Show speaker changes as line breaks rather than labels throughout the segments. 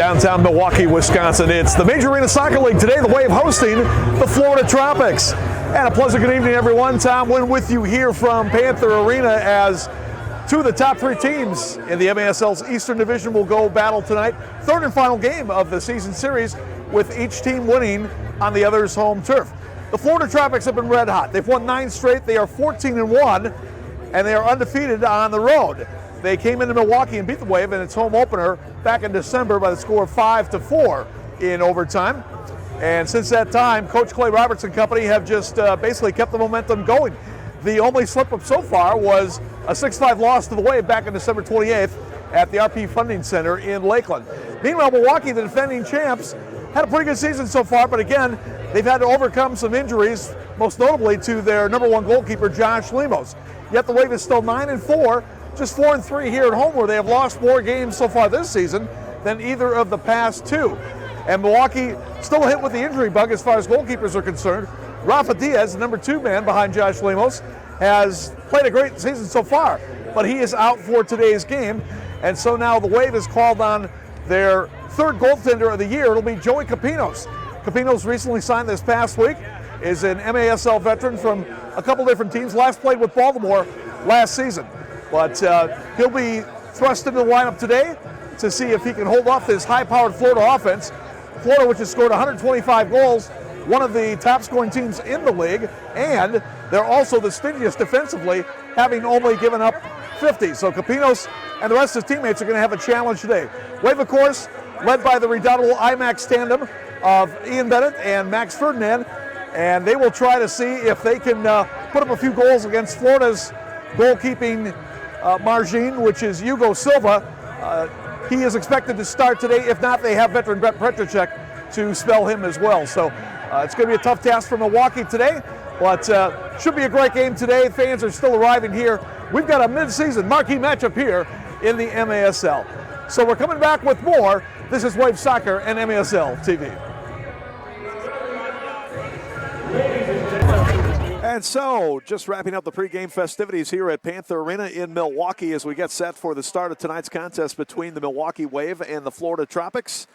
downtown Milwaukee, Wisconsin. It's the Major Arena Soccer League today, the Wave hosting the Florida Tropics. And a pleasant good evening, everyone. Tom Wynn with you here from Panther Arena as two of the top three teams in the MASL's Eastern Division will go battle tonight. Third and final game of the season series, with each team winning on the other's home turf. The Florida Tropics have been red hot. They've won 9 straight. They are 14-1, and they are undefeated on the road. They came into Milwaukee and beat the Wave in its home opener back in December by the score of 5-4 in overtime. And since that time, Coach Clay Roberts and company have just basically kept the momentum going. The only slip-up so far was a 6-5 loss to the Wave back on December 28th at the RP Funding Center in Lakeland. Meanwhile, Milwaukee, the defending champs, had a pretty good season so far, but again, they've had to overcome some injuries, most notably to their number one goalkeeper, Josh Lemos. Yet the Wave is still 9-4, just 4-3 here at home, where they have lost more games so far this season than either of the past two. And Milwaukee still hit with the injury bug as far as goalkeepers are concerned. Rafa Diaz, the number 2 man behind Josh Lemos, has played a great season so far, but he is out for today's game. And so now the Wave has called on their third goaltender of the year. It'll be Joey Capinos. Capinos recently signed this past week, is an MASL veteran from a couple different teams, last played with Baltimore last season. But he'll be thrust into the lineup today to see if he can hold off this high-powered Florida offense. Florida, which has scored 125 goals, one of the top-scoring teams in the league, and they're also the stingiest defensively, having only given up 50. So Capinos and the rest of his teammates are going to have a challenge today. Wave, of course, led by the redoubtable IMAX tandem of Ian Bennett and Max Ferdinand, and they will try to see if they can put up a few goals against Florida's goalkeeping margin, which is Hugo Silva. He is expected to start today. If not, they have veteran Brett Petracek to spell him as well. So it's going to be a tough task for Milwaukee today, but should be a great game today. Fans are still arriving here. We've got a mid-season marquee matchup here in the MASL. So we're coming back with more. This is Wave Soccer and MASL TV. And so, just wrapping up the pregame festivities here at Panther Arena in Milwaukee as we get set for the start of tonight's contest between the Milwaukee Wave and the Florida Tropics.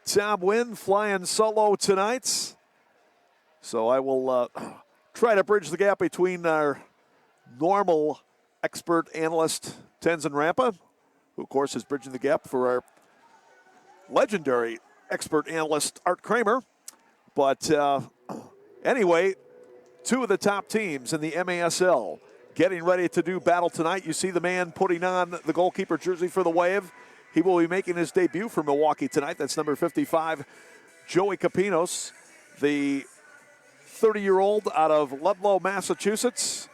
Tom Wynn flying solo tonight. So I will try to bridge the gap between our normal expert analyst, Tenzin Rampa, who of course is bridging the gap for our legendary expert analyst, Art Kramer. But anyway, two of the top teams in the MASL getting ready to do battle tonight. You see the man putting on the goalkeeper jersey for the Wave. He will be making his debut for Milwaukee tonight. That's number 55, Joey Capinos, the 30-year-old out of Ludlow, Massachusetts.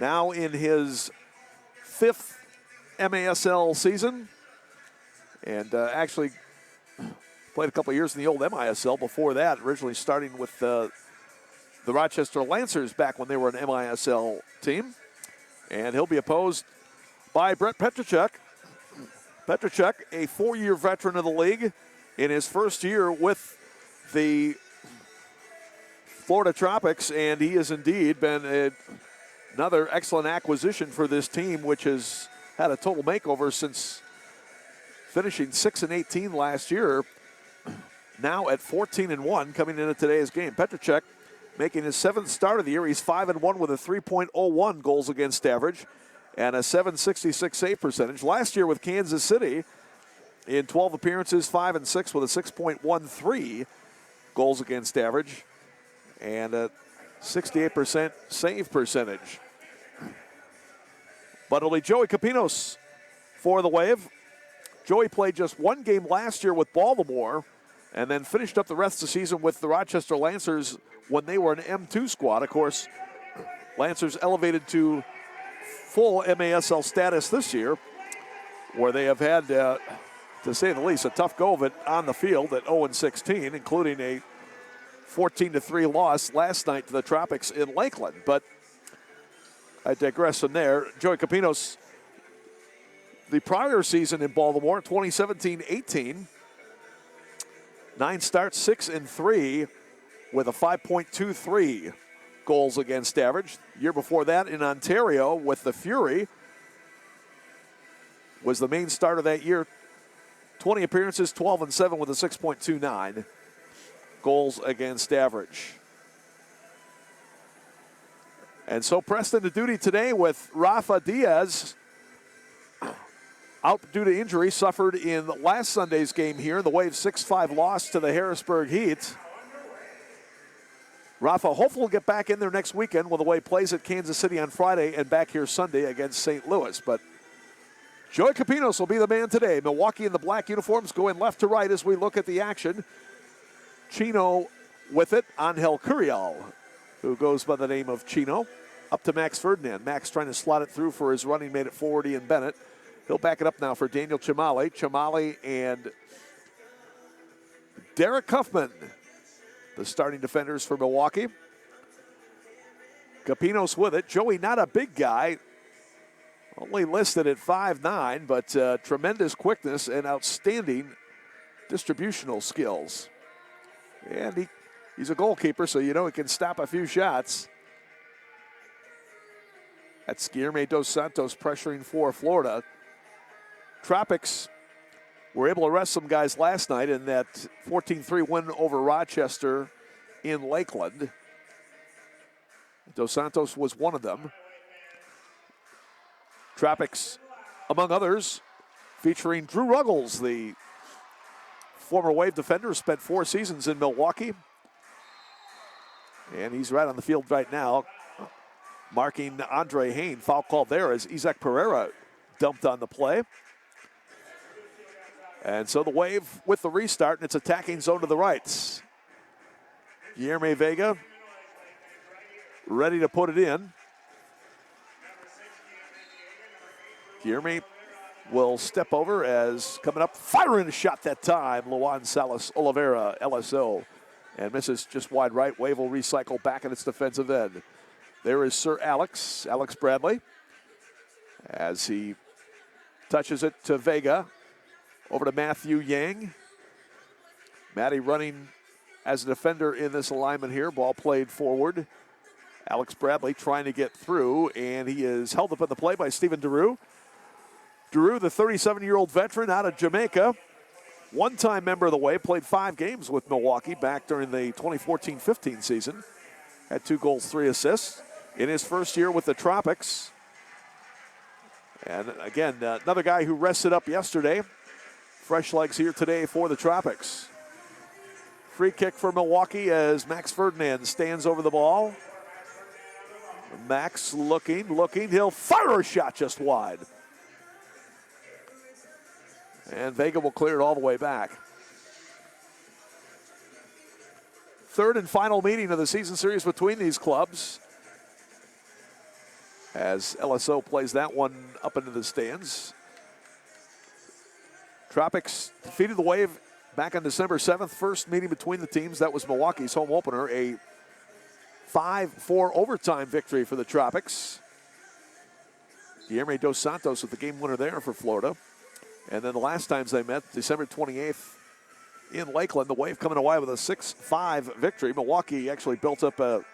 Now in his 5th MASL season. And actually played a couple of years in the old MISL before that, originally starting with the Rochester Lancers back when they were an MISL team. And he'll be opposed by Brett Petracek. Petracek, a 4-year veteran of the league, in his first year with the Florida Tropics, and he has indeed been another excellent acquisition for this team, which has had a total makeover since finishing 6-18 last year. Now at 14-1 coming into today's game. Petracek making his 7th start of the year. He's 5-1 with a 3.01 goals against average and a .766 save percentage. Last year with Kansas City, in 12 appearances, 5-6 with a 6.13 goals against average and a 68% save percentage. But it'll be Joey Capinos for the Wave. Joey played just 1 game last year with Baltimore and then finished up the rest of the season with the Rochester Lancers when they were an M2 squad. Of course, Lancers elevated to full MASL status this year, where they have had, to say the least, a tough go of it on the field at 0-16, including a 14-3 loss last night to the Tropics in Lakeland. But I digress from there. Joey Capinos, the prior season in Baltimore, 2017-18, 9 starts, 6-3, with a 5.23 goals against average. Year before that in Ontario with the Fury was the main starter that year, 20 appearances, 12-7 with a 6.29 goals against average. And so pressed into duty today with Rafa Diaz out due to injury suffered in last Sunday's game here. The Waves 6-5 loss to the Harrisburg Heat. Rafa hopefully will get back in there next weekend when the Wave plays at Kansas City on Friday and back here Sunday against St. Louis. But Joey Capinos will be the man today. Milwaukee in the black uniforms going left to right as we look at the action. Chino with it, Angel Curiel, who goes by the name of Chino. Up to Max Ferdinand. Max trying to slot it through for his running mate at forward, Ian Bennett. He'll back it up now for Daniel Chamale. Chamale and Derek Huffman, the starting defenders for Milwaukee. Capinos with it. Joey, not a big guy. Only listed at 5'9", but tremendous quickness and outstanding distributional skills. And he's a goalkeeper, so you know he can stop a few shots. That's Guilherme Dos Santos pressuring for Florida. Tropics were able to rest some guys last night in that 14-3 win over Rochester in Lakeland. Dos Santos was one of them. Tropics, among others, featuring Drew Ruggles, the former Wave defender, spent 4 seasons in Milwaukee. And he's right on the field right now, marking Andre Hain. Foul called there as Isaac Pereira dumped on the play. And so the Wave with the restart, and it's attacking zone to the right. Guilherme Vega ready to put it in. Guilherme will step over as coming up, firing a shot that time. Luan Salas Oliveira, LSO, and misses just wide right. Wave will recycle back at its defensive end. There is Sir Alex Bradley, as he touches it to Vega. Over to Matthew Yang. Matty running as a defender in this alignment here. Ball played forward. Alex Bradley trying to get through, and he is held up in the play by Stephen Deroux. Deroux, the 37-year-old veteran out of Jamaica. One-time member of the Wave, played 5 games with Milwaukee back during the 2014-15 season. Had 2 goals, 3 assists in his first year with the Tropics. And again, another guy who rested up yesterday. Fresh legs here today for the Tropics. Free kick for Milwaukee as Max Ferdinand stands over the ball. Max looking. He'll fire a shot just wide. And Vega will clear it all the way back. Third and final meeting of the season series between these clubs, as LSO plays that one up into the stands. Tropics defeated the Wave back on December 7th. First meeting between the teams. That was Milwaukee's home opener. A 5-4 overtime victory for the Tropics. Guilherme Dos Santos with the game winner there for Florida. And then the last times they met, December 28th in Lakeland, the Wave coming away with a 6-5 victory. Milwaukee actually built up a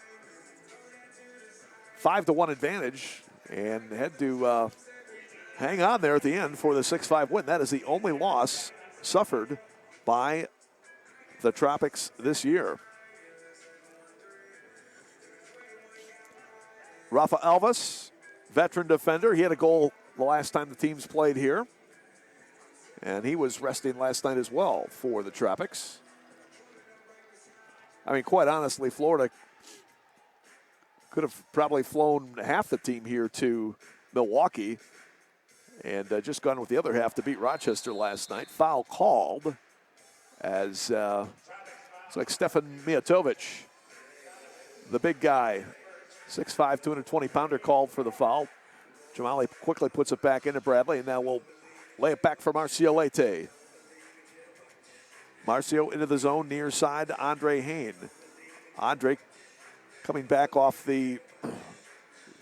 5-1 advantage and had to hang on there at the end for the 6-5 win. That is the only loss suffered by the Tropics this year. Rafa Alves, veteran defender. He had a goal the last time the teams played here. And he was resting last night as well for the Tropics. I mean, quite honestly, Florida could have probably flown half the team here to Milwaukee and just gone with the other half to beat Rochester last night. Foul called as it's like Stefan Mijatovic, the big guy, 6'5", 220-pounder, called for the foul. Jamali quickly puts it back into Bradley, and now we'll lay it back for Marcio Leite. Marcio into the zone, near side, Andre Hain. Andre coming back off the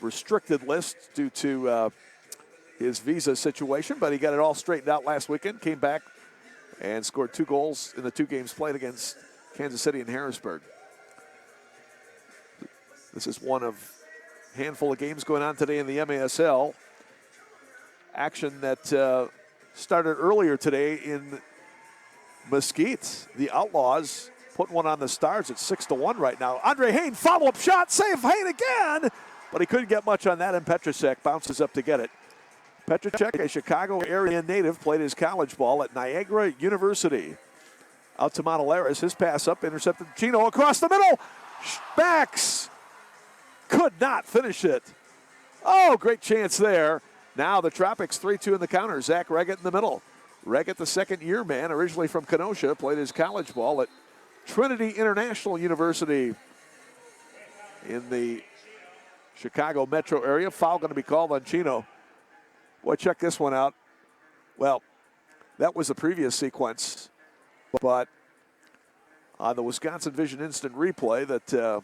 restricted list due to his visa situation, but he got it all straightened out last weekend, came back and scored 2 goals in the 2 games played against Kansas City and Harrisburg. This is one of a handful of games going on today in the MASL. Action that started earlier today in Mesquite, the Outlaws, putting one on the Stars at 6-1 right now. Andre Hain, follow-up shot, save Hain again, but he couldn't get much on that, and Petracek bounces up to get it. Petracek, a Chicago area native, played his college ball at Niagara University. Out to Montoleris, his pass up, intercepted Chino across the middle. Backs, could not finish it. Oh, great chance there. Now the Tropics 3-2 in the counter. Zach Reggett in the middle. Reggett, the second-year man, originally from Kenosha, played his college ball at Trinity International University in the Chicago metro area. Foul going to be called on Chino. Boy, check this one out. Well, that was the previous sequence, but on the Wisconsin Vision Instant Replay that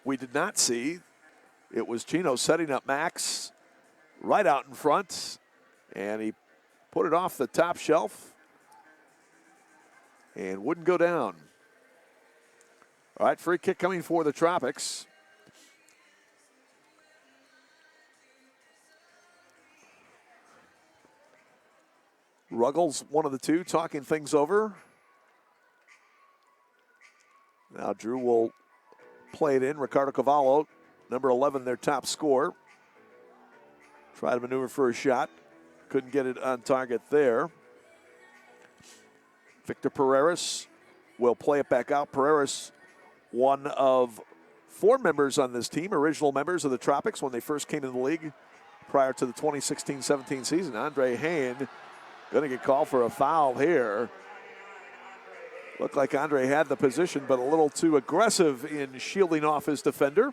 we did not see, it was Chino setting up Max right out in front, and he put it off the top shelf and wouldn't go down. All right, free kick coming for the Tropics. Ruggles, one of the two, talking things over. Now Drew will play it in. Ricardo Cavallo, number 11, their top scorer. Tried to maneuver for a shot. Couldn't get it on target there. Victor Pereiras will play it back out. Pereiras, one of 4 members on this team, original members of the Tropics when they first came in the league prior to the 2016-17 season. Andre Hain going to get called for a foul here. Looked like Andre had the position, but a little too aggressive in shielding off his defender.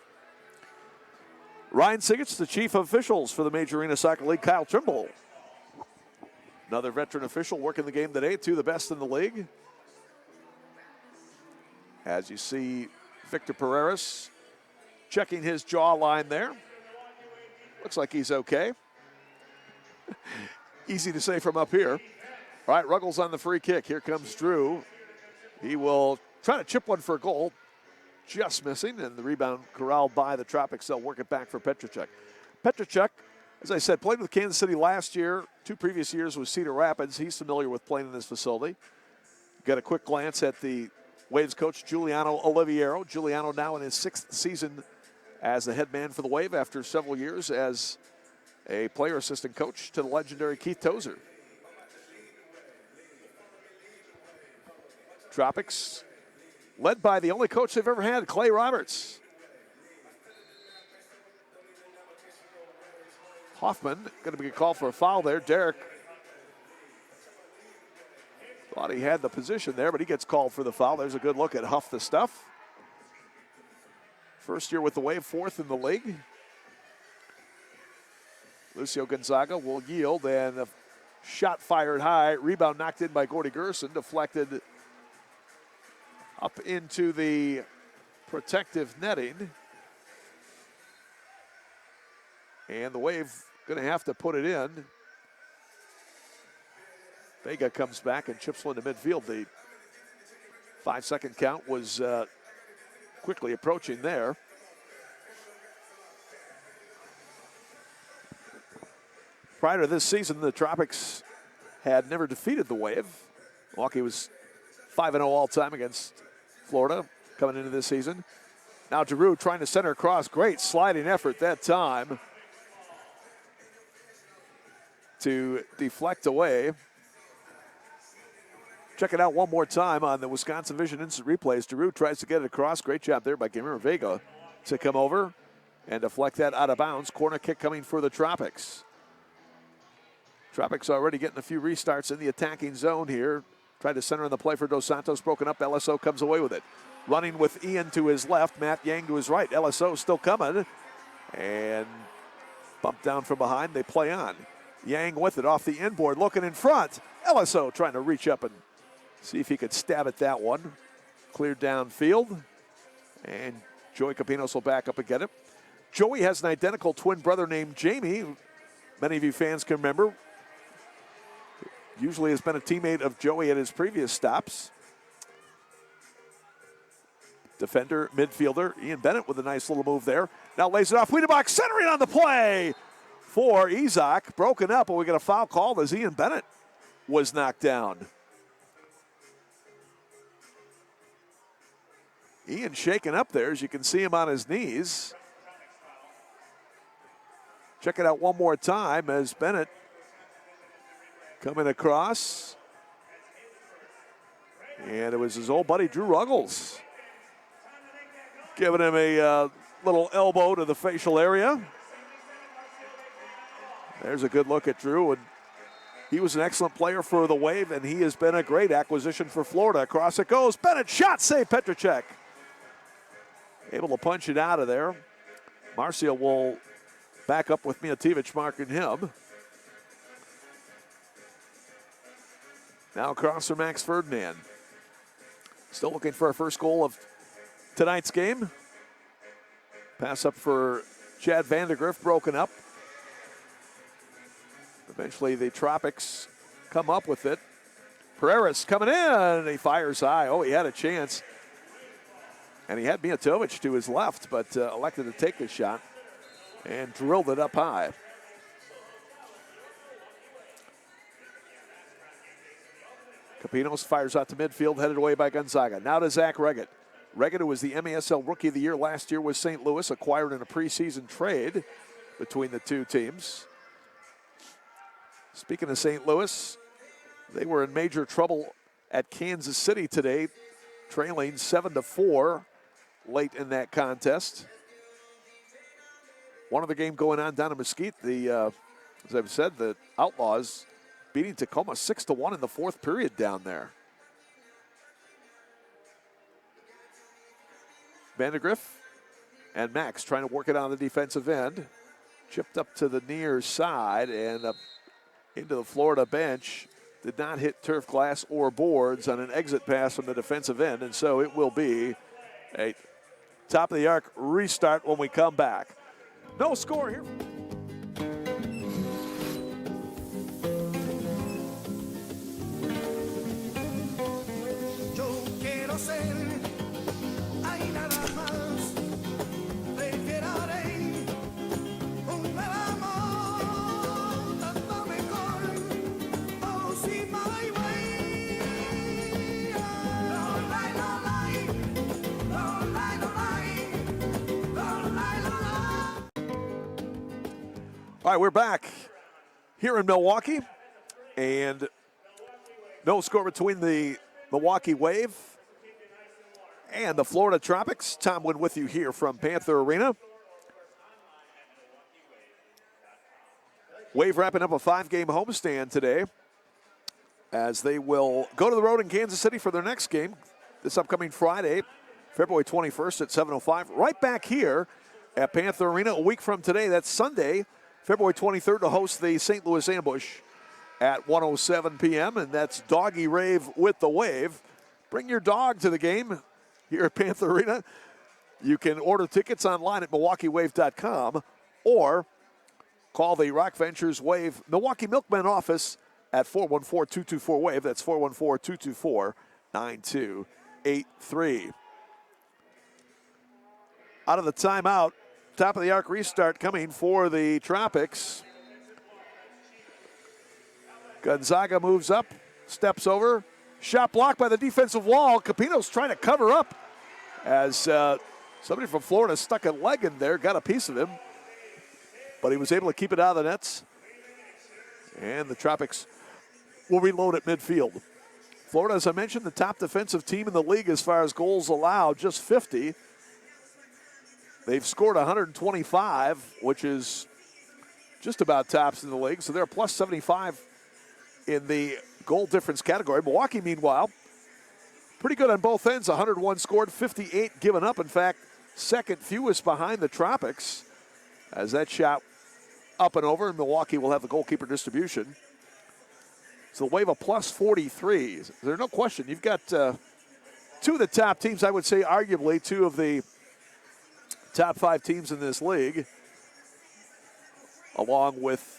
Ryan Sigich, the chief of officials for the Major Arena Soccer League. Kyle Trimble, another veteran official working the game today, 2 of the best in the league. As you see, Victor Pereiras checking his jawline there. Looks like he's okay. Easy to say from up here. All right, Ruggles on the free kick. Here comes Drew. He will try to chip one for a goal. Just missing, and the rebound corralled by the Tropics. They'll work it back for Petracek. Petracek, as I said, played with Kansas City last year. 2 previous years with Cedar Rapids. He's familiar with playing in this facility. Got a quick glance at the Waves coach, Giuliano Oliviero. Giuliano now in his 6th season as the head man for the Wave after several years as a player assistant coach to the legendary Keith Tozer. Tropics led by the only coach they've ever had, Clay Roberts. Hoffman going to be called for a foul there. Derek thought he had the position there, but he gets called for the foul. There's a good look at Huff the Stuff. First year with the Wave, 4th in the league. Lucio Gonzaga will yield, and a shot fired high. Rebound knocked in by Gordy Gerson, deflected up into the protective netting. And the Wave going to have to put it in. Vega comes back and chips one to midfield. The 5-second count was quickly approaching there. Prior to this season, the Tropics had never defeated the Wave. Milwaukee was 5-0 all-time against Florida coming into this season. Now Giroux trying to center across. Great sliding effort that time to deflect away. Check it out one more time on the Wisconsin Vision Instant Replays. Giroux tries to get it across. Great job there by Gamer Vega to come over and deflect that out of bounds. Corner kick coming for the Tropics. Tropics already getting a few restarts in the attacking zone here. Tried to center in the play for Dos Santos, broken up. LSO comes away with it. Running with Ian to his left, Matt Yang to his right. LSO still coming. And bumped down from behind, they play on. Yang with it off the inboard, looking in front. LSO trying to reach up and see if he could stab at that one. Cleared downfield. And Joey Capinos will back up and get it. Joey has an identical twin brother named Jamie. Many of you fans can remember. Usually has been a teammate of Joey at his previous stops. Defender, midfielder, Ian Bennett with a nice little move there. Now lays it off, Wiedebach centering on the play for Izak. Broken up, but we got a foul called as Ian Bennett was knocked down. Ian shaking up there, as you can see him on his knees. Check it out one more time as Bennett coming across. And it was his old buddy Drew Ruggles giving him a little elbow to the facial area. There's a good look at Drew, and he was an excellent player for the Wave, and he has been a great acquisition for Florida. Across it goes. Bennett, shot, save, Petracek. Able to punch it out of there. Marcia will back up with Mijatovic marking him. Now across for Max Ferdinand. Still looking for our first goal of tonight's game. Pass up for Chad Vandergrift, broken up. Eventually the Tropics come up with it. Pereira's coming in, and he fires high. Oh, he had a chance. And he had Mijatovic to his left, but elected to take the shot and drilled it up high. Capinos fires out to midfield, headed away by Gonzaga. Now to Zach Reggett. Reggett, who was the MASL Rookie of the Year last year with St. Louis, acquired in a preseason trade between the two teams. Speaking of St. Louis, they were in major trouble at Kansas City today, trailing 7-4 late in that contest. One other game going on down in Mesquite. As I've said, the Outlaws beating Tacoma 6-1 in the fourth period down there. Vandergrift and Max trying to work it on the defensive end. Chipped up to the near side and up into the Florida bench. Did not hit turf glass or boards on an exit pass from the defensive end, and so it will be a top of the arc restart when we come back. No score here. All right, we're back here in Milwaukee, and no score between the Milwaukee Wave and the Florida Tropics. Tom Wynn with you here from Panther Arena. Wave wrapping up a 5-game homestand today as they will go to the road in Kansas City for their next game this upcoming Friday, February 21st at 7:05. Right back here at Panther Arena a week from today. That's Sunday, February 23rd, to host the St. Louis Ambush at 1:07 p.m., and that's Doggy Rave with the Wave. Bring your dog to the game here at Panther Arena. You can order tickets online at MilwaukeeWave.com or call the Rock Ventures Wave Milwaukee Milkman office at 414-224-WAVE. That's 414-224-9283. Out of the timeout, top of the arc restart coming for the Tropics. Gonzaga moves up, steps over. Shot blocked by the defensive wall. Capinos trying to cover up as somebody from Florida stuck a leg in there, got a piece of him. But he was able to keep it out of the nets. And the Tropics will reload at midfield. Florida, as I mentioned, the top defensive team in the league as far as goals allowed, just 50. They've scored 125, which is just about tops in the league. So they're plus 75 in the goal difference category. Milwaukee, meanwhile, pretty good on both ends. 101 scored, 58 given up. In fact, second fewest behind the Tropics. As that shot up and over, and Milwaukee will have the goalkeeper distribution. So the Wave of plus 43. There's no question. You've got two of the top teams, I would say arguably two of the top 5 teams in this league, along with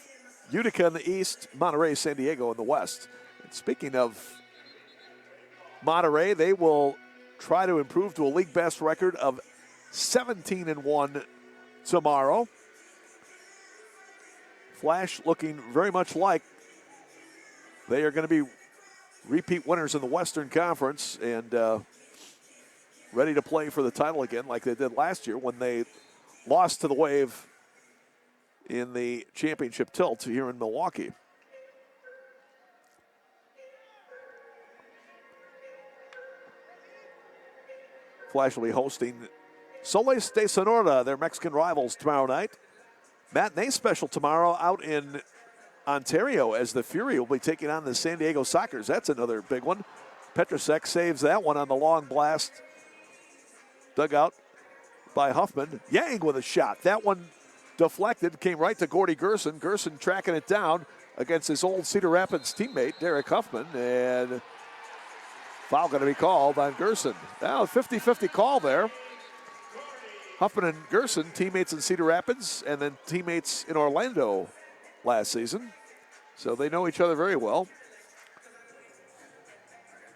Utica in the East, Monterey, San Diego in the West. And speaking of Monterey, they will try to improve to a league best record of 17-1 tomorrow. Flash looking very much like they are going to be repeat winners in the Western Conference, and ready to play for the title again like they did last year when they lost to the Wave in the championship tilt here in Milwaukee. Flash will be hosting Soles de Sonora, their Mexican rivals, tomorrow night. Matinee special tomorrow out in Ontario as the Fury will be taking on the San Diego Sockers. That's another big one. Petrusek saves that one on the long blast. Dug out by Huffman. Yang with a shot. That one deflected, came right to Gordy Gerson. Gerson tracking it down against his old Cedar Rapids teammate, Derek Huffman. And foul going to be called on Gerson. Now, 50-50 call there. Huffman and Gerson, teammates in Cedar Rapids and then teammates in Orlando last season. So they know each other very well.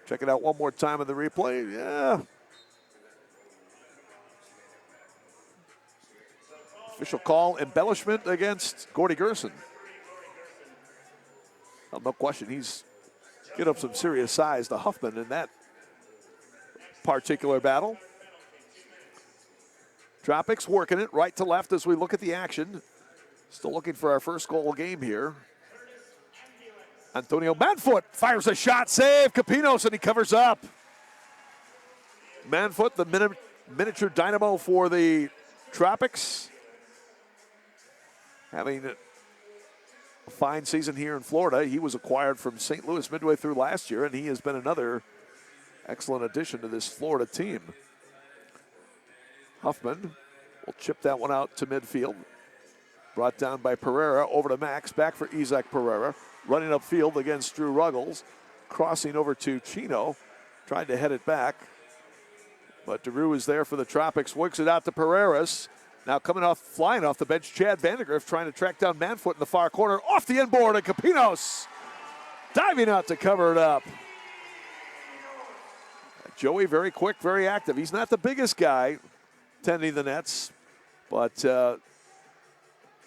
Check it out one more time in the replay. Yeah. Official call, embellishment against Gordy Gerson. Well, no question, he's get up some serious size to Huffman in that particular battle. Tropics working it right to left as we look at the action. Still looking for our first goal of the game here. Antonio Manfoot fires a shot, save Capinos, and he covers up. Manfoot, the miniature dynamo for the Tropics, having a fine season here in Florida. He was acquired from St. Louis midway through last year, and he has been another excellent addition to this Florida team. Huffman will chip that one out to midfield. Brought down by Pereira, over to Max, back for Isaac Pereira. Running upfield against Drew Ruggles. Crossing over to Chino, trying to head it back. But Drew is there for the Tropics, works it out to Pereiras. Now flying off the bench, Chad Vandergriff trying to track down Manfoot in the far corner. Off the inboard, and Capinos diving out to cover it up. Joey very quick, very active. He's not the biggest guy tending the nets, but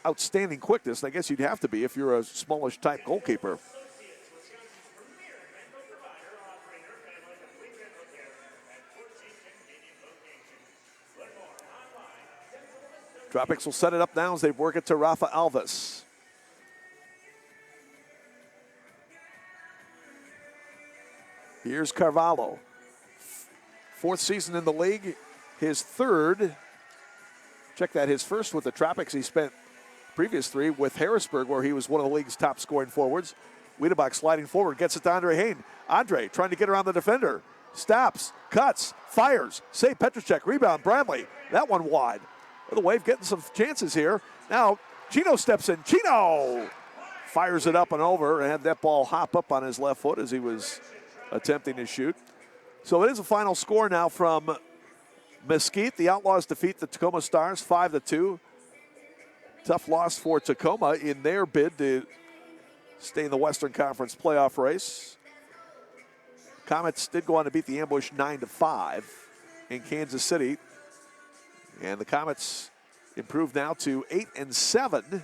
outstanding quickness. I guess you'd have to be if you're a smallish type goalkeeper. Tropics will set it up now as they work it to Rafa Alves. Here's Carvalho. Fourth season in the league, his third. Check that, his first with the Tropics. He spent previous three with Harrisburg, where he was one of the league's top scoring forwards. Wiedebach sliding forward, gets it to Andre Hain. Andre trying to get around the defender. Stops, cuts, fires. Save Petrusek, rebound Bradley. That one wide. The Wave getting some chances here. Now Chino steps in. Chino fires it up and over and had that ball hop up on his left foot as he was attempting to shoot. So it is a final score now from Mesquite. The Outlaws defeat the Tacoma Stars 5-2. Tough loss for Tacoma in their bid to stay in the Western Conference playoff race. Comets did go on to beat the Ambush 9-5 in Kansas City. And the Comets improved now to 8-7.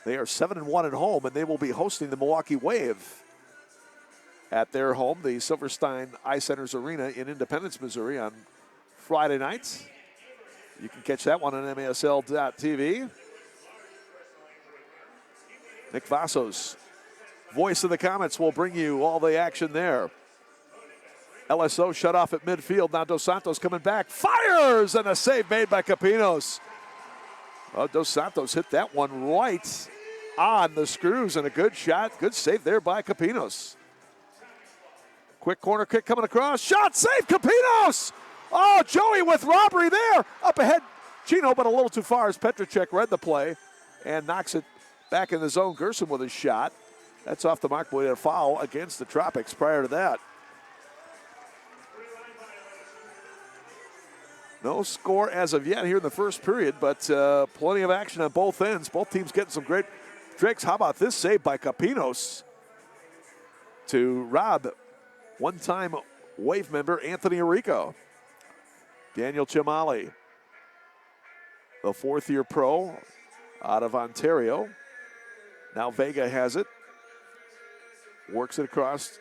They are 7-1 at home, and they will be hosting the Milwaukee Wave at their home, the Silverstein Eye Centers Arena in Independence, Missouri, on Friday nights. You can catch that one on MASL.TV. Nick Vassos, voice of the Comets, will bring you all the action there. LSO shut off at midfield. Now Dos Santos coming back. Fires! And a save made by Capinos. Well, Dos Santos hit that one right on the screws, and a good shot. Good save there by Capinos. Quick corner kick coming across. Shot, save, Capinos! Oh, Joey with robbery there. Up ahead, Chino, but a little too far as Petrusek read the play and knocks it back in the zone. Gerson with his shot. That's off the mark, but we had a foul against the Tropics prior to that. No score as of yet here in the first period, but plenty of action on both ends. Both teams getting some great tricks. How about this save by Capinos to rob one-time Wave member Anthony Arrico. Daniel Chimali, the fourth-year pro out of Ontario. Now Vega has it. Works it across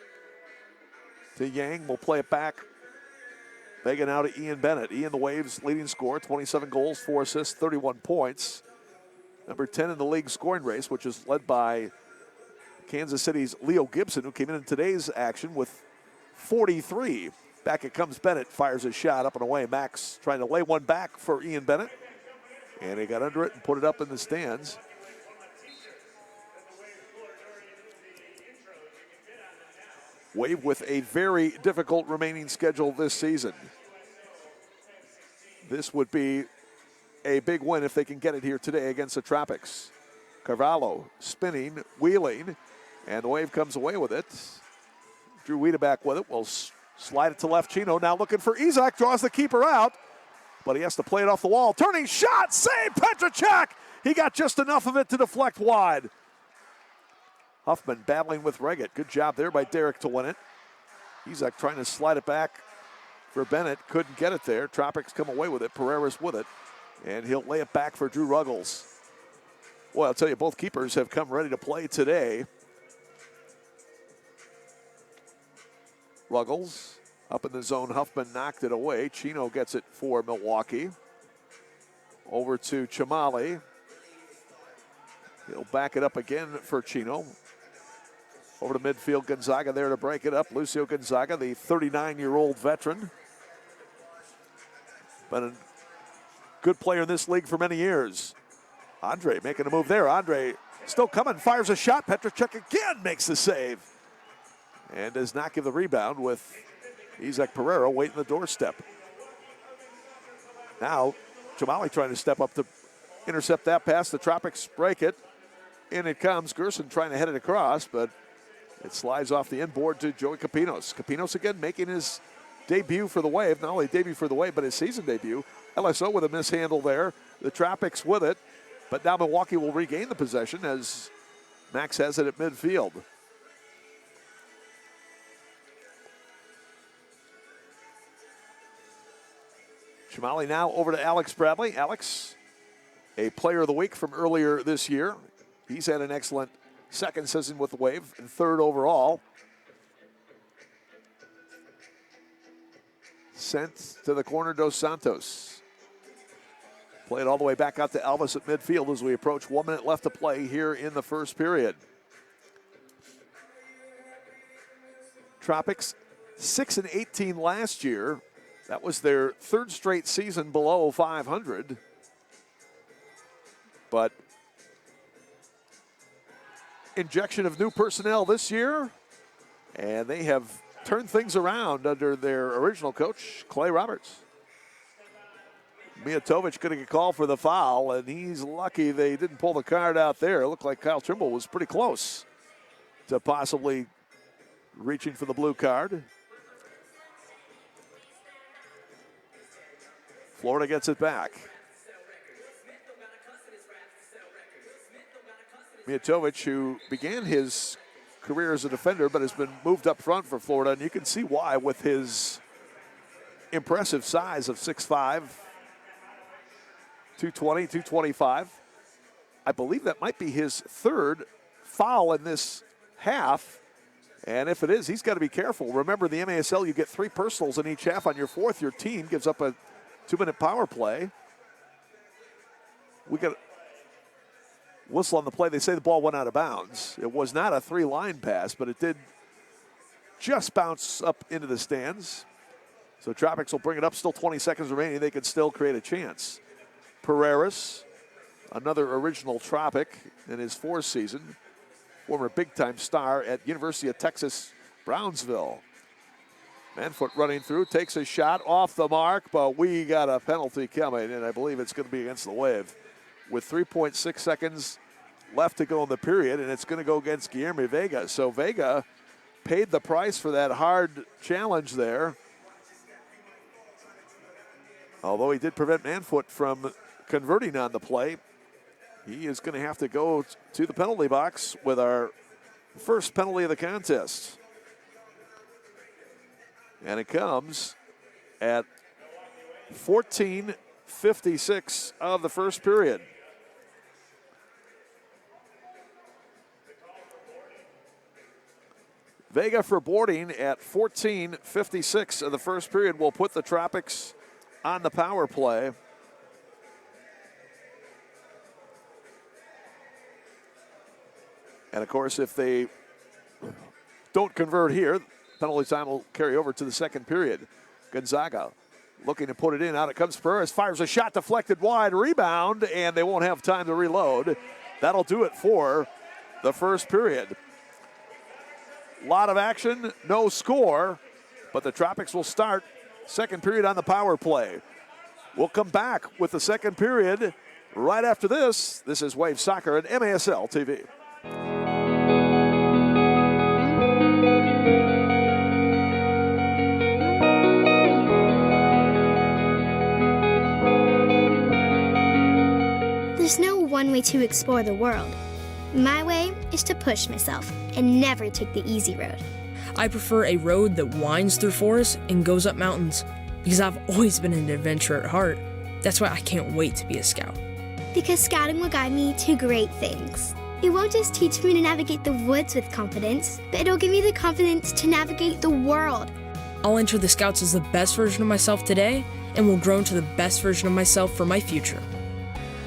to Yang. Will play it back Vega now to Ian Bennett. Ian, the Waves' leading scorer, 27 goals, 4 assists, 31 points. Number 10 in the league scoring race, which is led by Kansas City's Leo Gibson, who came in today's action with 43. Back it comes Bennett, fires a shot up and away. Max trying to lay one back for Ian Bennett. And he got under it and put it up in the stands. Wave with a very difficult remaining schedule this season. This would be a big win if they can get it here today against the Tropics. Carvalho spinning, wheeling, and the Wave comes away with it. Drew Wiedeback with it. Will slide it to left. Chino now looking for Izak, draws the keeper out, but he has to play it off the wall. Turning shot, save, Petracek! He got just enough of it to deflect wide. Huffman battling with Reggett. Good job there by Derek to win it. Izak trying to slide it back for Bennett. Couldn't get it there. Tropics come away with it. Pereira's with it. And he'll lay it back for Drew Ruggles. Well, I'll tell you, both keepers have come ready to play today. Ruggles up in the zone. Huffman knocked it away. Chino gets it for Milwaukee. Over to Chamali. He'll back it up again for Chino. Over to midfield, Gonzaga there to break it up. Lucio Gonzaga, the 39-year-old veteran. Been a good player in this league for many years. Andre making a move there. Andre still coming, fires a shot. Petracek again makes the save. And does not give the rebound with Izak Pereira waiting the doorstep. Now, Chamali trying to step up to intercept that pass. The Tropics break it. In it comes. Gerson trying to head it across, but it slides off the inboard to Joey Capinos. Capinos again making his debut for the Wave. Not only debut for the Wave, but his season debut. LSO with a mishandle there. The Tropics with it. But now Milwaukee will regain the possession as Max has it at midfield. Chamali now over to Alex Bradley. Alex, a player of the week from earlier this year. He's had an excellent second season with the Wave and third overall. Sent to the corner, Dos Santos. Played all the way back out to Alvis at midfield as we approach 1 minute left to play here in the first period. Tropics 6-18 last year. That was their third straight season below 500. But injection of new personnel this year, and they have turned things around under their original coach, Clay Roberts. Mijatovic going to get called for the foul, and he's lucky they didn't pull the card out there. It looked like Kyle Trimble was pretty close to possibly reaching for the blue card. Florida gets it back. Mijatovic, who began his career as a defender but has been moved up front for Florida, and you can see why with his impressive size of 6'5", 220, 225. I believe that might be his third foul in this half, and if it is, he's got to be careful. Remember, the MASL, you get 3 personals in each half. On your fourth, your team gives up a 2-minute power play. We got a whistle on the play. They say the ball went out of bounds. It was not a 3-line pass, but it did just bounce up into the stands. So Tropics will bring it up. Still 20 seconds remaining. They could still create a chance. Pereiras, another original Tropic in his 4th season. Former big-time star at University of Texas, Brownsville. Manfoot running through, takes a shot off the mark, but we got a penalty coming, and I believe it's going to be against the Wave. With 3.6 seconds left to go in the period, and it's going to go against Guilherme Vega. So Vega paid the price for that hard challenge there. Although he did prevent Manfoot from converting on the play, he is going to have to go to the penalty box with our first penalty of the contest. And it comes at 14:56 of the first period. Vega for boarding at 14:56 of the first period will put the Tropics on the power play. And of course, if they don't convert here, penalty time will carry over to the second period. Gonzaga looking to put it in. Out it comes Perez, fires a shot deflected wide, rebound, and they won't have time to reload. That'll do it for the first period. A lot of action, no score, but the Tropics will start second period on the power play. We'll come back with the second period right after this. This is Wave Soccer at MASL TV.
There's no one way to explore the world. My way is to push myself and never take the easy road.
I prefer a road that winds through forests and goes up mountains because I've always been an adventurer at heart. That's why I can't wait to be a scout.
Because scouting will guide me to great things. It won't just teach me to navigate the woods with confidence, but it'll give me the confidence to navigate the world.
I'll enter the Scouts as the best version of myself today and will grow into the best version of myself for my future.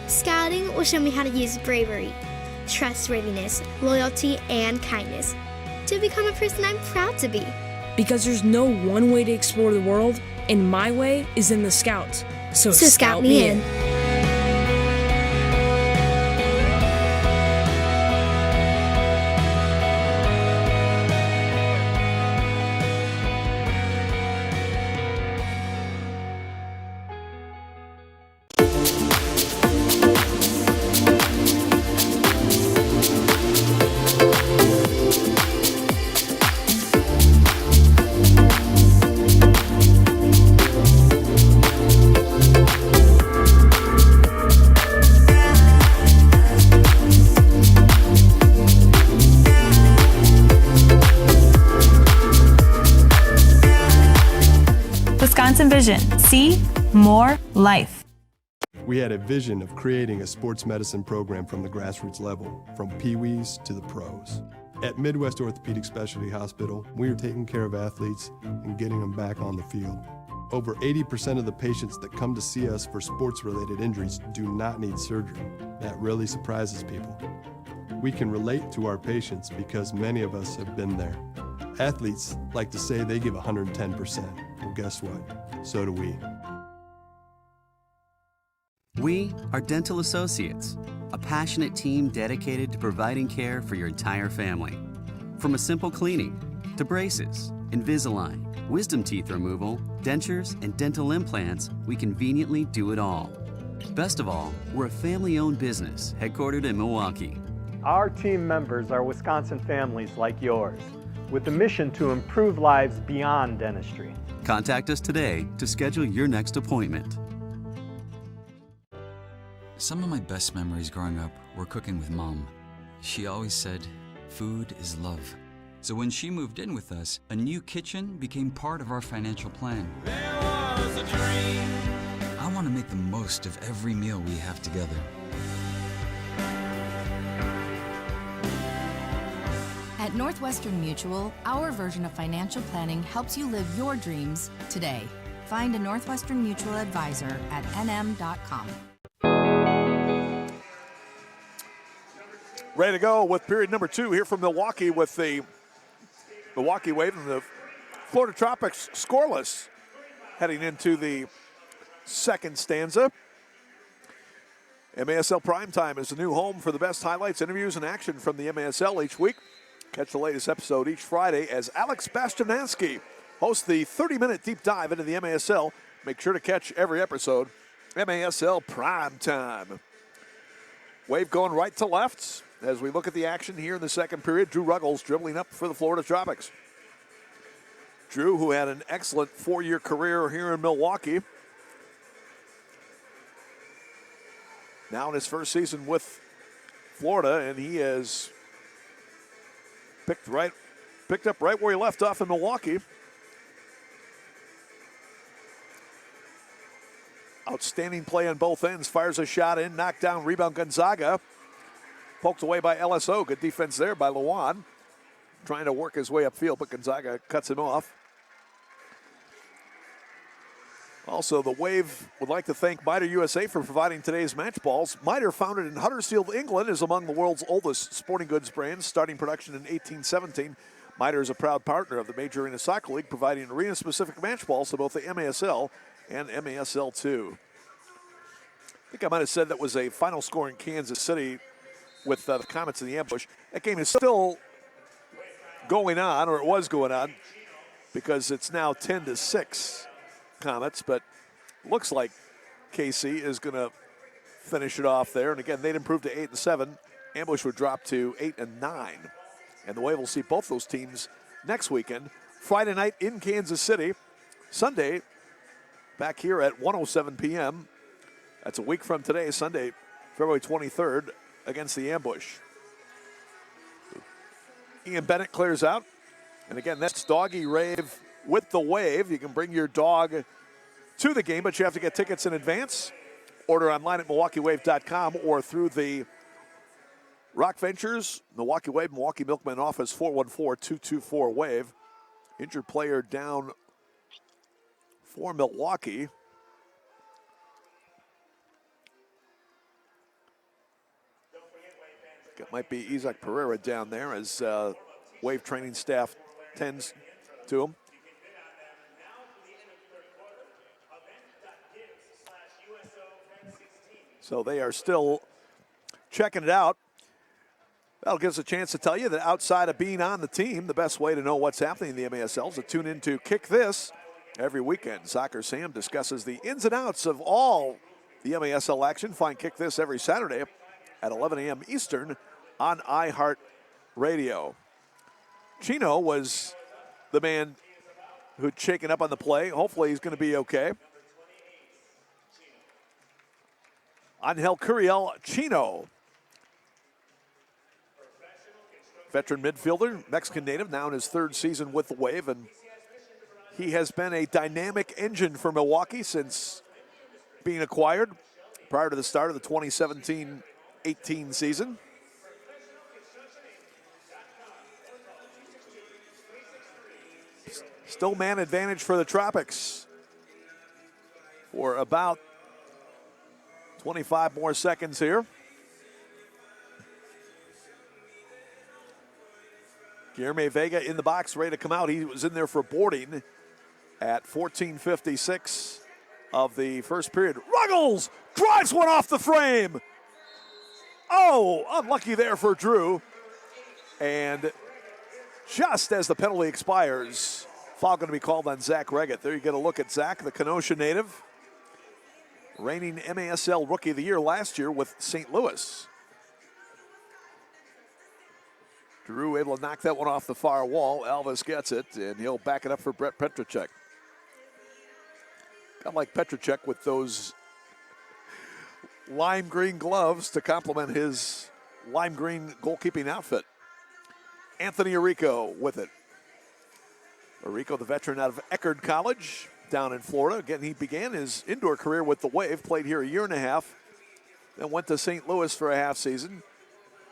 Scouting will show me how to use bravery, trustworthiness, loyalty, and kindness to become a person I'm proud to be.
Because there's no one way to explore the world, and my way is in the Scouts. So scout me in.
Wisconsin Vision. See more life.
We had a vision of creating a sports medicine program from the grassroots level, from pee-wees to the pros. At Midwest Orthopedic Specialty Hospital, we are taking care of athletes and getting them back on the field. Over 80% of the patients that come to see us for sports-related injuries do not need surgery. That really surprises people. We can relate to our patients because many of us have been there. Athletes like to say they give 110%. Well, guess what? So do we.
We are Dental Associates, a passionate team dedicated to providing care for your entire family. From a simple cleaning to braces, Invisalign, wisdom teeth removal, dentures, and dental implants, we conveniently do it all. Best of all, we're a family-owned business headquartered in Milwaukee.
Our team members are Wisconsin families like yours, with the mission to improve lives beyond dentistry.
Contact us today to schedule your next appointment.
Some of my best memories growing up were cooking with Mom. She always said, food is love. So when she moved in with us, a new kitchen became part of our financial plan.
There was a dream.
I want to make the most of every meal we have together.
At Northwestern Mutual, our version of financial planning helps you live your dreams today. Find a Northwestern Mutual advisor at nm.com.
Ready to go with period number 2 here from Milwaukee with the Milwaukee Wave and the Florida Tropics scoreless heading into the second stanza. MASL Primetime is the new home for the best highlights, interviews, and action from the MASL each week. Catch the latest episode each Friday as Alex Bastianowski hosts the 30-minute deep dive into the MASL. Make sure to catch every episode. MASL Primetime. Wave going right to left as we look at the action here in the second period. Drew Ruggles dribbling up for the Florida Tropics. Drew, who had an excellent 4-year career here in Milwaukee. Now in his first season with Florida, and he has picked up right where he left off in Milwaukee. Outstanding play on both ends. Fires a shot in, knocked down, rebound Gonzaga. Poked away by LSO. Good defense there by Luan. trying to work his way upfield, but Gonzaga cuts him off. Also, the Wave would like to thank Miter USA for providing today's match balls. Miter, founded in Huddersfield, England, is among the world's oldest sporting goods brands, starting production in 1817. Miter is a proud partner of the Major Arena Soccer League, providing arena-specific match balls to both the MASL and MASL2. I think I might have said that was a final score in Kansas City with the Comets in the ambush. That game is still going on, or it was going on, because it's now 10-6 Comets, but looks like KC is going to finish it off there. And again, they'd improve to 8-7. Ambush would drop to 8-9. And the Wave will see both those teams next weekend. Friday night in Kansas City. Sunday, back here at 1:07 p.m. That's a week from today, Sunday, February 23rd, against the Ambush. Ian Bennett clears out. And again, that's Doggy Rave with the Wave. You can bring your dog to the game, but you have to get tickets in advance. Order online at MilwaukeeWave.com or through the Rock Ventures, Milwaukee Wave, Milwaukee Milkman office, 414-224-WAVE. Injured player down for Milwaukee. It might be Isaac Pereira down there as Wave training staff tends to him. So they are still checking it out. That'll give us a chance to tell you that outside of being on the team, the best way to know what's happening in the MASL is to tune in to Kick This every weekend. Soccer Sam discusses the ins and outs of all the MASL action. Find Kick This every Saturday at 11 a.m. Eastern on iHeartRadio. Chino was the man who'd shaken up on the play. Hopefully he's going to be okay. Angel Curiel Chino, veteran midfielder, Mexican native, now in his third season with the Wave, and he has been a dynamic engine for Milwaukee since being acquired prior to the start of the 2017-18 season. Still man advantage for the Tropics for about 25 more seconds here. Guilherme Vega in the box, ready to come out. He was in there for boarding at 14:56 of the first period. Ruggles drives one off the frame. Oh, unlucky there for Drew. And just as the penalty expires, foul going to be called on Zach Reggett. There you get a look at Zach, the Kenosha native. Reigning MASL Rookie of the Year last year with St. Louis. Drew able to knock that one off the far wall. Alvis gets it, and he'll back it up for Brett Petracek. Kind of like Petracek with those lime green gloves to complement his lime green goalkeeping outfit. Anthony Arico with it. Arico, the veteran out of Eckerd College down in Florida. Again, he began his indoor career with the Wave, played here a year and a half, then went to St. Louis for a half season.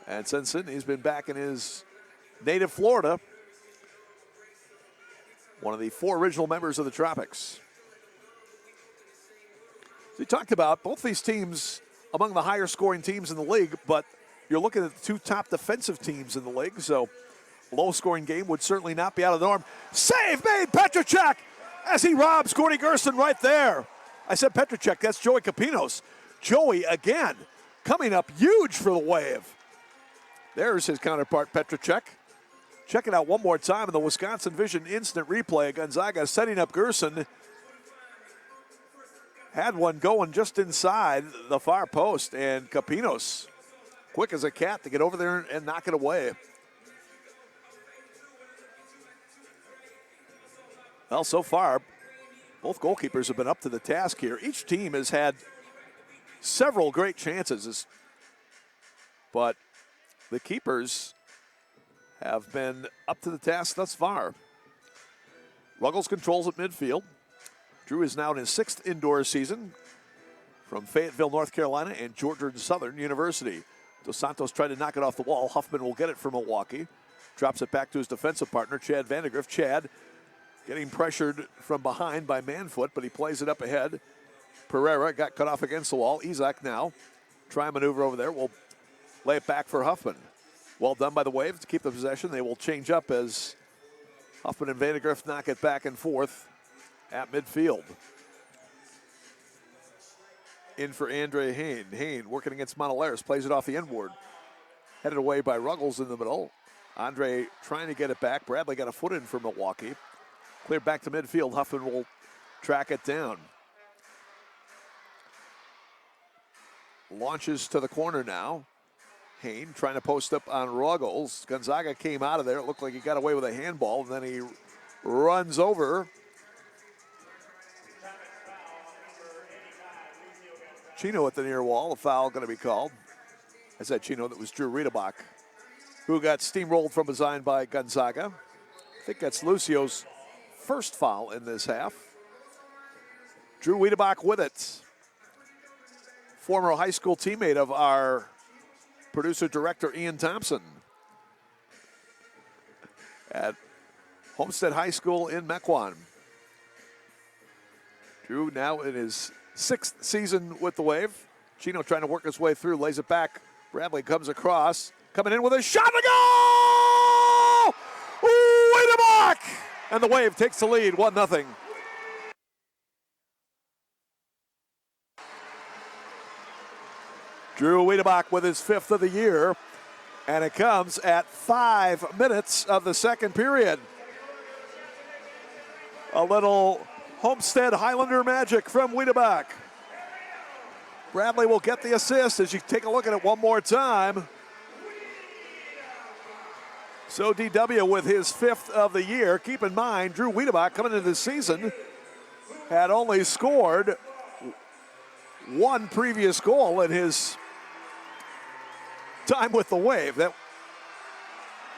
And since then, he's been back in his native Florida. One of the 4 original members of the Tropics. So you talked about both these teams among the higher scoring teams in the league, but you're looking at the 2 top defensive teams in the league, so a low scoring game would certainly not be out of the norm. Save made, Petracek, as he robs Gordy Gerson right there. I said Petracek, that's Joey Capinos. Joey again, coming up huge for the Wave. There's his counterpart, Petracek. Check it out one more time in the Wisconsin Vision instant replay. Gonzaga setting up Gerson. Had one going just inside the far post, and Capinos, quick as a cat to get over there and knock it away. Well, so far, both goalkeepers have been up to the task here. Each team has had several great chances, but the keepers have been up to the task thus far. Ruggles controls at midfield. Drew is now in his 6th indoor season from Fayetteville, North Carolina, and Georgia Southern University. Dos Santos tried to knock it off the wall. Huffman will get it for Milwaukee. Drops it back to his defensive partner, Chad Vandegrift. Chad getting pressured from behind by Manfoot, but he plays it up ahead. Pereira got cut off against the wall. Izak now try a maneuver over there. Will lay it back for Huffman. Well done by the Wave to keep the possession. They will change up as Huffman and Vandegrift knock it back and forth at midfield. In for Andre Hain. Hain working against Monolaris, plays it off the inboard. Headed away by Ruggles in the middle. Andre trying to get it back. Bradley got a foot in for Milwaukee. Cleared back to midfield. Huffman will track it down. Launches to the corner now. Hain trying to post up on Ruggles. Gonzaga came out of there. It looked like he got away with a handball, and then he runs over Chino at the near wall. A foul going to be called. I said Chino, that was Drew Riedebach, who got steamrolled from behind by Gonzaga. I think that's Lucio's first foul in this half. Drew Riedebach with it. Former high school teammate of our producer-director Ian Thompson at Homestead High School in Mequon. Drew now in his 6th season with the Wave. Chino trying to work his way through, lays it back. Bradley comes across, coming in with a shot to go! Riedebach! And the Wave takes the lead, 1-0. Drew Riedebach with his 5th of the year, and it comes at 5 minutes of the second period. A little Homestead Highlander magic from Riedebach. Bradley will get the assist as you take a look at it one more time. So DW with his 5th of the year. Keep in mind, Drew Riedebach coming into this season had only scored 1 previous goal in his time with the Wave. That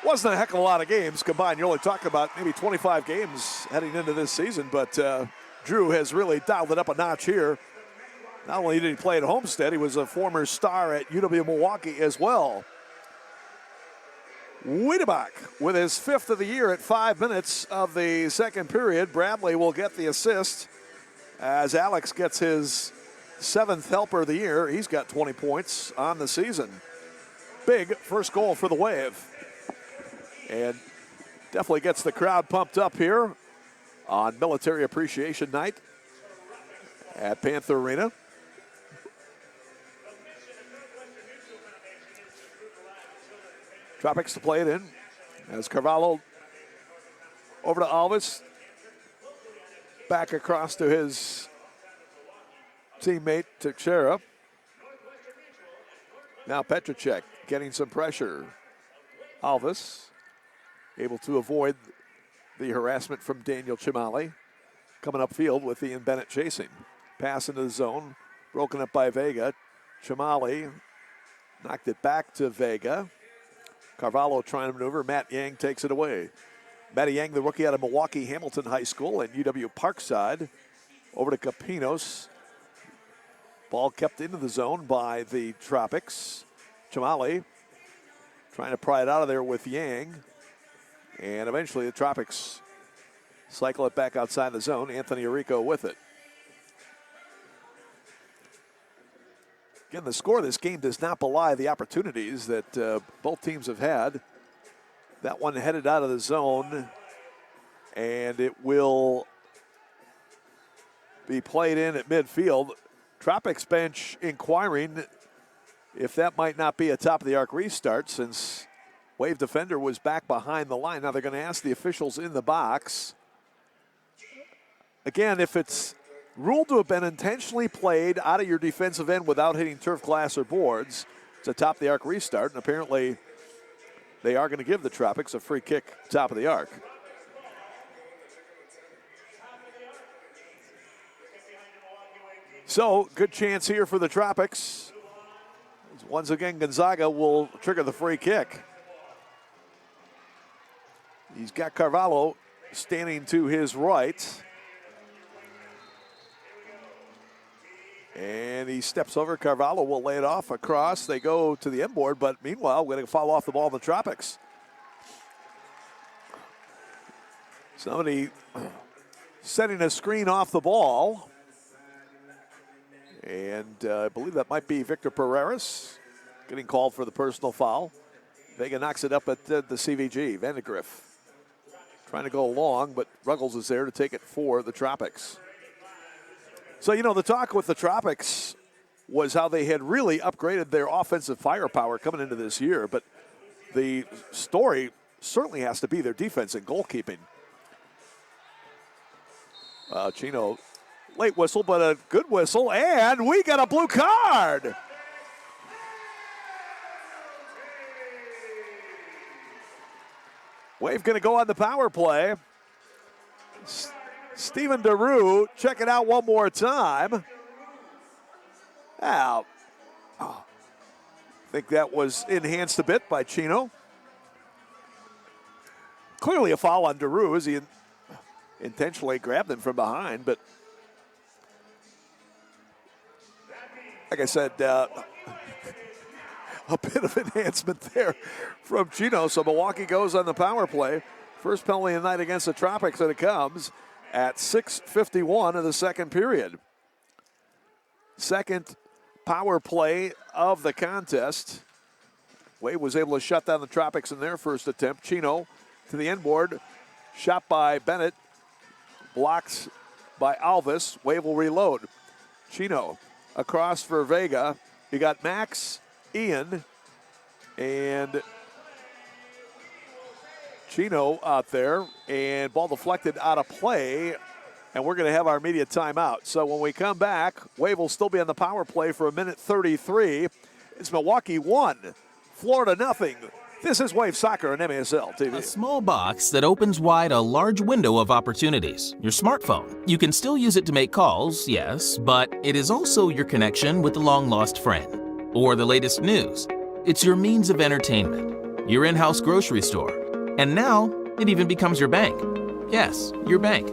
wasn't a heck of a lot of games combined. You're only talking about maybe 25 games heading into this season, but Drew has really dialed it up a notch here. Not only did he play at Homestead, he was a former star at UW Milwaukee as well. Riedebach with his 5th of the year at 5 minutes of the second period. Bradley will get the assist as Alex gets his 7th helper of the year. He's got 20 points on the season. Big first goal for the Wave. And definitely gets the crowd pumped up here on Military Appreciation Night at Panther Arena. Tropics to play it in as Carvalho over to Alvis. Back across to his teammate Teixeira. Now Petracek getting some pressure. Alvis able to avoid the harassment from Daniel Chimali. Coming upfield with Ian Bennett chasing. Pass into the zone. Broken up by Vega. Chimali knocked it back to Vega. Carvalho trying to maneuver. Matt Yang takes it away. Matty Yang, the rookie out of Milwaukee Hamilton High School and UW Parkside. Over to Capinos. Ball kept into the zone by the Tropics. Chimali trying to pry it out of there with Yang. And eventually the Tropics cycle it back outside the zone. Anthony Arico with it. Again, the score of this game does not belie the opportunities that both teams have had. That one headed out of the zone, and it will be played in at midfield. Tropics bench inquiring if that might not be a top-of-the-arc restart since Wave defender was back behind the line. Now they're going to ask the officials in the box. Again, if it's ruled to have been intentionally played out of your defensive end without hitting turf, glass, or boards, it's a top-of-the-arc restart, and apparently they are going to give the Tropics a free kick top of the arc. So, good chance here for the Tropics. Once again, Gonzaga will trigger the free kick. He's got Carvalho standing to his right. And he steps over. Carvalho will lay it off across. They go to the inboard, but meanwhile, we're going to foul off the ball in the Tropics. Somebody setting a screen off the ball. And I believe that might be Victor Pereira's getting called for the personal foul. Vega knocks it up at the CVG. Vandegrift trying to go long, but Ruggles is there to take it for the Tropics. So, you know, the talk with the Tropics was how they had really upgraded their offensive firepower coming into this year, but the story certainly has to be their defense and goalkeeping. Chino, late whistle, but a good whistle, and we got a blue card. Wave going to go on the power play. Steven DeRue, check it out one more time. Now, I think that was enhanced a bit by Chino. Clearly a foul on DeRue as he intentionally grabbed him from behind, but like I said, a bit of enhancement there from Chino. So Milwaukee goes on the power play. First penalty of the night against the Tropics, and it comes at 6:51 of the second period. Second power play of the contest. Wade was able to shut down the Tropics in their first attempt. Chino to the end board. Shot by Bennett. Blocked by Alvis. Wade will reload. Chino across for Vega. You got Max, Ian, and Chino out there, and ball deflected out of play, and we're going to have our media timeout. So when we come back, Wave will still be on the power play for 1:33. It's Milwaukee 1, Florida nothing. This is Wave Soccer on MASL TV.
A small box that opens wide a large window of opportunities. Your smartphone. You can still use it to make calls, yes, but it is also your connection with a long-lost friend. Or the latest news. It's your means of entertainment. Your in-house grocery store. And now, it even becomes your bank. Yes, your bank.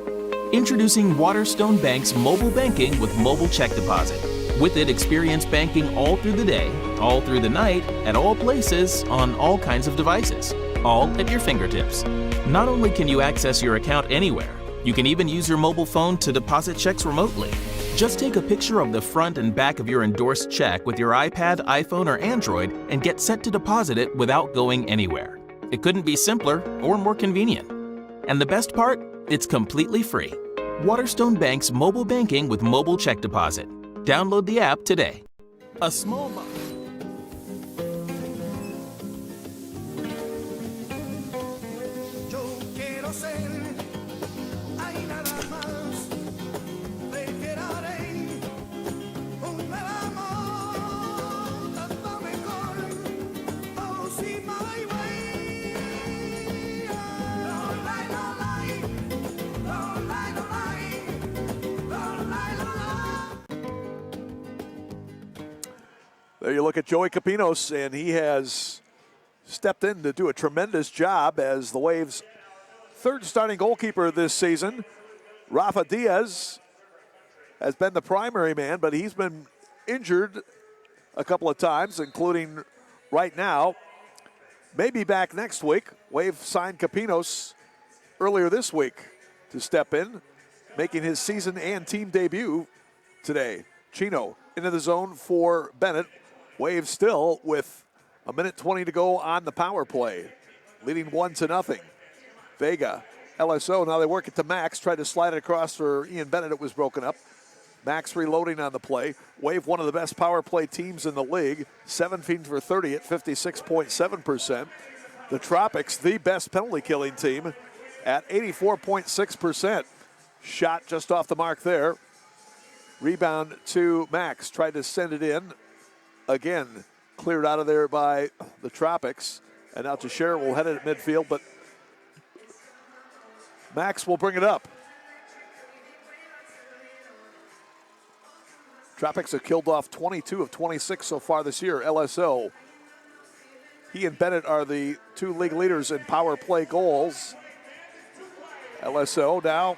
Introducing Waterstone Bank's mobile banking with mobile check deposit. With it, experience banking all through the day, all through the night, at all places, on all kinds of devices. All at your fingertips. Not only can you access your account anywhere, you can even use your mobile phone to deposit checks remotely. Just take a picture of the front and back of your endorsed check with your iPad, iPhone, or Android and get set to deposit it without going anywhere. It couldn't be simpler or more convenient. And the best part? It's completely free. Waterstone Bank's mobile banking with mobile check deposit. Download the app today. A small box.
There you look at Joey Capinos, and he has stepped in to do a tremendous job as the Waves' third starting goalkeeper this season. Rafa Diaz has been the primary man, but he's been injured a couple of times, including right now. Maybe back next week. Wave signed Capinos earlier this week to step in, making his season and team debut today. Chino into the zone for Bennett. Wave still with 1:20 to go on the power play, leading 1-0. Vega, LSO, now they work it to Max, tried to slide it across for Ian Bennett, it was broken up. Max reloading on the play. Wave, one of the best power play teams in the league, 17 for 30 at 56.7%. The Tropics, the best penalty killing team at 84.6%. Shot just off the mark there. Rebound to Max, tried to send it in. Again, cleared out of there by the Tropics. And now Teixeira will head it at midfield, but Max will bring it up. Tropics have killed off 22 of 26 so far this year. LSO, he and Bennett are the two league leaders in power play goals. LSO now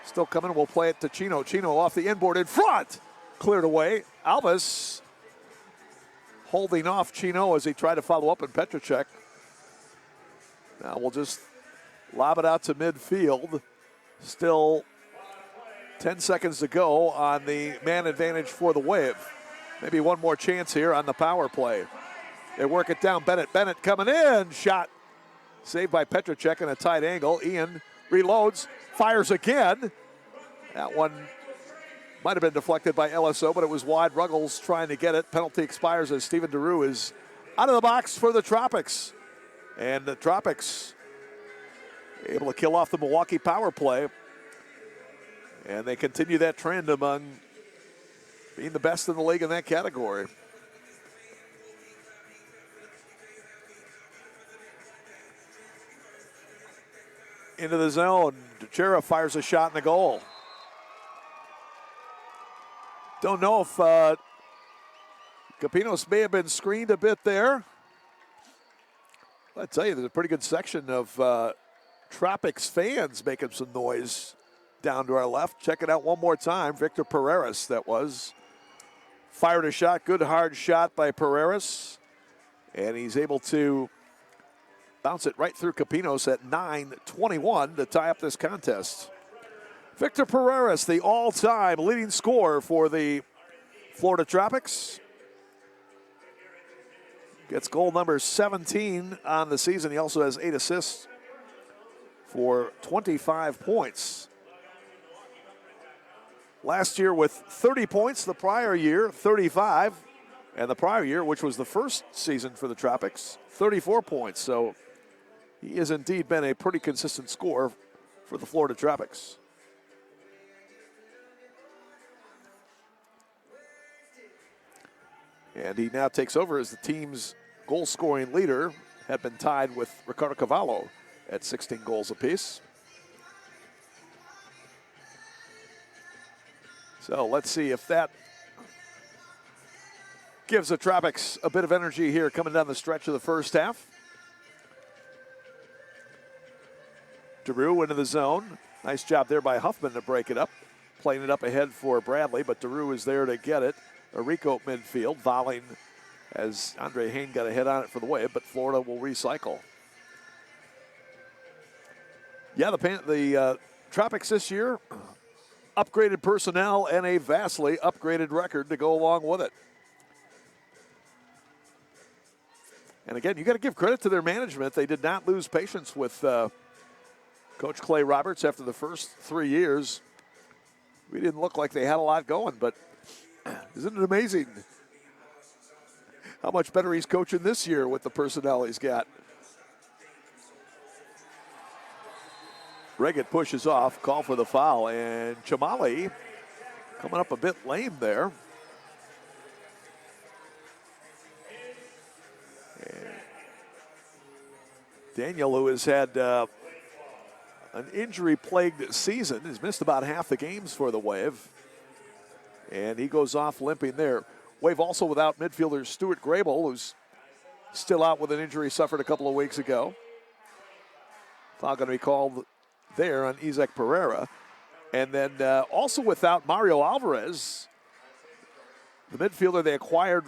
still coming. We'll play it to Chino. Chino off the inboard in front. Cleared away. Alvis holding off Chino as he tried to follow up in Petracek. Now we'll just Lob it out to midfield. Still 10 seconds to go on the man advantage for the Wave. Maybe one more chance here on the power play. They work it down. Bennett coming in. Shot saved by Petracek in a tight angle. Ian reloads, fires again. That one might have been deflected by LSO, but it was wide. Ruggles trying to get it. Penalty expires as Steven DeRue is out of the box for the Tropics. And the Tropics able to kill off the Milwaukee power play. And they continue that trend among being the best in the league in that category. Into the zone. Duchera fires a shot in the goal. Don't know if Capinos may have been screened a bit there. I tell you, there's a pretty good section of Tropics fans making some noise down to our left. Check it out one more time. Victor Pereiras, that was. Fired a shot, good hard shot by Pereiras. And he's able to bounce it right through Capinos at 9:21 to tie up this contest. Victor Pereiras, the all-time leading scorer for the Florida Tropics. Gets goal number 17 on the season. He also has 8 assists for 25 points. Last year with 30 points, the prior year 35, and the prior year, which was the first season for the Tropics, 34 points. So he has indeed been a pretty consistent scorer for the Florida Tropics. And he now takes over as the team's goal-scoring leader. Had been tied with Ricardo Cavallo at 16 goals apiece. So let's see if that gives the Tropics a bit of energy here coming down the stretch of the first half. DeRue into the zone. Nice job there by Huffman to break it up. Playing it up ahead for Bradley, but DeRue is there to get it. Arico midfield, volleying as Andre Hain got a hit on it for the Wave, but Florida will recycle. Yeah, the Tropics this year, upgraded personnel and a vastly upgraded record to go along with it. And again, you got to give credit to their management. They did not lose patience with Coach Clay Roberts after the first 3 years. We didn't look like they had a lot going, but isn't it amazing how much better he's coaching this year with the personnel he's got? Reggett pushes off, call for the foul, and Chamali coming up a bit lame there. And Daniel, who has had an injury-plagued season, has missed about half the games for the Wave. And he goes off limping there. Wave also without midfielder Stuart Grable, who's still out with an injury suffered a couple of weeks ago. Foul going to be called there on Isaac Pereira. And then also without Mario Alvarez, the midfielder they acquired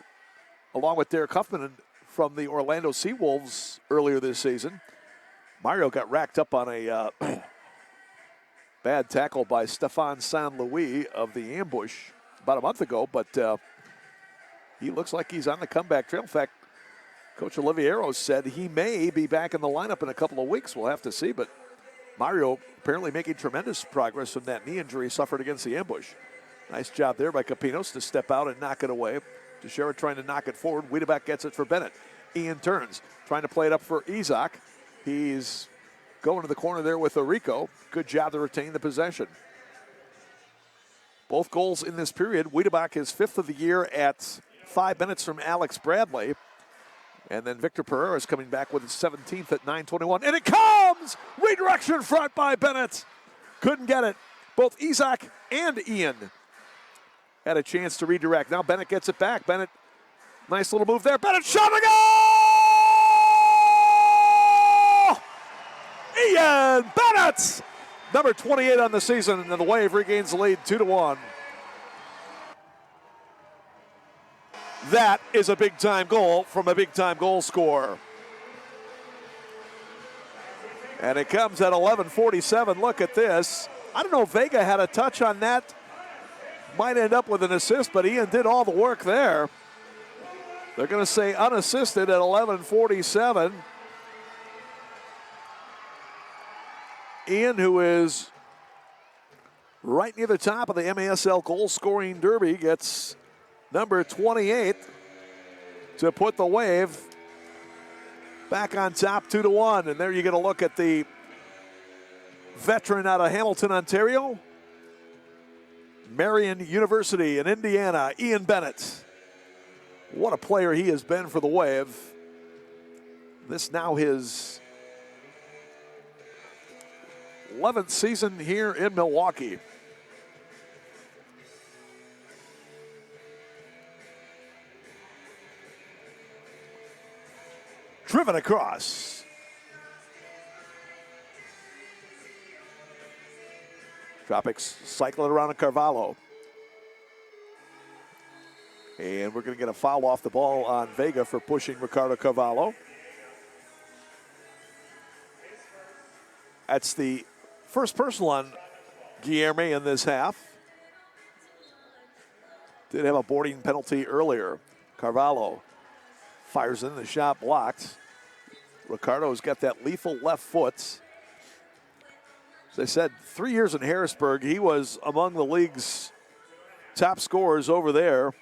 along with Derek Huffman from the Orlando Seawolves earlier this season. Mario got racked up on a bad tackle by Stefan Saint-Louis of the Ambush about a month ago, but he looks like he's on the comeback trail. In fact, Coach Oliviero said he may be back in the lineup in a couple of weeks. We'll have to see, but Mario apparently making tremendous progress from that knee injury suffered against the Ambush. Nice job there by Capinos to step out and knock it away. Teixeira trying to knock it forward. Wiedeback gets it for Bennett. Ian turns, trying to play it up for Isaac. He's going to the corner there with Arico. Good job to retain the possession. Both goals in this period. Wiedeback is 5th of the year at 5 minutes from Alex Bradley. And then Victor Pereira is coming back with his 17th at 9:21. And it comes! Redirection front by Bennett. Couldn't get it. Both Isaac and Ian had a chance to redirect. Now Bennett gets it back. Bennett, nice little move there. Bennett shot a goal! Ian Bennett! Number 28 on the season, and the Wave regains the lead 2-1. That is a big-time goal from a big-time goal scorer. And it comes at 11:47. Look at this. I don't know if Vega had a touch on that. Might end up with an assist, but Ian did all the work there. They're going to say unassisted at 11:47. Ian, who is right near the top of the MASL goal scoring derby, gets number 28 to put the Wave back on top 2-1. And there you get a look at the veteran out of Hamilton, Ontario, Marion University in Indiana, Ian Bennett. What a player he has been for the Wave. This now his 11th season here in Milwaukee. Driven across. Tropics cycle it around to Carvalho. And we're going to get a foul off the ball on Vega for pushing Ricardo Carvalho. That's the first personal on Guilherme in this half. Did have a boarding penalty earlier. Carvalho fires in, the shot blocked. Ricardo's got that lethal left foot. As I said, 3 years in Harrisburg, he was among the league's top scorers over there.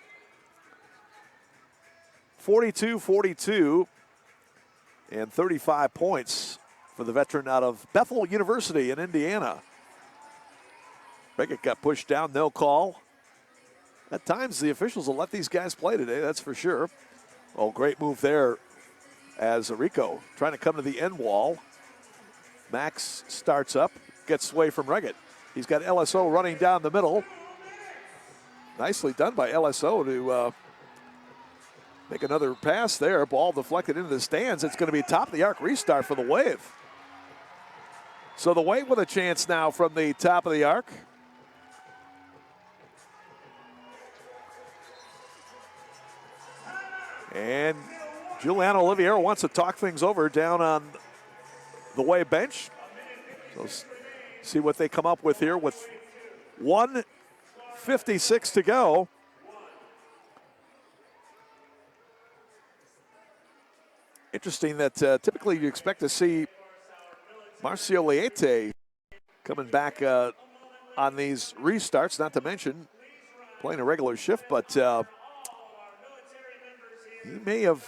42-42 and 35 points for the veteran out of Bethel University in Indiana. Beckett got pushed down, no call. At times, the officials will let these guys play today, that's for sure. Oh, great move there as Rico trying to come to the end wall. Max starts up, gets away from Reggett. He's got LSO running down the middle. Nicely done by LSO to make another pass there. Ball deflected into the stands. It's going to be top of the arc restart for the Wave. So the Wave with a chance now from the top of the arc. And Giuliano Oliviero wants to talk things over down on the Wave bench. So see what they come up with here with 1:56 to go. Interesting that typically you expect to see Marcio Leite coming back on these restarts, not to mention playing a regular shift, but he may have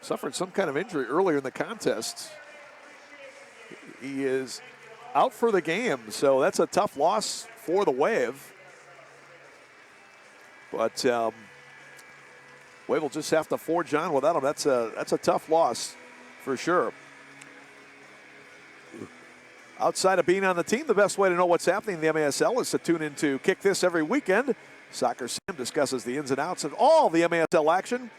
suffered some kind of injury earlier in the contest. He is out for the game, so that's a tough loss for the Wave. But Wave will just have to forge on without him. That's a tough loss for sure. Outside of being on the team, the best way to know what's happening in the MASL is to tune into Kick This every weekend. Soccer Sam discusses the ins and outs of all the MASL action.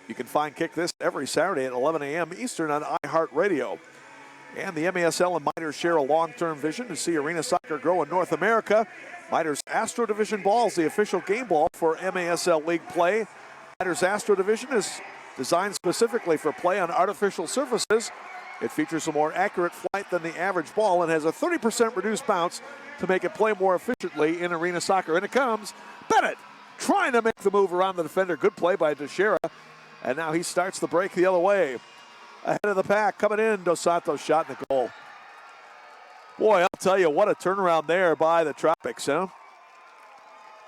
You can find Kick This every Saturday at 11 a.m. Eastern on iHeartRadio. And the MASL and Miters share a long-term vision to see arena soccer grow in North America. Miters Astro Division Ball is the official game ball for MASL League play. Miters Astro Division is designed specifically for play on artificial surfaces. It features a more accurate flight than the average ball and has a 30% reduced bounce to make it play more efficiently in arena soccer. And it comes, Bennett trying to make the move around the defender. Good play by Teixeira. And now he starts the break the other way. Ahead of the pack, coming in, Dos Santos shot in the goal. Boy, I'll tell you, what a turnaround there by the Tropics, huh?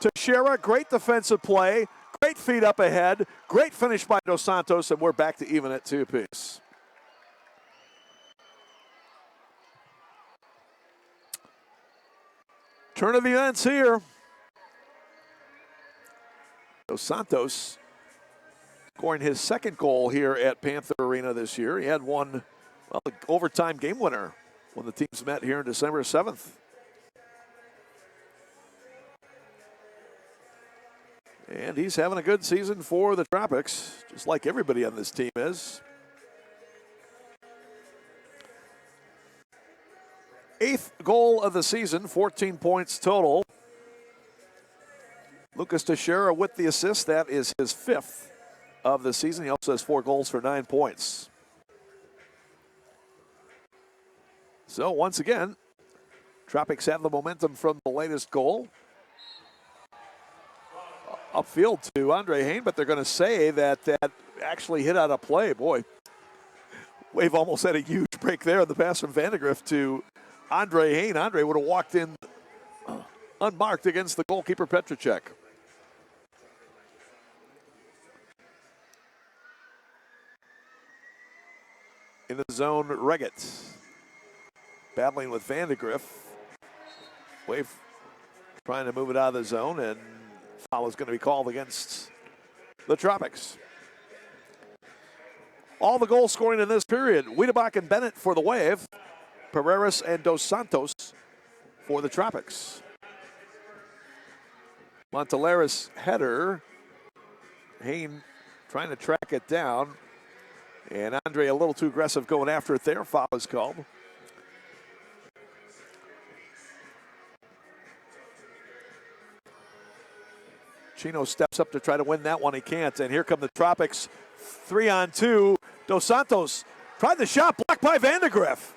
Teixeira, great defensive play, great feed up ahead, great finish by Dos Santos, and we're back to even at 2 apiece. Turn of events here. Dos Santos scoring his second goal here at Panther Arena this year. He had one, well, the overtime game winner when the teams met here on December 7th. And he's having a good season for the Tropics, just like everybody on this team is. 8th goal of the season, 14 points total. Lucas Teixeira with the assist. That is his 5th of the season. He also has 4 goals for 9 points. So once again, Tropics have the momentum from the latest goal. Upfield to Andre Hain, but they're going to say that that actually hit out of play. Boy, Wave almost had a huge break there. The pass from Vandegrift to Andre Hain. Andre would have walked in unmarked against the goalkeeper, Petracek. In the zone, Reggett battling with Vandegrift. Wave trying to move it out of the zone, and foul is going to be called against the Tropics. All the goal scoring in this period, Wiedebach and Bennett for the Wave, Pereiras and Dos Santos for the Tropics. Montelaris header. Hain trying to track it down. And Andre a little too aggressive going after it there. Foul is called. Chino steps up to try to win that one. He can't. And here come the Tropics. 3-on-2. Dos Santos tried the shot, blocked by Vandegrift.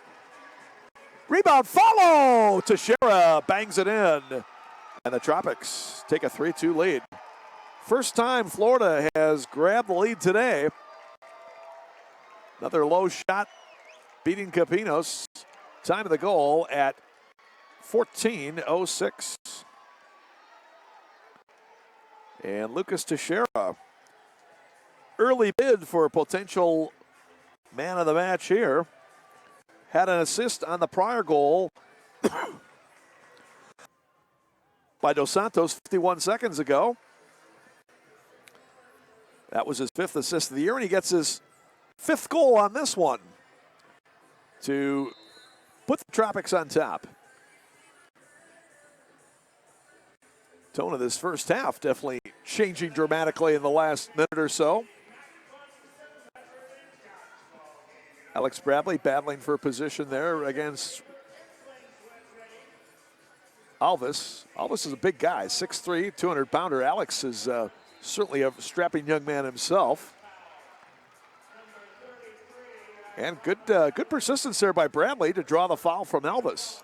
Rebound, follow! Teixeira bangs it in. And the Tropics take a 3-2 lead. First time Florida has grabbed the lead today. Another low shot beating Capinos. Time of the goal at 14:06. And Lucas Teixeira, early bid for a potential man of the match here. Had an assist on the prior goal by Dos Santos 51 seconds ago. That was his 5th assist of the year, and he gets his 5th goal on this one to put the Tropics on top. Tone of this first half definitely changing dramatically in the last minute or so. Alex Bradley battling for position there against Alvis. Alvis is a big guy, 6'3", 200-pounder. Alex is certainly a strapping young man himself. And good persistence there by Bradley to draw the foul from Elvis.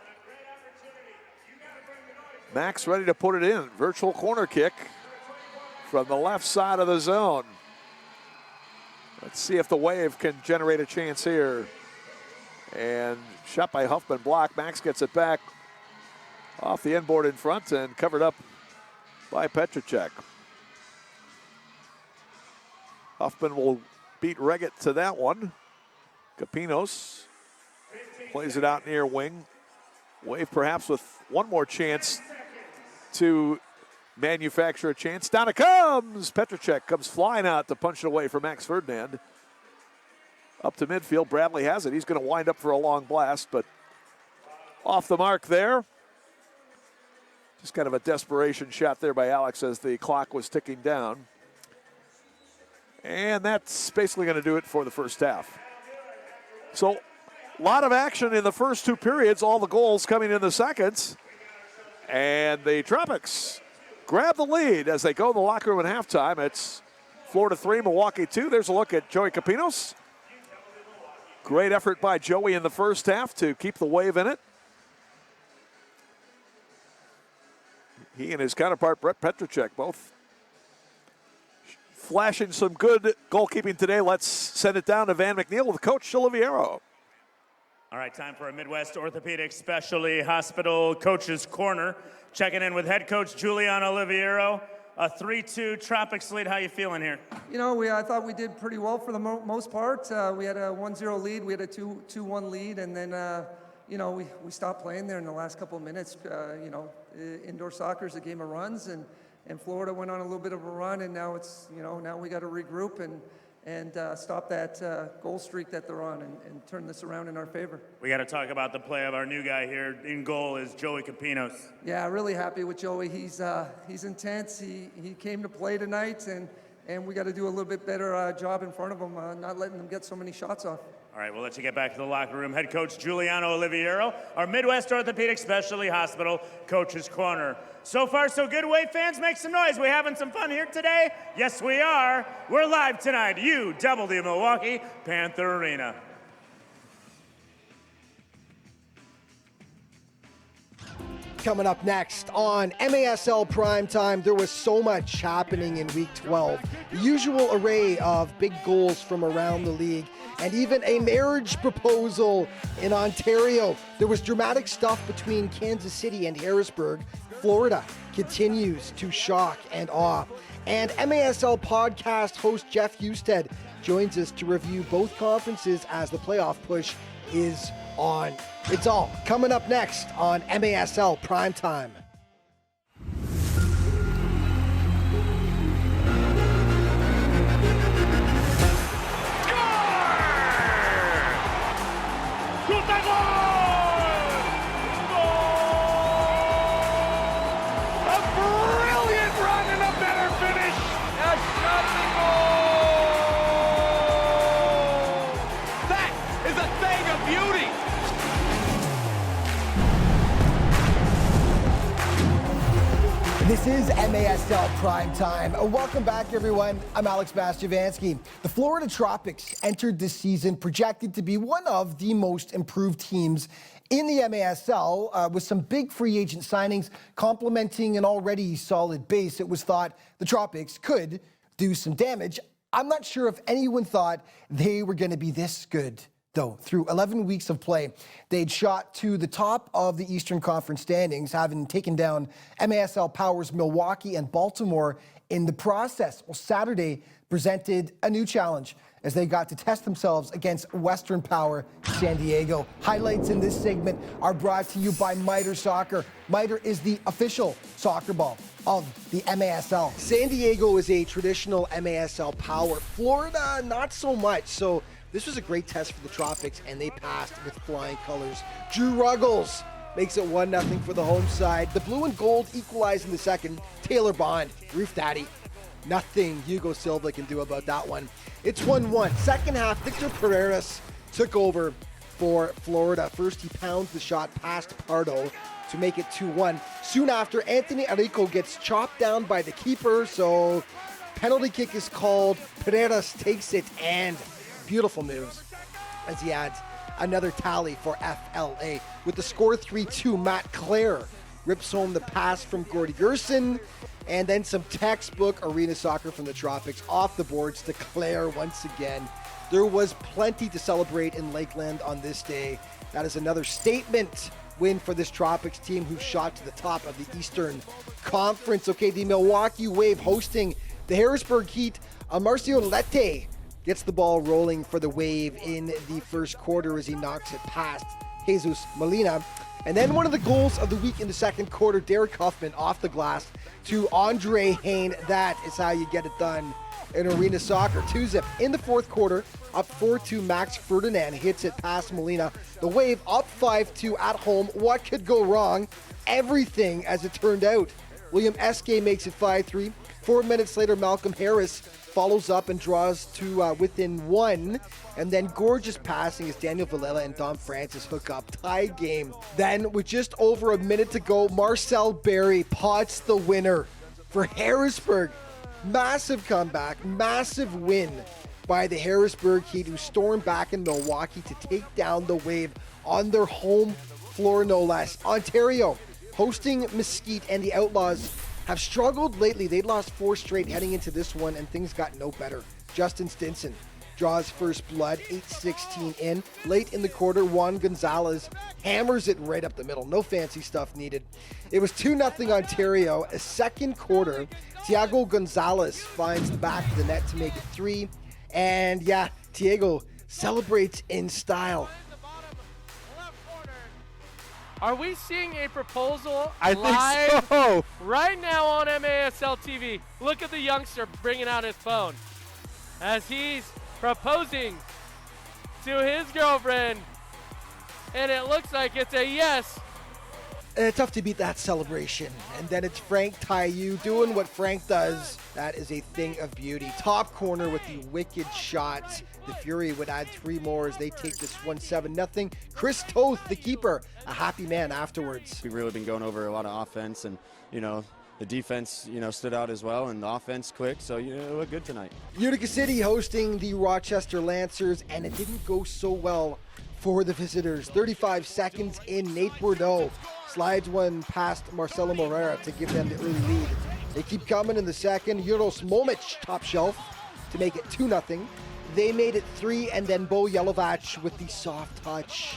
Max ready to put it in. Virtual corner kick from the left side of the zone. Let's see if the Wave can generate a chance here. And shot by Huffman, blocked. Max gets it back off the inboard in front and covered up by Petracek. Huffman will beat Reggett to that one. Capinos plays it out near wing. Wave perhaps with one more chance to manufacture a chance. Down it comes! Petracek comes flying out to punch it away for Max Ferdinand. Up to midfield, Bradley has it. He's going to wind up for a long blast, but off the mark there. Just kind of a desperation shot there by Alex as the clock was ticking down. And that's basically going to do it for the first half. So, a lot of action in the first 2 periods, all the goals coming in the seconds. And the Tropics grab the lead as they go to the locker room at halftime. It's Florida 3, Milwaukee 2. There's a look at Joey Capinos. Great effort by Joey in the first half to keep the Wave in it. He and his counterpart, Brett Petracek, both flashing some good goalkeeping today. Let's send it down to Van McNeil with Coach Oliviero.
All right, time for a Midwest Orthopedic Specialty Hospital Coach's Corner. Checking in with head coach Julian Oliviero. A 3-2 Tropics lead. How you feeling here?
You know, I thought we did pretty well for the most part. We had a 1-0 lead. We had a 2-1 lead. And then, you know, we stopped playing there in the last couple of minutes. You know, indoor soccer is a game of runs. And Florida went on a little bit of a run. And now it's, you know, now we got to regroup and stop that goal streak that they're on and turn this around in our favor.
We got to talk about the play of our new guy here in goal is Joey Capinos.
Yeah, really happy with Joey. He's intense. He came to play tonight, and we got to do a little bit better job in front of him, not letting them get so many shots off.
All right, we'll let you get back to the locker room. Head coach Giuliano Oliviero, our Midwest Orthopedic Specialty Hospital Coach's Corner. So far, so good. Wave fans, make some noise. We having some fun here today? Yes, we are. We're live tonight, UW Milwaukee Panther Arena.
Coming up next on MASL Primetime, there was so much happening in Week 12. The usual array of big goals from around the league, and even a marriage proposal in Ontario. There was dramatic stuff between Kansas City and Harrisburg. Florida continues to shock and awe. And MASL podcast host Jeff Husted joins us to review both conferences as the playoff push is on. It's all coming up next on MASL Primetime. This is MASL Primetime. Welcome back, everyone. I'm Alex Bastiavansky. The Florida Tropics entered this season projected to be one of the most improved teams in the MASL, with some big free agent signings complementing an already solid base. It was thought the Tropics could do some damage. I'm not sure if anyone thought they were going to be this good, though. Through 11 weeks of play, they'd shot to the top of the Eastern Conference standings, having taken down MASL powers Milwaukee and Baltimore in the process. Well, Saturday presented a new challenge as they got to test themselves against Western Power San Diego. Highlights in this segment are brought to you by Mitre Soccer. Mitre is the official soccer ball of the MASL. San Diego is a traditional MASL power. Florida, not so much. So this was a great test for the Tropics, and they passed with flying colors. Drew Ruggles makes it 1-0 for the home side. The blue and gold equalize in the second. Taylor Bond, Roof Daddy. Nothing Hugo Silva can do about that one. It's 1-1. Second half, Victor Pereras took over for Florida. First, he pounds the shot past Pardo to make it 2-1. Soon after, Anthony Arico gets chopped down by the keeper, so penalty kick is called. Pereras takes it, and beautiful moves as he adds another tally for FLA. With the score 3-2, Matt Clare rips home the pass from Gordy Gerson, and then some textbook arena soccer from the Tropics off the boards to Clare once again. There was plenty to celebrate in Lakeland on this day. That is another statement win for this Tropics team who shot to the top of the Eastern Conference. Okay, the Milwaukee Wave hosting the Harrisburg Heat. Marcio Lete gets the ball rolling for the Wave in the first quarter as he knocks it past Jesus Molina. And then one of the goals of the week in the second quarter, Derek Huffman off the glass to Andre Hain. That is how you get it done in arena soccer. 2-0 in the fourth quarter, up 4-2. Max Ferdinand hits it past Molina. The Wave up 5-2 at home. What could go wrong? Everything, as it turned out. William Eske makes it 5-3. 4 minutes later, Malcolm Harris follows up and draws to within one. And then gorgeous passing as Daniel Villela and Dom Francis hook up. Tie game. Then, with just over a minute to go, Marcel Berry pots the winner for Harrisburg. Massive comeback, massive win by the Harrisburg Heat, who stormed back in Milwaukee to take down the Wave on their home floor, no less. Ontario hosting Mesquite, and the Outlaws have struggled lately. They'd lost 4 straight heading into this one, and things got no better. Justin Stinson draws first blood, 8:16 in. Late in the quarter, Juan Gonzalez hammers it right up the middle. No fancy stuff needed. It was 2-0 Ontario. A second quarter, Thiago Gonzalez finds the back of the net to make it 3. And yeah, Thiago celebrates in style.
Are we seeing a proposal
I
live
think so.
right now on MASL TV? Look at the youngster bringing out his phone as he's proposing to his girlfriend, and it looks like it's a yes.
Tough to beat that celebration. And then it's Frank Taiyu doing what Frank does. That is a thing of beauty. Top corner with the wicked shots. The Fury would add 3 more as they take this one 7-0. Chris Toth, the keeper, a happy man afterwards.
We've really been going over a lot of offense, and, the defense, stood out as well, and the offense clicked, so, it looked good tonight.
Utica City hosting the Rochester Lancers, and it didn't go so well for the visitors. 35 seconds in, Nate Bordeaux slides one past Marcelo Moreira to give them the early lead. They keep coming in the second. Juros Momic top shelf to make it 2-0. They made it 3, and then Bo Jelovac with the soft touch.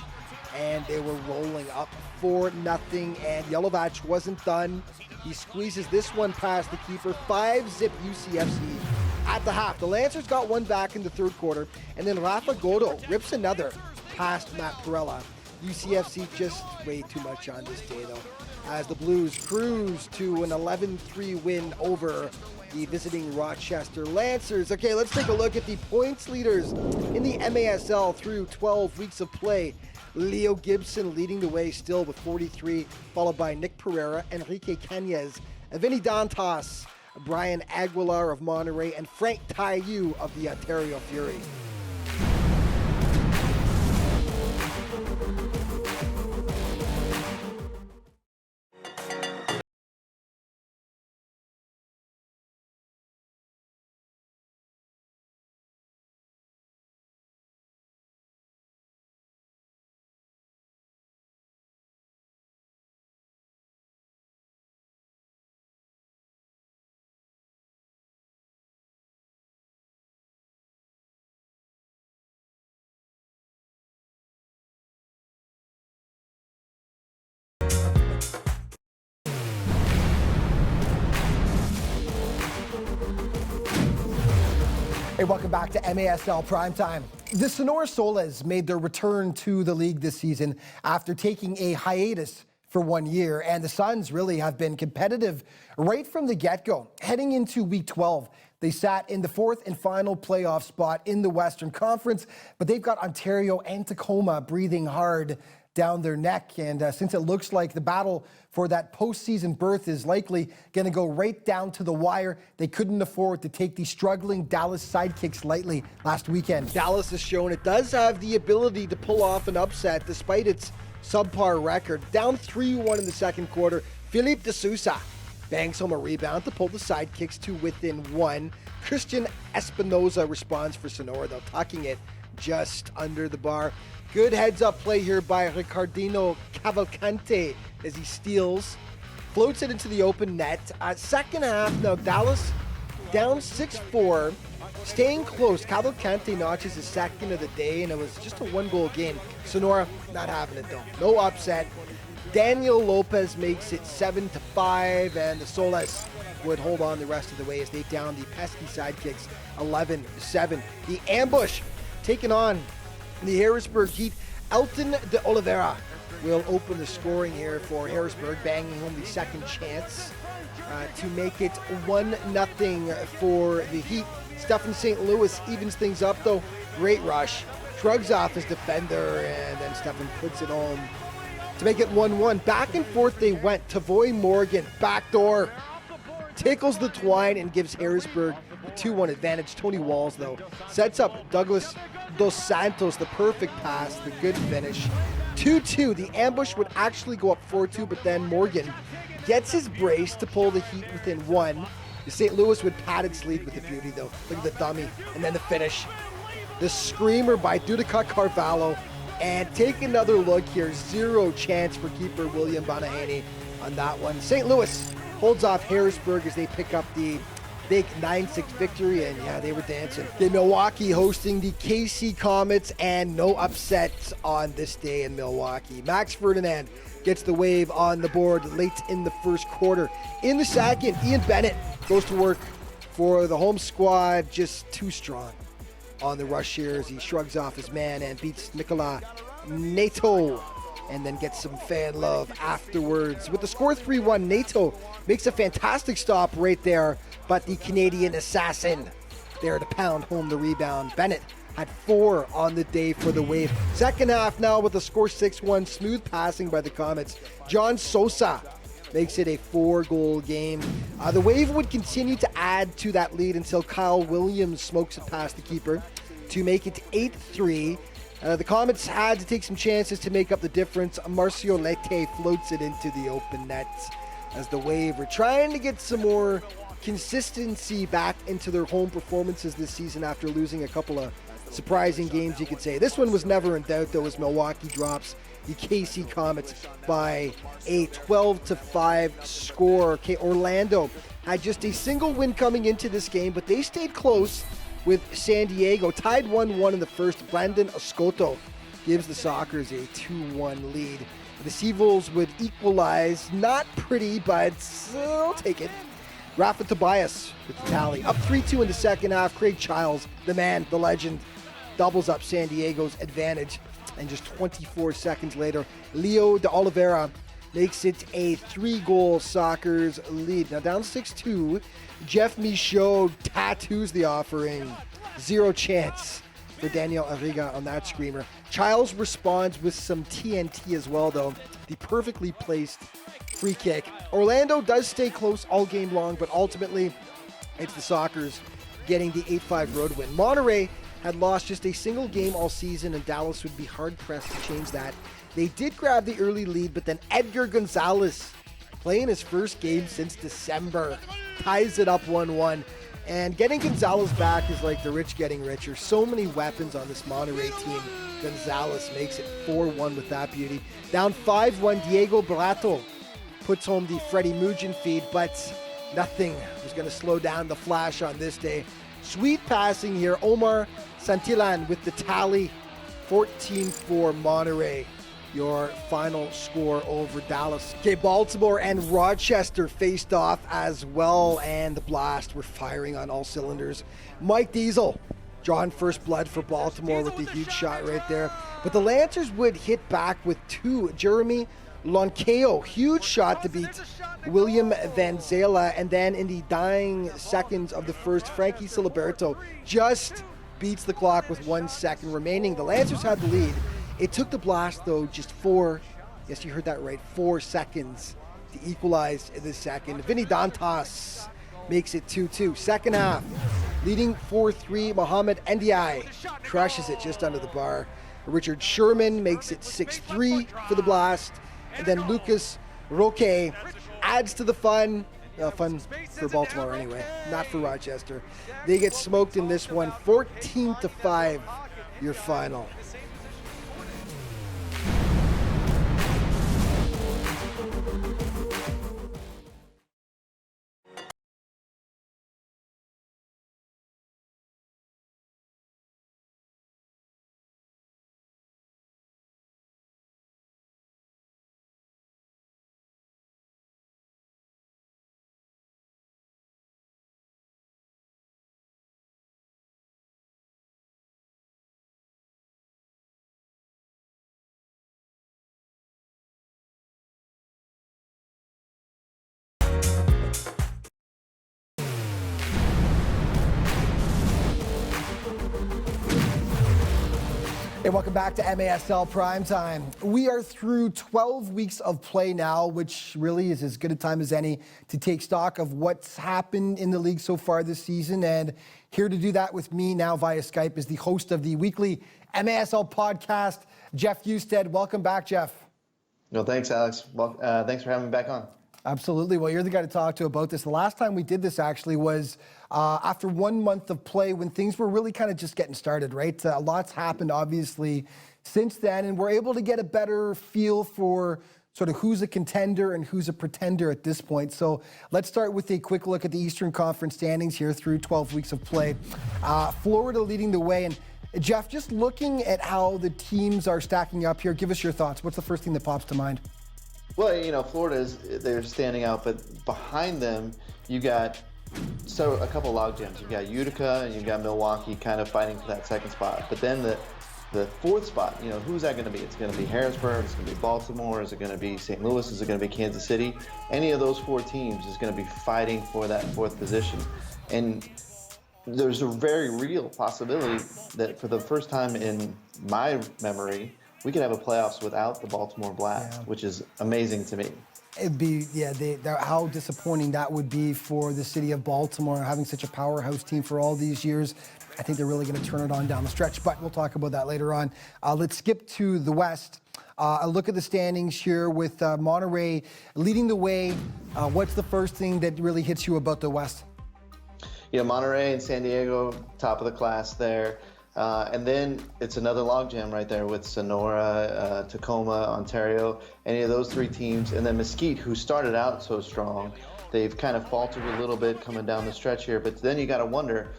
And they were rolling up 4-0, and Jelovac wasn't done. He squeezes this one past the keeper. 5-zip UCFC at the half. The Lancers got one back in the third quarter, and then Rafa Godo rips another past Matt Perella. UCFC just way too much on this day, though, as the Blues cruise to an 11-3 win over the visiting Rochester Lancers. Okay, let's take a look at the points leaders in the MASL through 12 weeks of play. Leo Gibson leading the way still with 43, followed by Nick Pereira, Enrique Cañez, Vinny Dantas, Brian Aguilar of Monterey, and Frank Taiyu of the Ontario Fury. Hey, welcome back to MASL Primetime. The Sonora Soles made their return to the league this season after taking a hiatus for 1 year, and the Suns really have been competitive right from the get-go. Heading into Week 12, they sat in the fourth and final playoff spot in the Western Conference, but they've got Ontario and Tacoma breathing hard down their neck, and since it looks like the battle for that postseason berth is likely going to go right down to the wire, they couldn't afford to take the struggling Dallas Sidekicks lightly last weekend. Dallas has shown it does have the ability to pull off an upset despite its subpar record. Down 3-1 in the second quarter, Philippe de Sousa bangs home a rebound to pull the Sidekicks to within 1. Christian Espinoza responds for Sonora, though, tucking it just under the bar. Good heads-up play here by Ricardino Cavalcante as he steals, floats it into the open net. Second half, now Dallas down 6-4, staying close. Cavalcante notches his second of the day, and it was just a one-goal game. Sonora not having it, though. No upset. Daniel Lopez makes it 7-5, and the Soles would hold on the rest of the way as they down the pesky Sidekicks 11-7. The ambush taken on the Harrisburg Heat. Elton de Oliveira will open the scoring here for Harrisburg, banging home the second chance to make it 1-0 for the Heat. Stephen St. Louis evens things up, though. Great rush. Shrugs off his defender, and then Stephen puts it home to make it 1-1. Back and forth they went. Tavoy Morgan, backdoor, tickles the twine and gives Harrisburg a 2-1 advantage. Tony Walls, though, sets up Douglas Dos Santos, the perfect pass, the good finish. 2-2. The ambush would actually go up 4-2, but then Morgan gets his brace to pull the Heat within 1. The St. Louis would pad its lead with the beauty, though. Look at the dummy. And then the finish. The screamer by Dudica Carvalho. And take another look here. Zero chance for keeper William Bonahany on that one. St. Louis holds off Harrisburg as they pick up the big 9-6 victory, and yeah, they were dancing. The Milwaukee hosting the KC Comets, and no upsets on this day in Milwaukee. Max Ferdinand gets the wave on the board late in the first quarter. In the second, Ian Bennett goes to work for the home squad, just too strong on the rush here as he shrugs off his man and beats Nicola Nato, and then gets some fan love afterwards. With the score 3-1, Nato makes a fantastic stop right there, but the Canadian assassin there to pound home the rebound. Bennett had 4 on the day for the Wave. Second half now with the score 6-1, smooth passing by the Comets. John Sosa makes it a 4-goal game. The Wave would continue to add to that lead until Kyle Williams smokes it past the keeper to make it 8-3. The Comets had to take some chances to make up the difference. Marcio Lete floats it into the open net as the Wave were trying to get some more consistency back into their home performances this season after losing a couple of surprising games, you could say. This one was never in doubt, though, as Milwaukee drops the KC Comets by a 12-5 score. Okay, Orlando had just a single win coming into this game, but they stayed close with San Diego. Tied 1-1 in the first. Brandon Escoto gives the Sockers a 2-1 lead. The Seavulls would equalize. Not pretty, but I'll take it. Rafa Tobias with the tally. Up 3-2 in the second half. Craig Childs, the man, the legend, doubles up San Diego's advantage. And just 24 seconds later, Leo de Oliveira makes it a 3-goal Sockers lead. Now down 6-2, Jeff Michaud tattoos the offering. 0 chance for Daniel Arriga on that screamer. Childs responds with some TNT as well, though. The perfectly placed free kick. Orlando does stay close all game long, but ultimately it's the Sockers getting the 8-5 road win. Monterey had lost just a single game all season, and Dallas would be hard-pressed to change that. They did grab the early lead, but then Edgar Gonzalez, playing his first game since December, ties it up 1-1. And getting Gonzalez back is like the rich getting richer. So many weapons on this Monterey team. Gonzalez makes it 4-1 with that beauty. Down 5-1, Diego Barato puts home the Freddie Mugin feed, but nothing was going to slow down the Flash on this day. Sweet passing here. Omar Santillan with the tally. 14-4 Monterey. Your final score over Dallas. Okay, Baltimore and Rochester faced off as well, and the Blast were firing on all cylinders. Mike Diesel drawing first blood for Baltimore with the huge shot right there. But the Lancers would hit back with 2. Jeremy Lonkeo, huge shot to beat William Van Zela. And then in the dying seconds of the first, Frankie Siliberto just beats the clock with 1 second remaining. The Lancers had the lead. It took the Blast, though, just 4, yes, you heard that right, 4 seconds to equalize in the second. Vinny Dantas makes it 2-2. Second half, leading 4-3, Mohamed Ndiaye crushes it just under the bar. Richard Sherman makes it 6-3 for the Blast. And then Lucas Roque adds to the fun. Fun for Baltimore anyway, not for Rochester. They get smoked in this one, 14-5, your final. Hey, welcome back to MASL Primetime. We are through 12 weeks of play now, which really is as good a time as any to take stock of what's happened in the league so far this season. And here to do that with me now via Skype is the host of the weekly MASL podcast, Jeff Husted. Welcome back, Jeff.
No, thanks, Alex. Well, thanks for having me back on. Absolutely.
Well, you're the guy to talk to about this. The last time we did this actually was after 1 month of play when things were really kind of just getting started, right? A lot's happened, obviously, since then, and we're able to get a better feel for sort of who's a contender and who's a pretender at this point. So let's start with a quick look at the Eastern Conference standings here through 12 weeks of play. Florida leading the way. And Jeff, just looking at how the teams are stacking up here, give us your thoughts. What's the first thing that pops to mind?
Well, you know, they're standing out, but behind them, you got a couple log jams. You've got Utica and you've got Milwaukee kind of fighting for that second spot. But then the fourth spot, you know, who's that going to be? It's going to be Harrisburg, it's going to be Baltimore, is it going to be St. Louis, is it going to be Kansas City? Any of those 4 teams is going to be fighting for that 4th position. And there's a very real possibility that for the first time in my memory, we could have a playoffs without the Baltimore Blast, which is amazing to me.
It'd be, how disappointing that would be for the city of Baltimore, having such a powerhouse team for all these years. I think they're really going to turn it on down the stretch, but we'll talk about that later on. Let's skip to the West. A look at the standings here with Monterey leading the way. What's the first thing that really hits you about the West?
You know, Monterey and San Diego, top of the class there. And then it's another logjam right there with Sonora, Tacoma, Ontario, any of those three teams. And then Mesquite, who started out so strong, they've kind of faltered a little bit coming down the stretch here. But then you got to wonder,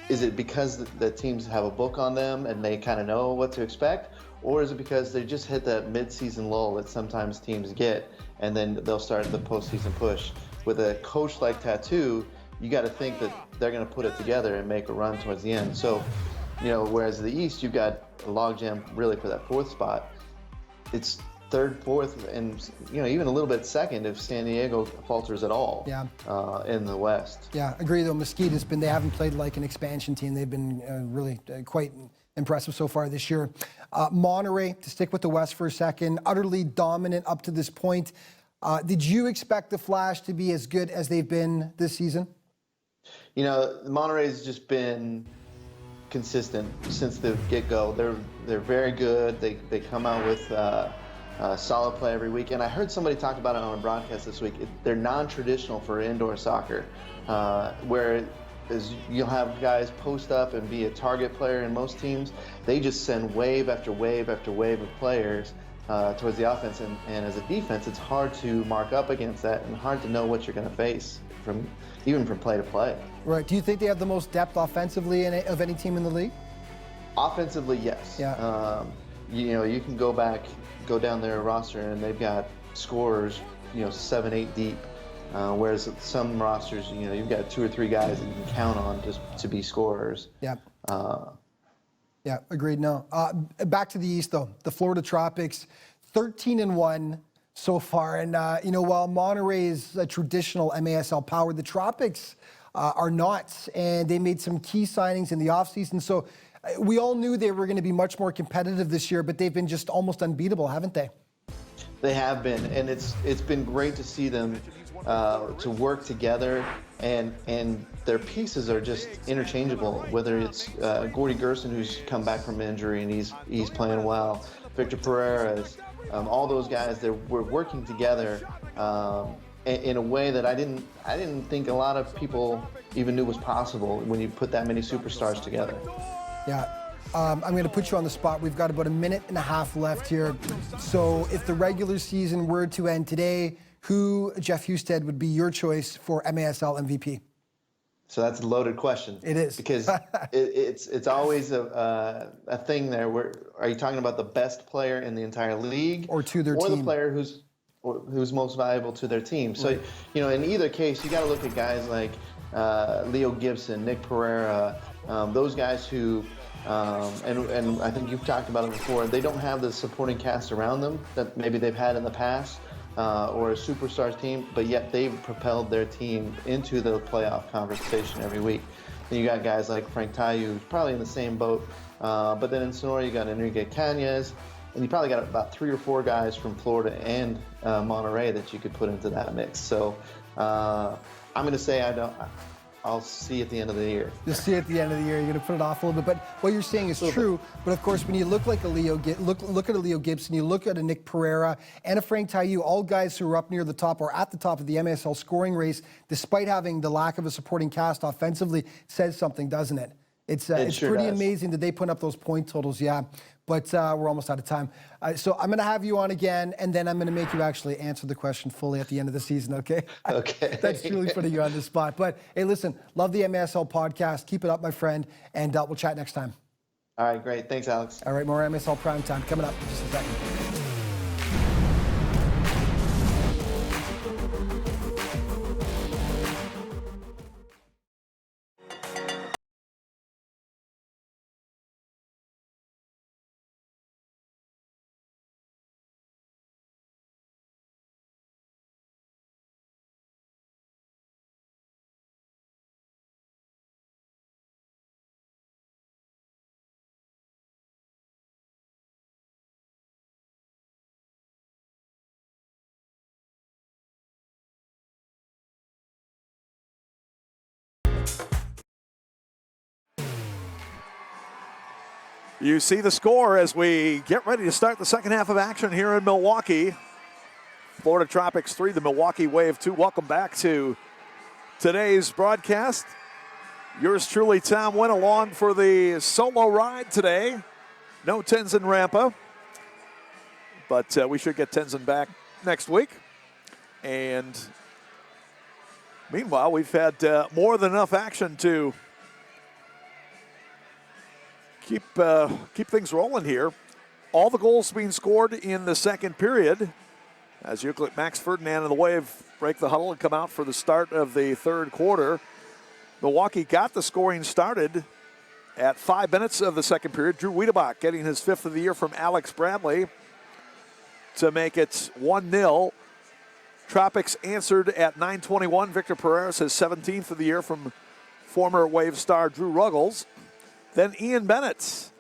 is it because the teams have a book on them and they kind of know what to expect? Or is it because they just hit that mid-season lull that sometimes teams get, and then they'll start the postseason push? With a coach like Tattoo, you got to think that they're going to put it together and make a run towards the end. So, whereas the East, you've got a logjam really for that fourth spot. It's third, fourth, and even a little bit second if San Diego falters at all.
Yeah.
In the West.
Yeah, agree though. Mesquite they haven't played like an expansion team. They've been really quite impressive so far this year. Monterey, to stick with the West for a second, utterly dominant up to this point. Did you expect the Flash to be as good as they've been this season?
Monterey's just been consistent since the get-go. They're very good. They come out with solid play every week. And I heard somebody talk about it on a broadcast this week. They're non-traditional for indoor soccer, where you'll have guys post up and be a target player in most teams. They just send wave after wave after wave of players towards the offense. And as a defense, it's hard to mark up against that and hard to know what you're going to face even from play to play.
Right. Do you think they have the most depth offensively of any team in the league?
Offensively, yes.
Yeah.
You can go down their roster and they've got scorers, 7, 8 deep. Whereas some rosters, you've got 2 or 3 guys that you can count on just to be scorers.
Yeah. Yeah, agreed. No. Back to the East, though. The Florida Tropics, 13-1 so far. And, while Monterey is a traditional MASL power, the Tropics are not. And they made some key signings in the offseason. So we all knew they were going to be much more competitive this year, but they've been just almost unbeatable, haven't they?
They have been. And it's been great to see them to work together, and their pieces are just interchangeable. Whether it's Gordy Gerson, who's come back from injury and he's playing well, Victor Pereira's, all those guys, we're working together in a way that I didn't think a lot of people even knew was possible when you put that many superstars together.
Yeah. I'm going to put you on the spot. We've got about a minute and a half left here. So if the regular season were to end today, who, Jeff Husted, would be your choice for MASL MVP?
So that's a loaded question.
It is.
Because it's always a thing there. Are you talking about the best player in the entire league?
Or to their team.
Or the player who's most valuable to their team. So, in either case, you got to look at guys like Leo Gibson, Nick Pereira, those guys who, and I think you've talked about it before, they don't have the supporting cast around them that maybe they've had in the past. Or a superstars team, but yet they've propelled their team into the playoff conversation every week. And you got guys like Frank Tayu, who's probably in the same boat, but then in Sonora you got Enrique Cañas, and you probably got about 3 or 4 guys from Florida and Monterey that you could put into that mix. So I'm going to say I'll see at the end of the year.
You'll see at the end of the year. You're going to put it off a little bit. But what you're saying is true. But of course, when you look like look at a Leo Gibson, you look at a Nick Pereira and a Frank Tayu, all guys who are up near the top or at the top of the MSL scoring race, despite having the lack of a supporting cast offensively, says something, doesn't it? It's
sure
pretty
does.
Amazing that they put up those point totals, yeah. But we're almost out of time. So I'm going to have you on again, and then I'm going to make you actually answer the question fully at the end of the season, okay?
Okay.
That's really putting you on the spot. But, hey, listen, love the MSL podcast. Keep it up, my friend, and we'll chat next time.
All right, great. Thanks, Alex.
All right, more MSL Primetime coming up in just a second.
You see the score as we get ready to start the second half of action here in Milwaukee. Florida Tropics 3, the Milwaukee Wave 2. Welcome back to today's broadcast. Yours truly, Tom, went along for the solo ride today. No Tenzin Rampa, but we should get Tenzin back next week. And meanwhile, we've had more than enough action to keep things rolling here. All the goals being scored in the second period as you look at Max Ferdinand and the Wave break the huddle and come out for the start of the third quarter. Milwaukee got the scoring started at 5 minutes of the second period. Drew Wiedebach getting his 5th of the year from Alex Bradley to make it 1-0. Tropics answered at 9:21. Victor Pereira his 17th of the year from former Wave star Drew Ruggles. Then Ian Bennett,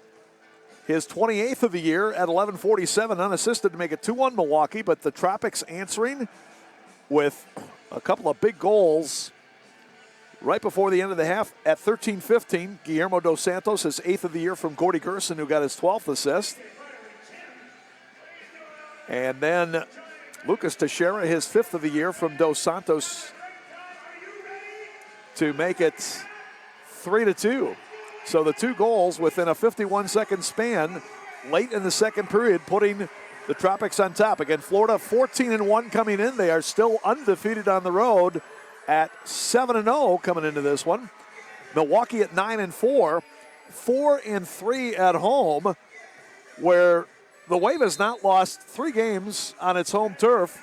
his 28th of the year at 11:47, unassisted to make it 2-1 Milwaukee, but the Tropics answering with a couple of big goals right before the end of the half. At 13:15, Guillermo Dos Santos, his 8th of the year from Gordy Gerson, who got his 12th assist. And then Lucas Teixeira, his 5th of the year from Dos Santos to make it 3-2. So the 2 goals within a 51-second span late in the second period, putting the Tropics on top. Again, Florida 14-1 coming in. They are still undefeated on the road at 7-0 coming into this one. Milwaukee at 9-4, 4-3 at home, where the Wave has not lost 3 games on its home turf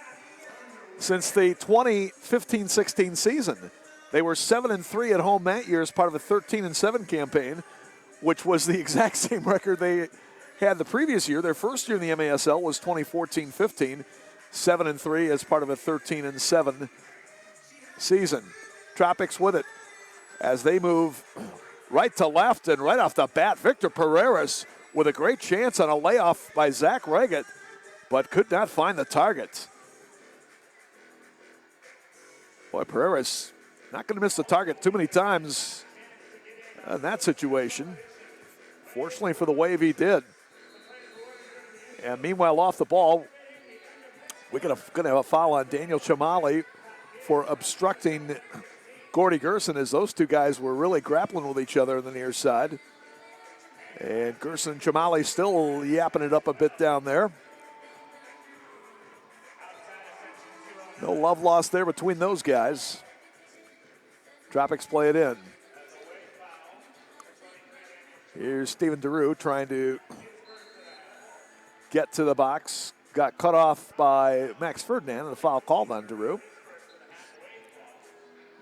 since the 2015-16 season. They were 7-3 at home that year as part of a 13-7 campaign, which was the exact same record they had the previous year. Their first year in the MASL was 2014-15, 7-3 as part of a 13-7 season. Tropics with it as they move right to left, and right off the bat, Victor Pereira with a great chance on a layoff by Zach Reggett, but could not find the target. Boy, Pereira's not going to miss the target too many times in that situation. Fortunately for the Wave, he did. And meanwhile, off the ball, we're going to have a foul on Daniel Chamali for obstructing Gordy Gerson, as those two guys were really grappling with each other on the near side. And Gerson and Chamali still yapping it up a bit down there. No love lost there between those guys. Tropics play it in. Here's Steven DeRue trying to get to the box. Got cut off by Max Ferdinand, and a foul called on DeRue.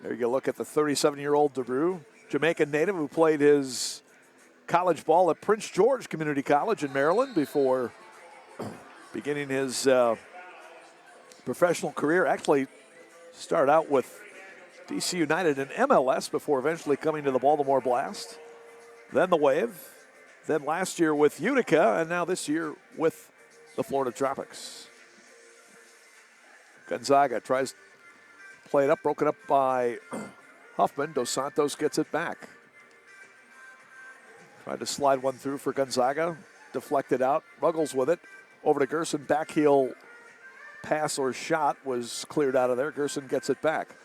There you go, look at the 37-year-old DeRue, Jamaican native who played his college ball at Prince George Community College in Maryland before beginning his professional career. Actually started out with DC United in MLS before eventually coming to the Baltimore Blast. Then the Wave. Then last year with Utica, and now this year with the Florida Tropics. Gonzaga tries to play it up, broken up by Huffman. Dos Santos gets it back. Tried to slide one through for Gonzaga. Deflected out. Ruggles with it. Over to Gerson. Back heel pass or shot was cleared out of there. Gerson gets it back.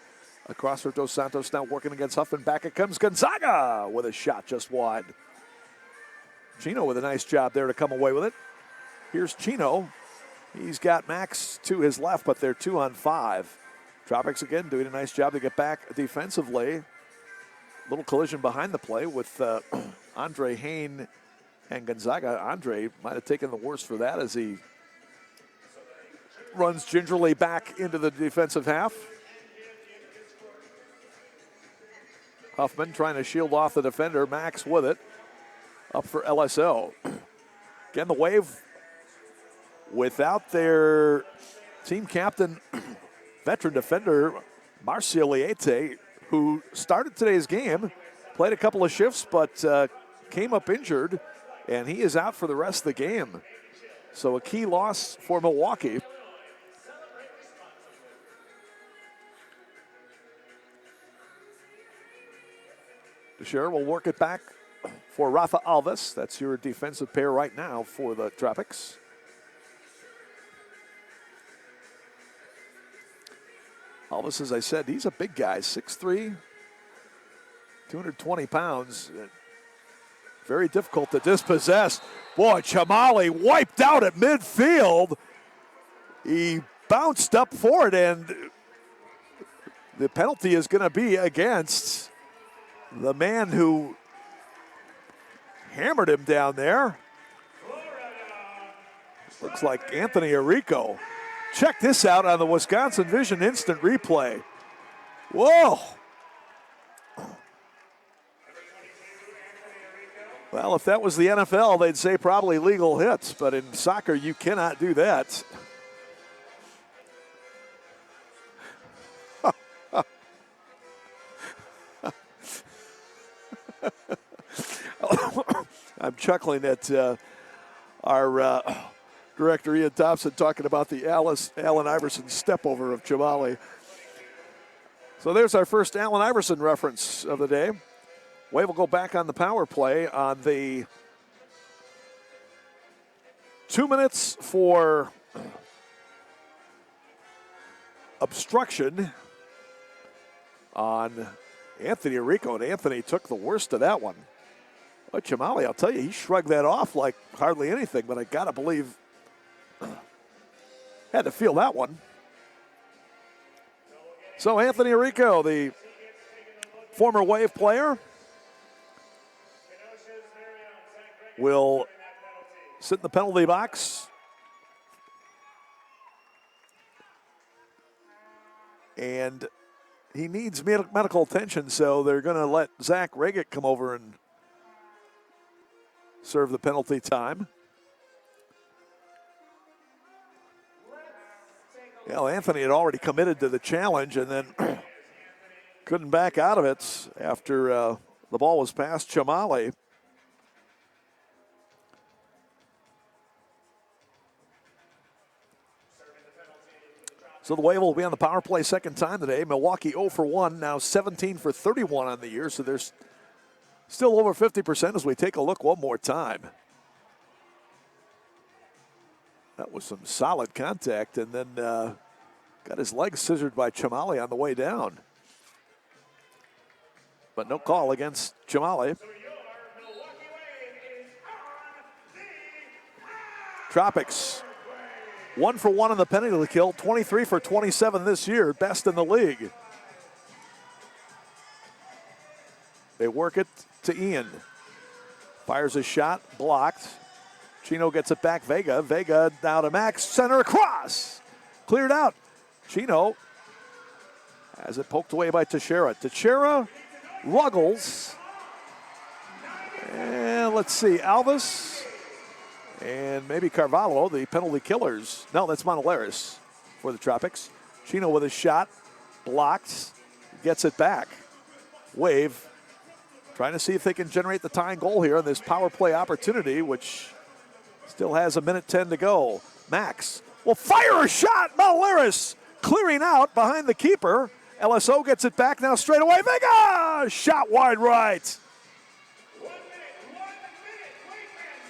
Across for Dos Santos, now working against Huffman. Back it comes Gonzaga with a shot just wide. Chino with a nice job there to come away with it. Here's Chino. He's got Max to his left, but they're 2-on-5. Tropics again doing a nice job to get back defensively. Little collision behind the play with Andre Hain and Gonzaga. Andre might have taken the worst for that as he runs gingerly back into the defensive half. Huffman trying to shield off the defender. Max with it. Up for LSO. Again, the Wave without their team captain, veteran defender, Marcio Liete, who started today's game, played a couple of shifts, but came up injured, and he is out for the rest of the game. So a key loss for Milwaukee. Teixeira will work it back for Rafa Alves. That's your defensive pair right now for the Tropics. Alves, as I said, he's a big guy, 6'3", 220 pounds. Very difficult to dispossess. Boy, Chamali wiped out at midfield. He bounced up for it, and the penalty is going to be against the man who hammered him down there. Looks like Anthony Arrico. Check this out on the Wisconsin Vision instant replay. Whoa. Well, if that was the NFL, they'd say probably legal hits, but in soccer, you cannot do that. I'm chuckling at our director, Ian Thompson, talking about the Allen Iverson step-over of Chamali. So there's our first Allen Iverson reference of the day. Wave will go back on the power play on the 2 minutes for obstruction on Anthony Arrico, and Anthony took the worst of that one. But Chamali, I'll tell you, he shrugged that off like hardly anything, but I got to believe had to feel that one. So Anthony Arrico, the former Wave player, will sit in the penalty box. And he needs medical attention, so they're going to let Zach Regick come over and serve the penalty time. Well, Anthony had already committed to the challenge and then couldn't back out of it after the ball was passed Chamali. So the Wave will be on the power play second time today. Milwaukee 0 for 1, now 17 for 31 on the year, so there's still over 50% as we take a look one more time. That was some solid contact, and then got his legs scissored by Chamali on the way down. But no call against Chamali. Tropics 1 for 1 on the penalty kill, 23 for 27 this year, best in the league. They work it to Ian. Fires a shot, blocked. Chino gets it back, Vega. Vega down to Max, center across. Cleared out. Chino has it poked away by Teixeira. Teixeira, Ruggles. And let's see, Alvis. And maybe Carvalho, the penalty killers. No, that's Monolaris for the Tropics. Chino with a shot, blocked, gets it back. Wave trying to see if they can generate the tying goal here on this power play opportunity, which still has 1:10 to go. Max will fire a shot. Monolaris clearing out behind the keeper. LSO gets it back now straight away. Vega! Shot wide right.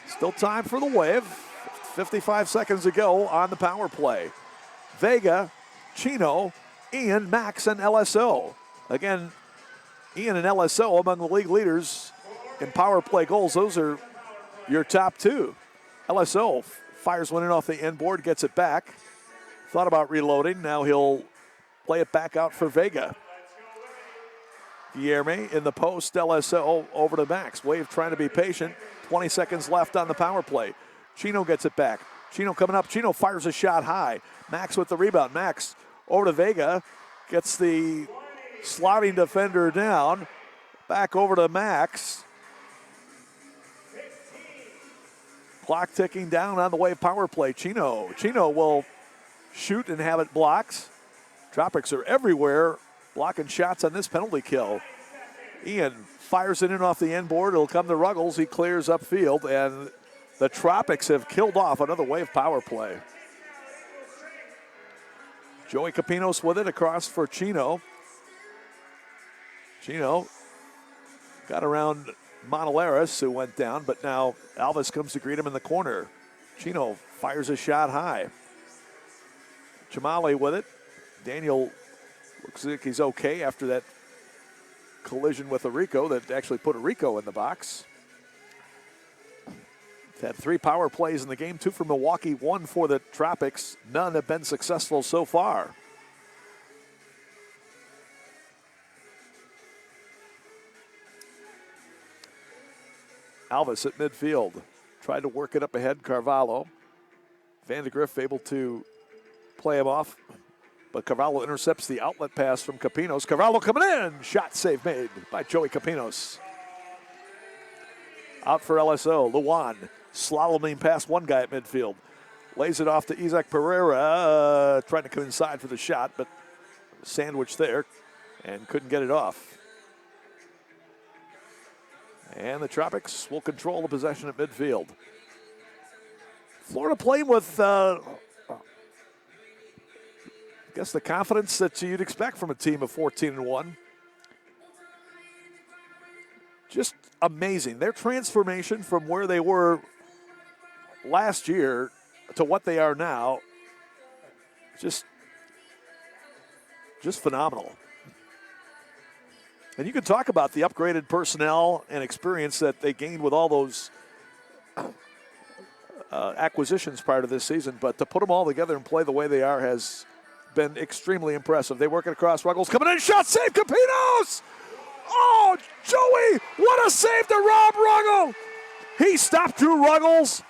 Still time for the Wave. 55 seconds to go on the power play. Vega, Chino, Ian, Max, and LSO. Again, Ian and LSO among the league leaders in power play goals. Those are your top two. LSO fires one in off the end board, gets it back. Thought about reloading. Now he'll play it back out for Vega. Guilherme in the post, LSO over to Max. Wave trying to be patient. 20 seconds left on the power play. Chino gets it back. Chino coming up. Chino fires a shot high. Max with the rebound. Max over to Vega. Gets the sliding defender down. Back over to Max. Clock ticking down on the Wave power play. Chino will shoot and have it blocked. Tropics are everywhere blocking shots on this penalty kill. Ian fires it in off the end board. It'll come to Ruggles. He clears upfield, and the Tropics have killed off another Wave power play. Joey Capinos with it across for Chino. Chino got around Monolaris, who went down, but now Alvis comes to greet him in the corner. Chino fires a shot high. Chamali with it. Daniel looks like he's okay after that collision with a Rico that actually put a Rico in the box. Had 3 power plays in the game, 2 for Milwaukee, 1 for the Tropics. None have been successful so far. Alvis at midfield. Tried to work it up ahead, Carvalho. Vandegrift able to play him off, but Carvalho intercepts the outlet pass from Capinos. Carvalho coming in. Shot save made by Joey Capinos. Out for LSO. Luan slaloming past one guy at midfield. Lays it off to Isaac Pereira. Trying to come inside for the shot, but sandwiched there and couldn't get it off. And the Tropics will control the possession at midfield. Florida playing with, I guess, the confidence that you'd expect from a team of 14-1. Just amazing. Their transformation from where they were last year to what they are now, just phenomenal. And you can talk about the upgraded personnel and experience that they gained with all those acquisitions prior to this season, but to put them all together and play the way they are has been extremely impressive. They work it across. Ruggles coming in, shot save, Capinos! Oh, Joey, what a save to Rob Ruggles! He stopped Drew Ruggles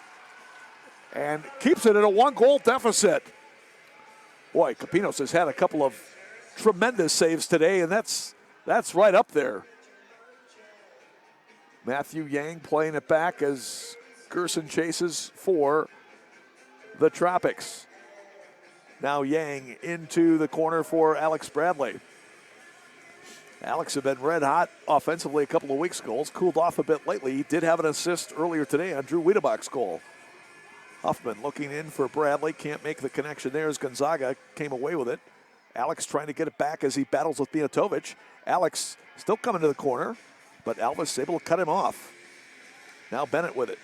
and keeps it at a 1-goal deficit. Boy, Capinos has had a couple of tremendous saves today, and that's right up there. Matthew Yang playing it back as Gerson chases for the Tropics. Now Yang into the corner for Alex Bradley. Alex had been red hot offensively a couple of weeks ago. Cooled off a bit lately. He did have an assist earlier today on Drew Wiedebach's goal. Huffman looking in for Bradley. Can't make the connection there as Gonzaga came away with it. Alex trying to get it back as he battles with Mijatovic. Alex still coming to the corner, but Alvis able to cut him off. Now Bennett with it.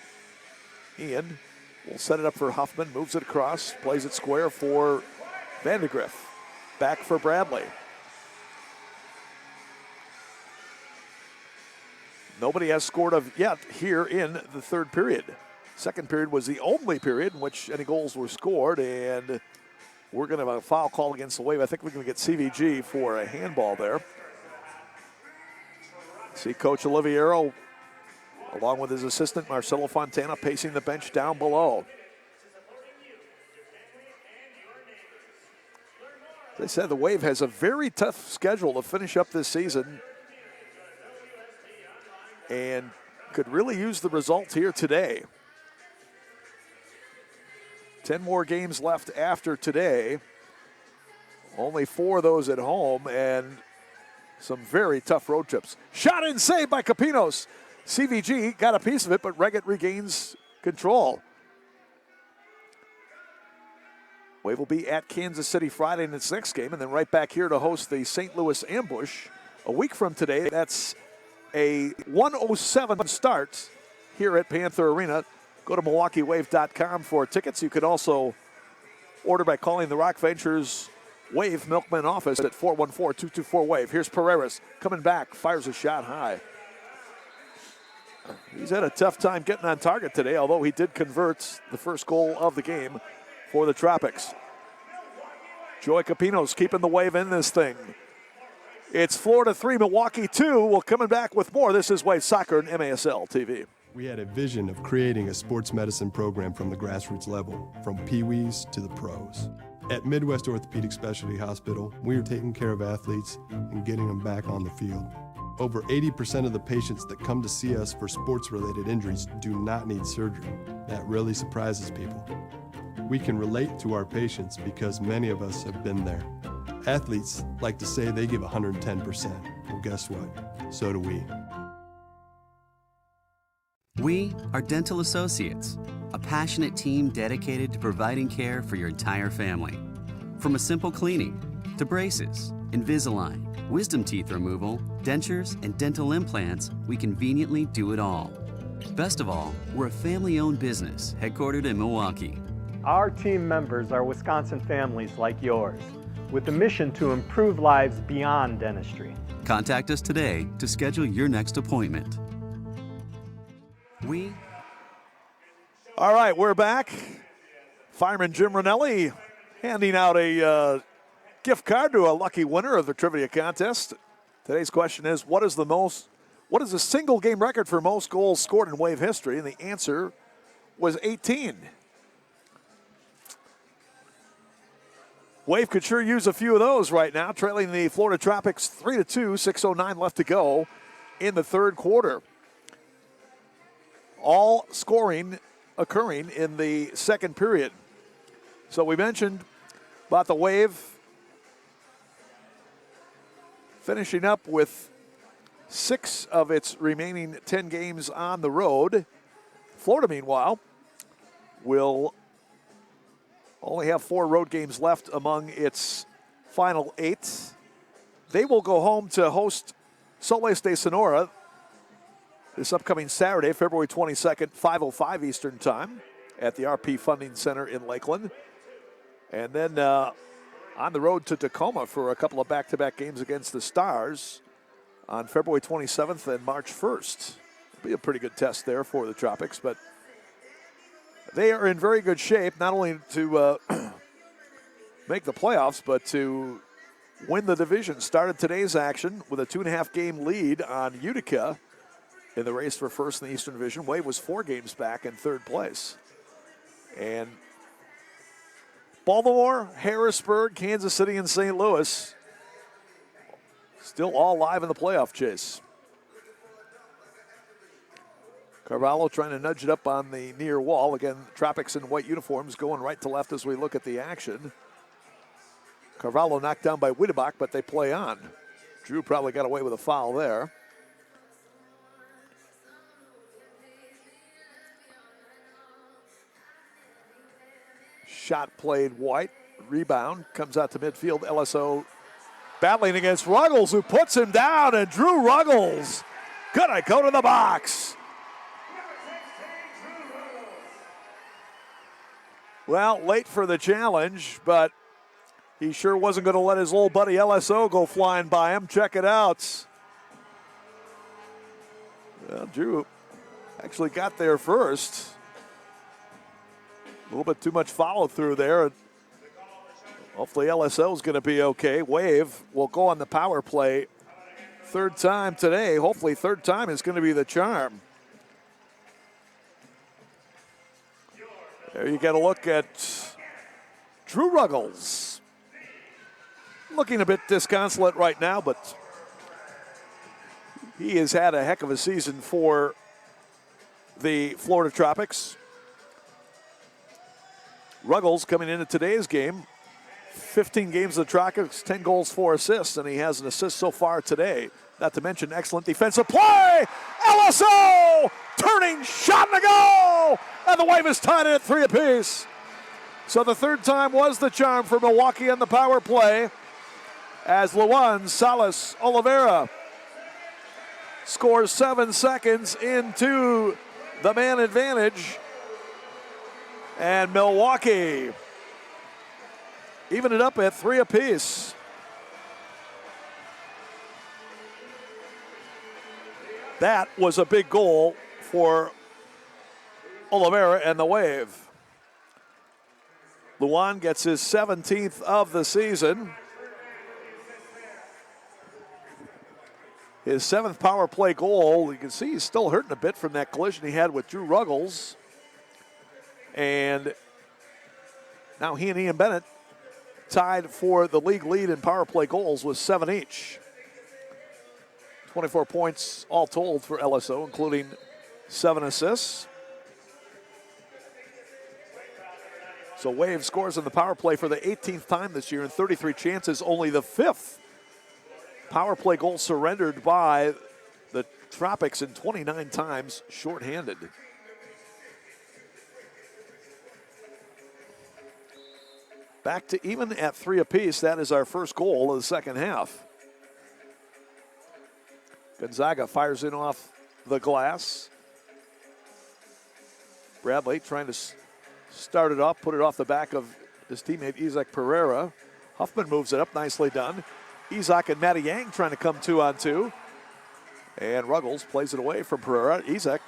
Ian will set it up for Huffman, moves it across, plays it square for Vandegrift. Back for Bradley. Nobody has scored yet here in the third period. Second period was the only period in which any goals were scored, and we're going to have a foul call against the Wave. I think we're going to get CVG for a handball there. See Coach Oliviero, along with his assistant Marcelo Fontana, pacing the bench down below. As I said, the Wave has a very tough schedule to finish up this season and could really use the results here today. 10 more games left after today. Only 4 of those at home and some very tough road trips. Shot and saved by Capinos. CVG got a piece of it, but Reggett regains control. Wave will be at Kansas City Friday in its next game, and then right back here to host the St. Louis Ambush a week from today. That's a 1:07 start here at Panther Arena. Go to MilwaukeeWave.com for tickets. You can also order by calling the Rock Ventures Wave Milkman office at 414-224-WAVE. Here's Pereiras coming back, fires a shot high. He's had a tough time getting on target today, although he did convert the first goal of the game for the Tropics. Joey Capinos keeping the Wave in this thing. It's Florida 3, Milwaukee 2. We're coming back with more. This is Wave Soccer and MASL TV.
We had a vision of creating a sports medicine program from the grassroots level, from peewees to the pros. At Midwest Orthopedic Specialty Hospital, we are taking care of athletes and getting them back on the field. Over 80% of the patients that come to see us for sports-related injuries do not need surgery. That really surprises people. We can relate to our patients because many of us have been there. Athletes like to say they give 110%. Well, guess what? So do we.
We are Dental Associates, a passionate team dedicated to providing care for your entire family. From a simple cleaning to braces, Invisalign, wisdom teeth removal, dentures, and dental implants, we conveniently do it all. Best of all, we're a family-owned business headquartered in Milwaukee.
Our team members are Wisconsin families like yours. with a mission to improve lives beyond dentistry.
Contact us today to schedule your next appointment.
All right, we're back. Fireman Jim Ranelli handing out a gift card to a lucky winner of the trivia contest. Today's question is, what is the single game record for most goals scored in Wave history? And the answer was 18. Wave could sure use a few of those right now, trailing the Florida Tropics 3-2, 6:09 left to go in the third quarter. All scoring occurring in the second period. So we mentioned about the Wave finishing up with 6 of its remaining 10 games on the road. Florida, meanwhile, will only have 4 road games left among its final 8. They will go home to host Salt Lake Sonora this upcoming Saturday, February 22nd, 5:05 Eastern Time at the RP Funding Center in Lakeland. And then on the road to Tacoma for a couple of back-to-back games against the Stars on February 27th and March 1st. It'll be a pretty good test there for the Tropics, but they are in very good shape, not only to make the playoffs, but to win the division. Started today's action with a 2.5 game lead on Utica in the race for first in the Eastern Division. Wave was 4 games back in third place. And Baltimore, Harrisburg, Kansas City, and St. Louis still all live in the playoff chase. Carvalho trying to nudge it up on the near wall. Again, Tropics in white uniforms going right to left as we look at the action. Carvalho knocked down by Wittebach, but they play on. Drew probably got away with a foul there. Shot played White. Rebound comes out to midfield. LSO battling against Ruggles, who puts him down, and Drew Ruggles gonna go to the box. Well, late for the challenge, but he sure wasn't going to let his little buddy LSO go flying by him. Check it out. Well, Drew actually got there first. A little bit too much follow through there. Hopefully LSO is going to be okay. Wave will go on the power play. Third time today. Hopefully third time is going to be the charm. There you get a look at Drew Ruggles. Looking a bit disconsolate right now, but he has had a heck of a season for the Florida Tropics. Ruggles coming into today's game, 15 games of the Tropics, 10 goals, 4 assists, and he has an assist so far today. Not to mention excellent defensive play. LSO turning shot and a goal, and the Wave is tied at 3 apiece. So the third time was the charm for Milwaukee on the power play, as Luan Salas Oliveira scores 7 seconds into the man advantage. And Milwaukee even it up at 3 apiece. That was a big goal for Oliveira and the Wave. Luan gets his 17th of the season. His 7th power play goal. You can see he's still hurting a bit from that collision he had with Drew Ruggles. And now he and Ian Bennett tied for the league lead in power play goals with 7 each. 24 points all told for LSO, including 7 assists. So Wave scores in the power play for the 18th time this year in 33 chances, only the 5th power play goal surrendered by the Tropics in 29 times shorthanded. Back to even at 3 apiece. That is our first goal of the second half. Gonzaga fires in off the glass. Bradley trying to start it off, put it off the back of his teammate Isaac Pereira. Huffman moves it up, nicely done. Izak and Matty Yang trying to come 2-on-2. And Ruggles plays it away from Pereira. Izak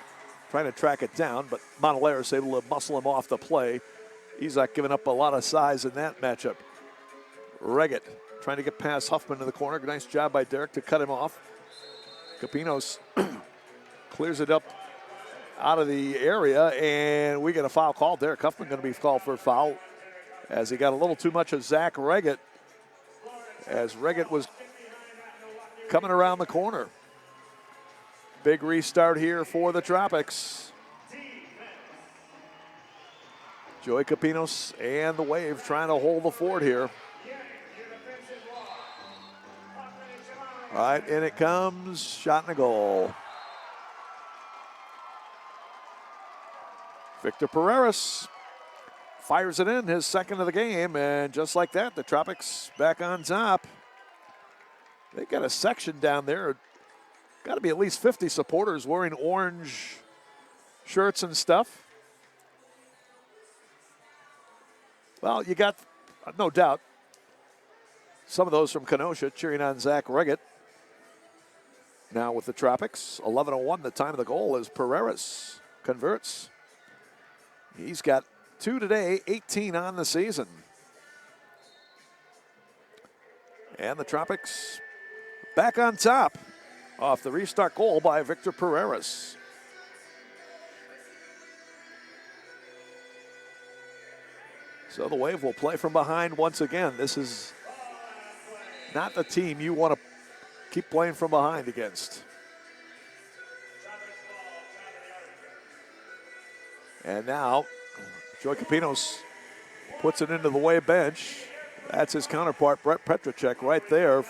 trying to track it down, but Montelaris able to muscle him off the play. Izak giving up a lot of size in that matchup. Reggett trying to get past Huffman to the corner. Nice job by Derek to cut him off. Capinos clears it up out of the area, and we get a foul call. Derek Huffman going to be called for a foul as he got a little too much of Zach Reggett as Reggett was coming around the corner. Big restart here for the Tropics. Joey Capinos and the Wave trying to hold the fort here. All right, and it comes, shot and a goal. Victor Pereiras fires it in, his second of the game, and just like that, the Tropics back on top. They got a section down there. Got to be at least 50 supporters wearing orange shirts and stuff. Well, you got, no doubt, some of those from Kenosha cheering on Zach Reggett. Now with the Tropics, 11:01, the time of the goal as Pereiras converts. He's got 2 today, 18 on the season. And the Tropics back on top off the restart goal by Victor Pereiras. So the Wave will play from behind once again. This is not the team you want to keep playing from behind against. And now, Joey Capinos puts it into the Wave bench. That's his counterpart, Brett Petracek, right there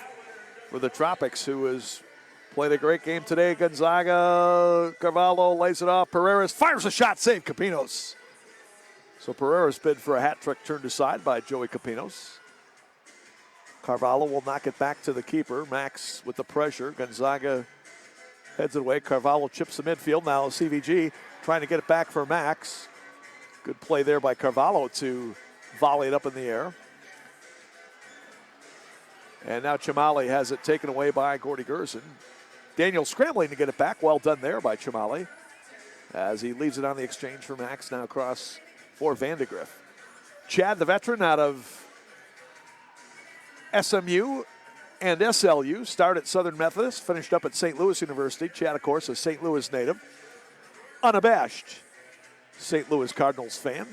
for the Tropics, who has played a great game today. Gonzaga, Carvalho lays it off. Pereiras fires a shot, save Capinos. So Pereira's bid for a hat trick turned aside by Joey Capinos. Carvalho will knock it back to the keeper. Max with the pressure. Gonzaga heads it away. Carvalho chips the midfield. Now CVG trying to get it back for Max. Good play there by Carvalho to volley it up in the air. And now Chamali has it taken away by Gordy Gerson. Daniel scrambling to get it back. Well done there by Chamali as he leaves it on the exchange for Max. Now across for Vandegrift. Chad, the veteran out of SMU and SLU, started at Southern Methodist, finished up at St. Louis University. Chad, of course, a St. Louis native. Unabashed St. Louis Cardinals fan,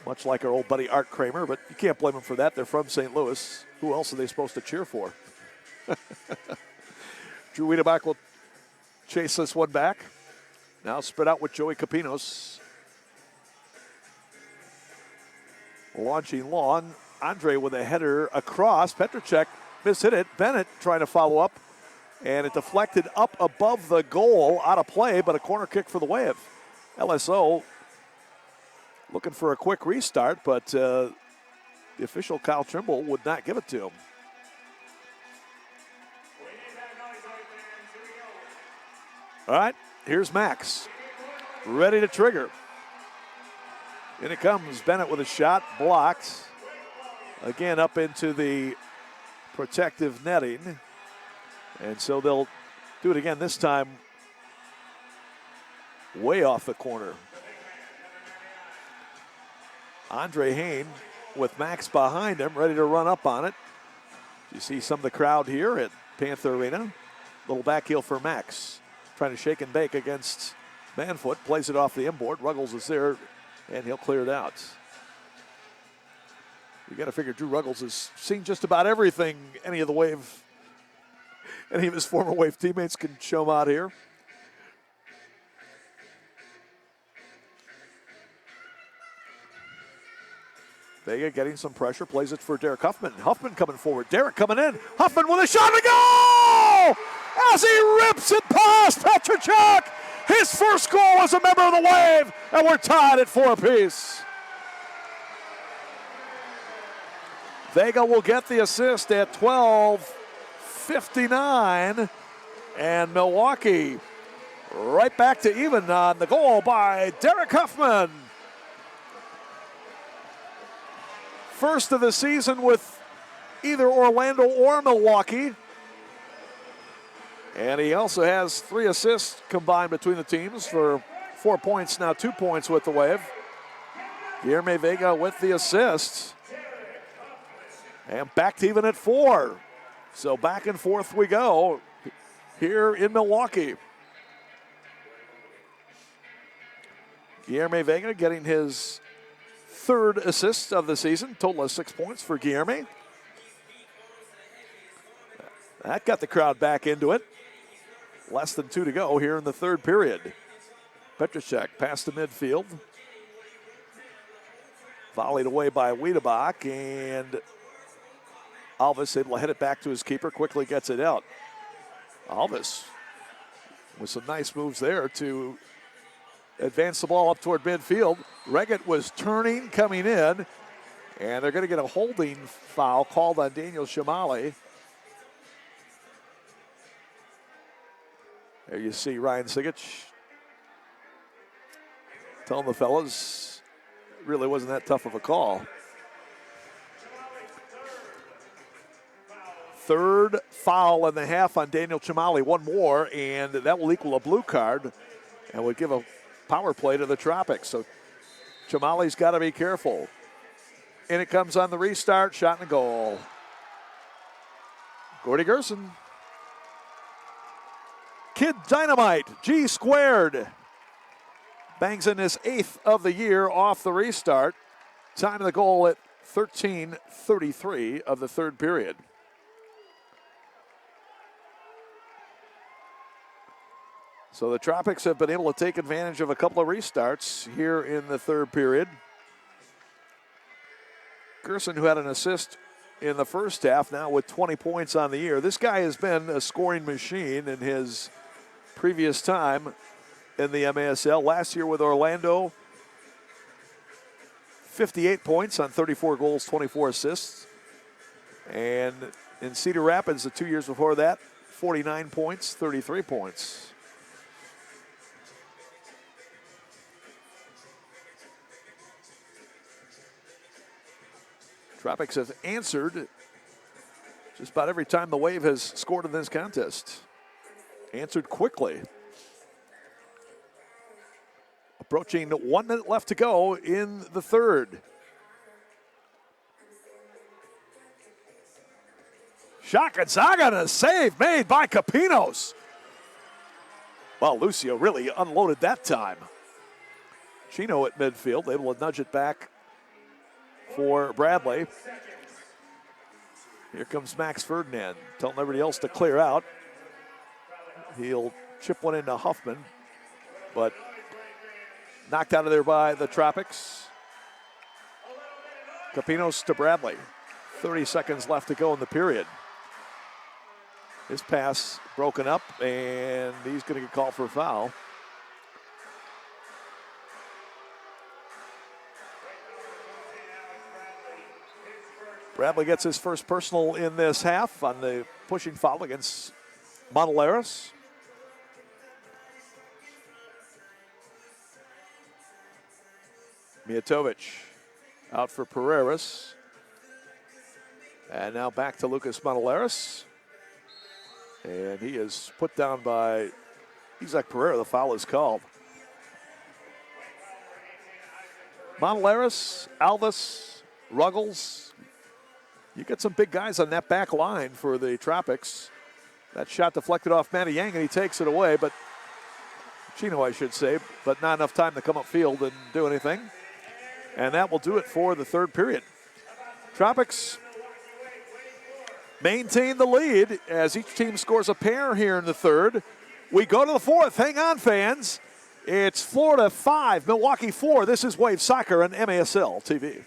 much like our old buddy Art Kramer, but you can't blame them for that. They're from St. Louis. Who else are they supposed to cheer for? Drew Wiedebach will chase this one back. Now spread out with Joey Capinos. Launching long. Andre with a header across. Petracek mishit it. Bennett trying to follow up. And it deflected up above the goal, out of play, but a corner kick for the Wave. LSO looking for a quick restart, but the official Kyle Trimble would not give it to him. All right, here's Max, ready to trigger. In it comes, Bennett with a shot, blocked. Again, up into the protective netting. And so they'll do it again, this time way off the corner. Andre Hain with Max behind him, ready to run up on it. You see some of the crowd here at Panther Arena. Little back heel for Max. Trying to shake and bake against Manfoot. Plays it off the inboard. Ruggles is there, and he'll clear it out. You got to figure Drew Ruggles has seen just about everything any of his former Wave teammates can show him out here. Vega getting some pressure, plays it for Derek Huffman. Huffman coming forward, Derek coming in. Huffman with a shot to go! As he rips it past Petracek. His first goal as a member of the Wave, and we're tied at 4 apiece. Vega will get the assist at 12:59, and Milwaukee right back to even on the goal by Derek Huffman. first of the season with either Orlando or Milwaukee. And he also has 3 assists combined between the teams for 4 points, now 2 points with the Wave. Guilherme Vega with the assist. And back to even at 4. So back and forth we go here in Milwaukee. Guilherme Vega getting his 3rd assist of the season. Total of 6 points for Guilherme. That got the crowd back into it. Less than 2 to go here in the 3rd period. Petracek pass to midfield. Volleyed away by Wiedebach, and Alves able to head it back to his keeper, quickly gets it out. Alves with some nice moves there to advance the ball up toward midfield. Reggett was turning, coming in, and they're going to get a holding foul called on Daniel Shamali. There you see Ryan Sigic telling the fellas it really wasn't that tough of a call. 3rd foul in the half on Daniel Shamali. 1 more, and that will equal a blue card and would give a power play to the Tropics. So Chamali's got to be careful. And it comes on the restart, shot and a goal. Gordy Gerson. Kid Dynamite, G squared. Bangs in his 8th of the year off the restart. Time of the goal at 13:33 of the 3rd period. So the Tropics have been able to take advantage of a couple of restarts here in the 3rd period. Gerson, who had an assist in the first half, now with 20 points on the year. This guy has been a scoring machine in his previous time in the MASL. Last year with Orlando, 58 points on 34 goals, 24 assists. And in Cedar Rapids, the 2 years before that, 49 points, 33 points. Tropics have answered just about every time the Wave has scored in this contest. Answered quickly. Approaching 1 minute left to go in the 3rd. Shot Gonzaga and a save made by Capinos. Well, Lucio really unloaded that time. Chino at midfield, able to nudge it back for Bradley. Here comes Max Ferdinand, telling everybody else to clear out. He'll chip one into Huffman, but knocked out of there by the Tropics. Capinos to Bradley. 30 seconds left to go in the period. His pass broken up, and he's going to get called for a foul. Bradley gets his first personal in this half on the pushing foul against Montoleros. Mijatovic out for Pereiras. And now back to Lucas Montoleros. And he is put down by Isaac Pereira. The foul is called. Montoleros, Alves, Ruggles. You get some big guys on that back line for the Tropics. That shot deflected off Matty Yang, and he takes it away, but Chino, I should say, but not enough time to come upfield and do anything. And that will do it for the 3rd period. Tropics maintain the lead as each team scores a pair here in the 3rd. We go to the 4th. Hang on, fans. It's Florida 5, Milwaukee 4. This is Wave Soccer on MASL TV.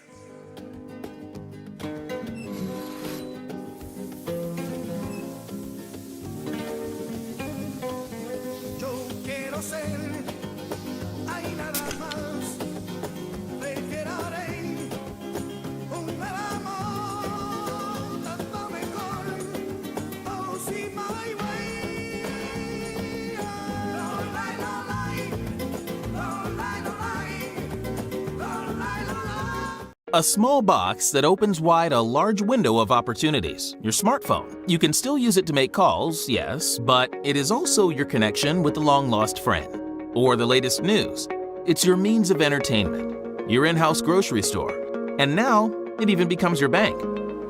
A small box that opens wide a large window of opportunities. Your smartphone. You can still use it to make calls, yes, but it is also your connection with a long-lost friend. Or the latest news. It's your means of entertainment. Your in-house grocery store. And now, it even becomes your bank.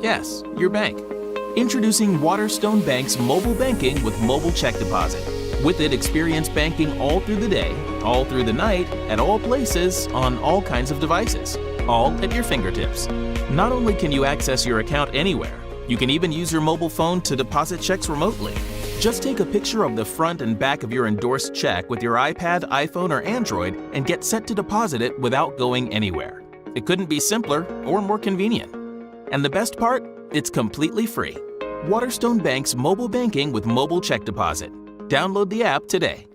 Yes, your bank. Introducing Waterstone Bank's mobile banking with mobile check deposit. With it, experience banking all through the day, all through the night, at all places, on all kinds of devices. All at your fingertips. Not only can you access your account anywhere, you can even use your mobile phone to deposit checks remotely. Just take a picture of the front and back of your endorsed check with your iPad, iPhone, or Android and get set to deposit it without going anywhere. It couldn't be simpler or more convenient. And the best part? It's completely free. Waterstone Bank's mobile banking with mobile check deposit. Download the app today.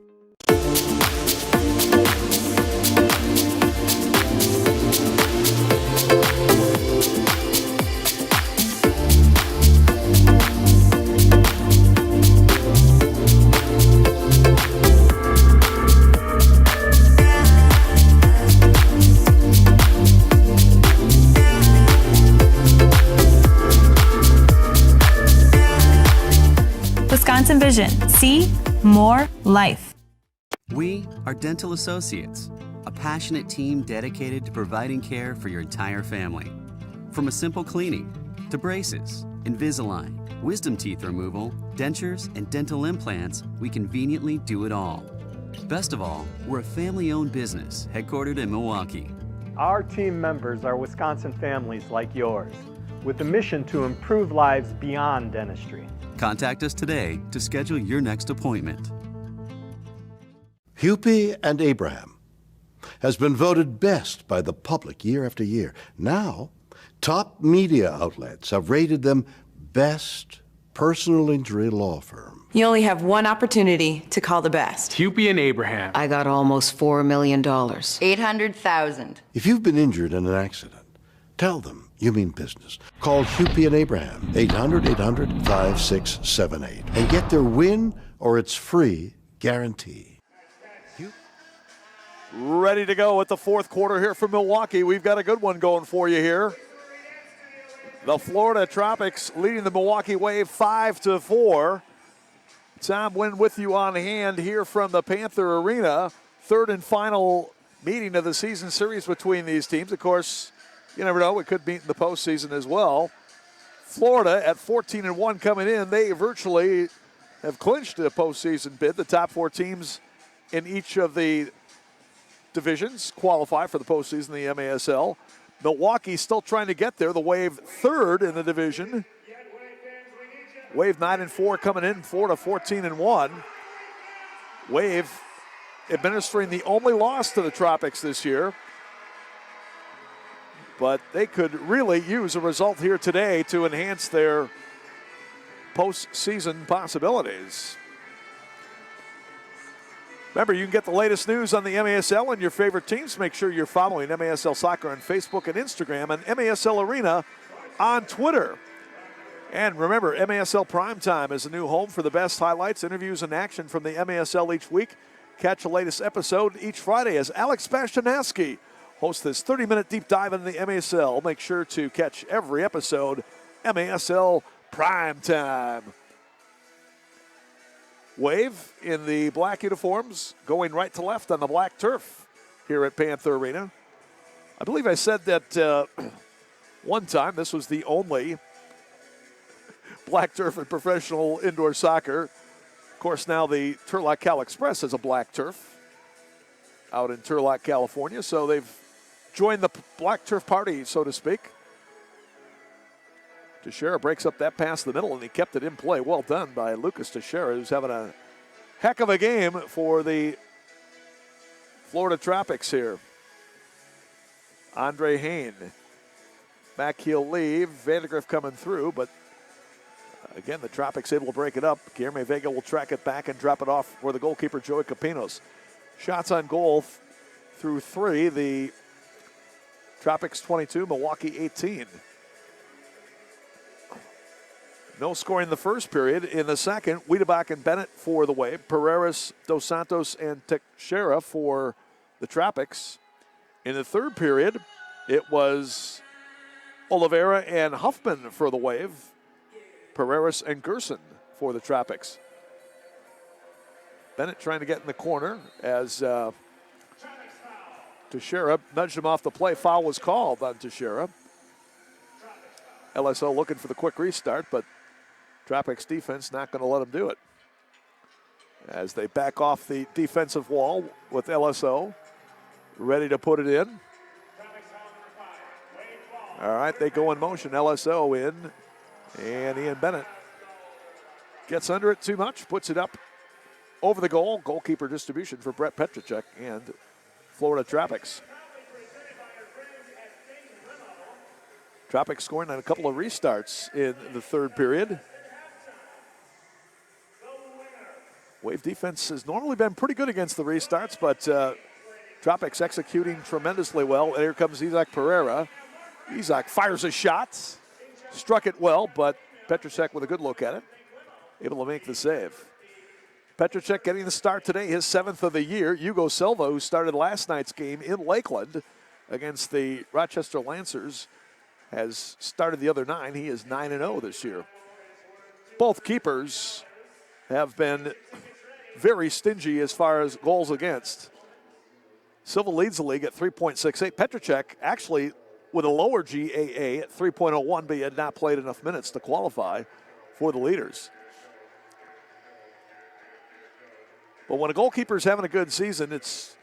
Wisconsin Vision. See more life.
We are Dental Associates, a passionate team dedicated to providing care for your entire family. From a simple cleaning to braces, Invisalign, wisdom teeth removal, dentures, and dental implants, we conveniently do it all. Best of all, we're a family-owned business headquartered in Milwaukee.
Our team members are Wisconsin families like yours, with the mission to improve lives beyond dentistry.
Contact us today to schedule your next appointment.
Hupy and Abraham has been voted best by the public year after year. Now, top media outlets have rated them best personal injury law firm.
You only have one opportunity to call the best.
Hupy and Abraham.
I got almost $4 million. 800,000.
If you've been injured in an accident, tell them you mean business. Call Hupy and Abraham, 800-800-5678, and get their win or it's free guarantee.
Ready to go at the fourth quarter here from Milwaukee. We've got a good one going for you here. The Florida Tropics leading the Milwaukee Wave 5-4. Tom Wynn with you on hand here from the Panther Arena. Third and final meeting of the season series between these teams. Of course, you never know, we could meet in the postseason as well. Florida at 14-1 coming in. They virtually have clinched a postseason bid. The top four teams in each of the divisions qualify for the postseason, the MASL. Milwaukee still trying to get there. The Wave third in the division. Wave 9-4 coming in. Florida 14-1. Wave administering the only loss to the Tropics this year. But they could really use a result here today to enhance their postseason possibilities. Remember, you can get the latest news on the MASL and your favorite teams. Make sure you're following MASL Soccer on Facebook and Instagram and MASL Arena on Twitter. And remember, MASL Primetime is a new home for the best highlights, interviews, and action from the MASL each week. Catch the latest episode each Friday as Alex Bastianowski hosts this 30-minute deep dive into the MASL. Make sure to catch every episode, MASL Primetime. Wave in the black uniforms, going right to left on the black turf here at Panther Arena. I believe I said that one time this was the only black turf in professional indoor soccer. Of course, now the Turlock Cal Express has a black turf out in Turlock, California, so they've joined the black turf party, so to speak. Teixeira breaks up that pass in the middle, and he kept it in play. Well done by Lucas Teixeira, who's having a heck of a game for the Florida Tropics here. Andre Hain, back heel leave. Vandergriff coming through, but again, the Tropics able to break it up. Guilherme Vega will track it back and drop it off for the goalkeeper, Joey Capinos. Shots on goal through three. The Tropics 22, Milwaukee 18. No scoring in the first period. In the second, Wiedebach and Bennett for the Wave. Pereiras, Dos Santos, and Teixeira for the Tropics. In the third period, it was Oliveira and Huffman for the Wave. Pereiras and Gerson for the Tropics. Bennett trying to get in the corner as Teixeira nudged him off the play. Foul was called on Teixeira. LSO looking for the quick restart, but Tropics defense not going to let them do it. As they back off the defensive wall with LSO, ready to put it in. All right, they go in motion. LSO in, and Ian Bennett gets under it too much, puts it up over the goal. Goalkeeper distribution for Brett Petracek and Florida Tropics. Tropics scoring on a couple of restarts in the third period. Wave defense has normally been pretty good against the restarts, but Tropics executing tremendously well. And here comes Isaac Pereira. Isaac fires a shot, struck it well, but Petracek with a good look at it, able to make the save. Petracek getting the start today, his 7th of the year. Hugo Silva, who started last night's game in Lakeland against the Rochester Lancers, has started the other 9. He is 9-0 this year. Both keepers have been very stingy as far as goals against. Silva leads the league at 3.68. Petracek actually with a lower GAA at 3.01, but he had not played enough minutes to qualify for the leaders. But when a goalkeeper's having a good season, it's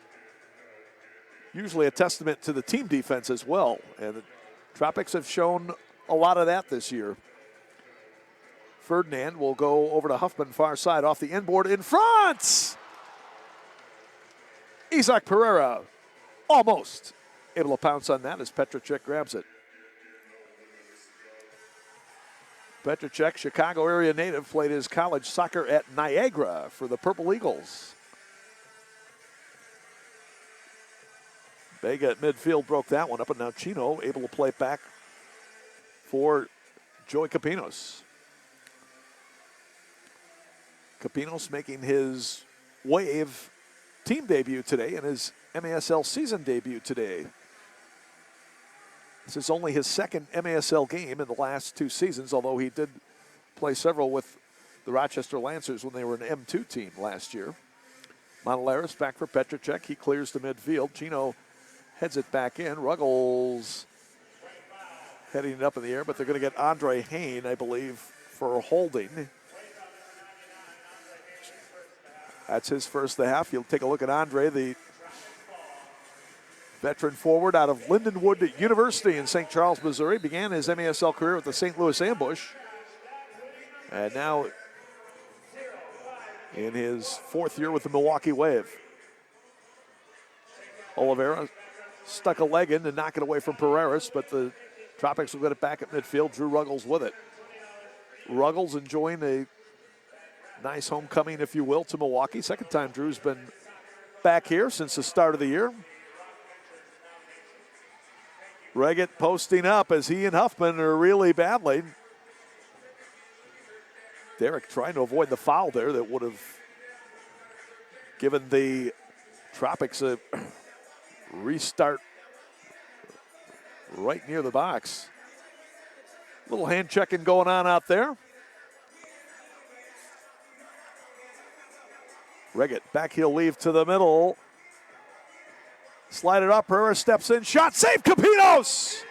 usually a testament to the team defense as well. And the Tropics have shown a lot of that this year. Ferdinand will go over to Huffman, far side, off the inboard in front. Isaac Pereira almost able to pounce on that as Petracek grabs it. Petracek, Chicago area native, played his college soccer at Niagara for the Purple Eagles. Vega at midfield broke that one up, and now Chino able to play back for Joey Capinos. Capinos making his Wave team debut today and his MASL season debut today. This is only his second MASL game in the last 2 seasons, although he did play several with the Rochester Lancers when they were an M2 team last year. Montelaris back for Petracek. He clears to midfield. Chino heads it back in. Ruggles heading it up in the air, but they're going to get Andre Hain, I believe, for holding. That's his first of the half. You'll take a look at Andre, the veteran forward out of Lindenwood University in St. Charles, Missouri. Began his MASL career with the St. Louis Ambush. And now in his 4th year with the Milwaukee Wave. Oliveira stuck a leg in to knock it away from Pereiras, but the Tropics will get it back at midfield. Drew Ruggles with it. Ruggles enjoying a nice homecoming, if you will, to Milwaukee. Second time Drew's been back here since the start of the year. Reggett posting up as he and Huffman are really battling. Derek trying to avoid the foul there that would have given the Tropics a restart right near the box. Little hand checking going on out there. Reggett, back heel leave to the middle. Slide it up, Pereira steps in, shot, save, Capinos!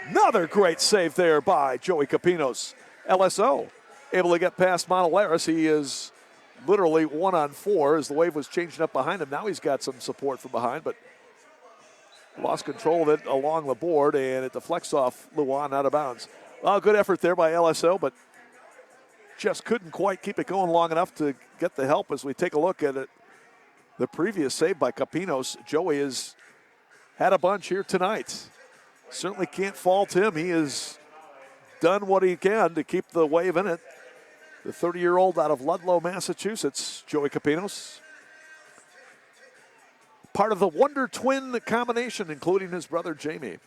Another great save there by Joey Capinos. LSO able to get past Montelaris. He is literally 1-on-4 as the Wave was changing up behind him. Now he's got some support from behind, but lost control of it along the board, and it deflects off Luan out of bounds. Well, good effort there by LSO, but just couldn't quite keep it going long enough to get the help. As we take a look at it, the previous save by Capinos, Joey has had a bunch here tonight. Certainly can't fault him. He has done what he can to keep the Wave in it. The 30-year-old out of Ludlow, Massachusetts, Joey Capinos. Part of the Wonder Twin combination, including his brother Jamie.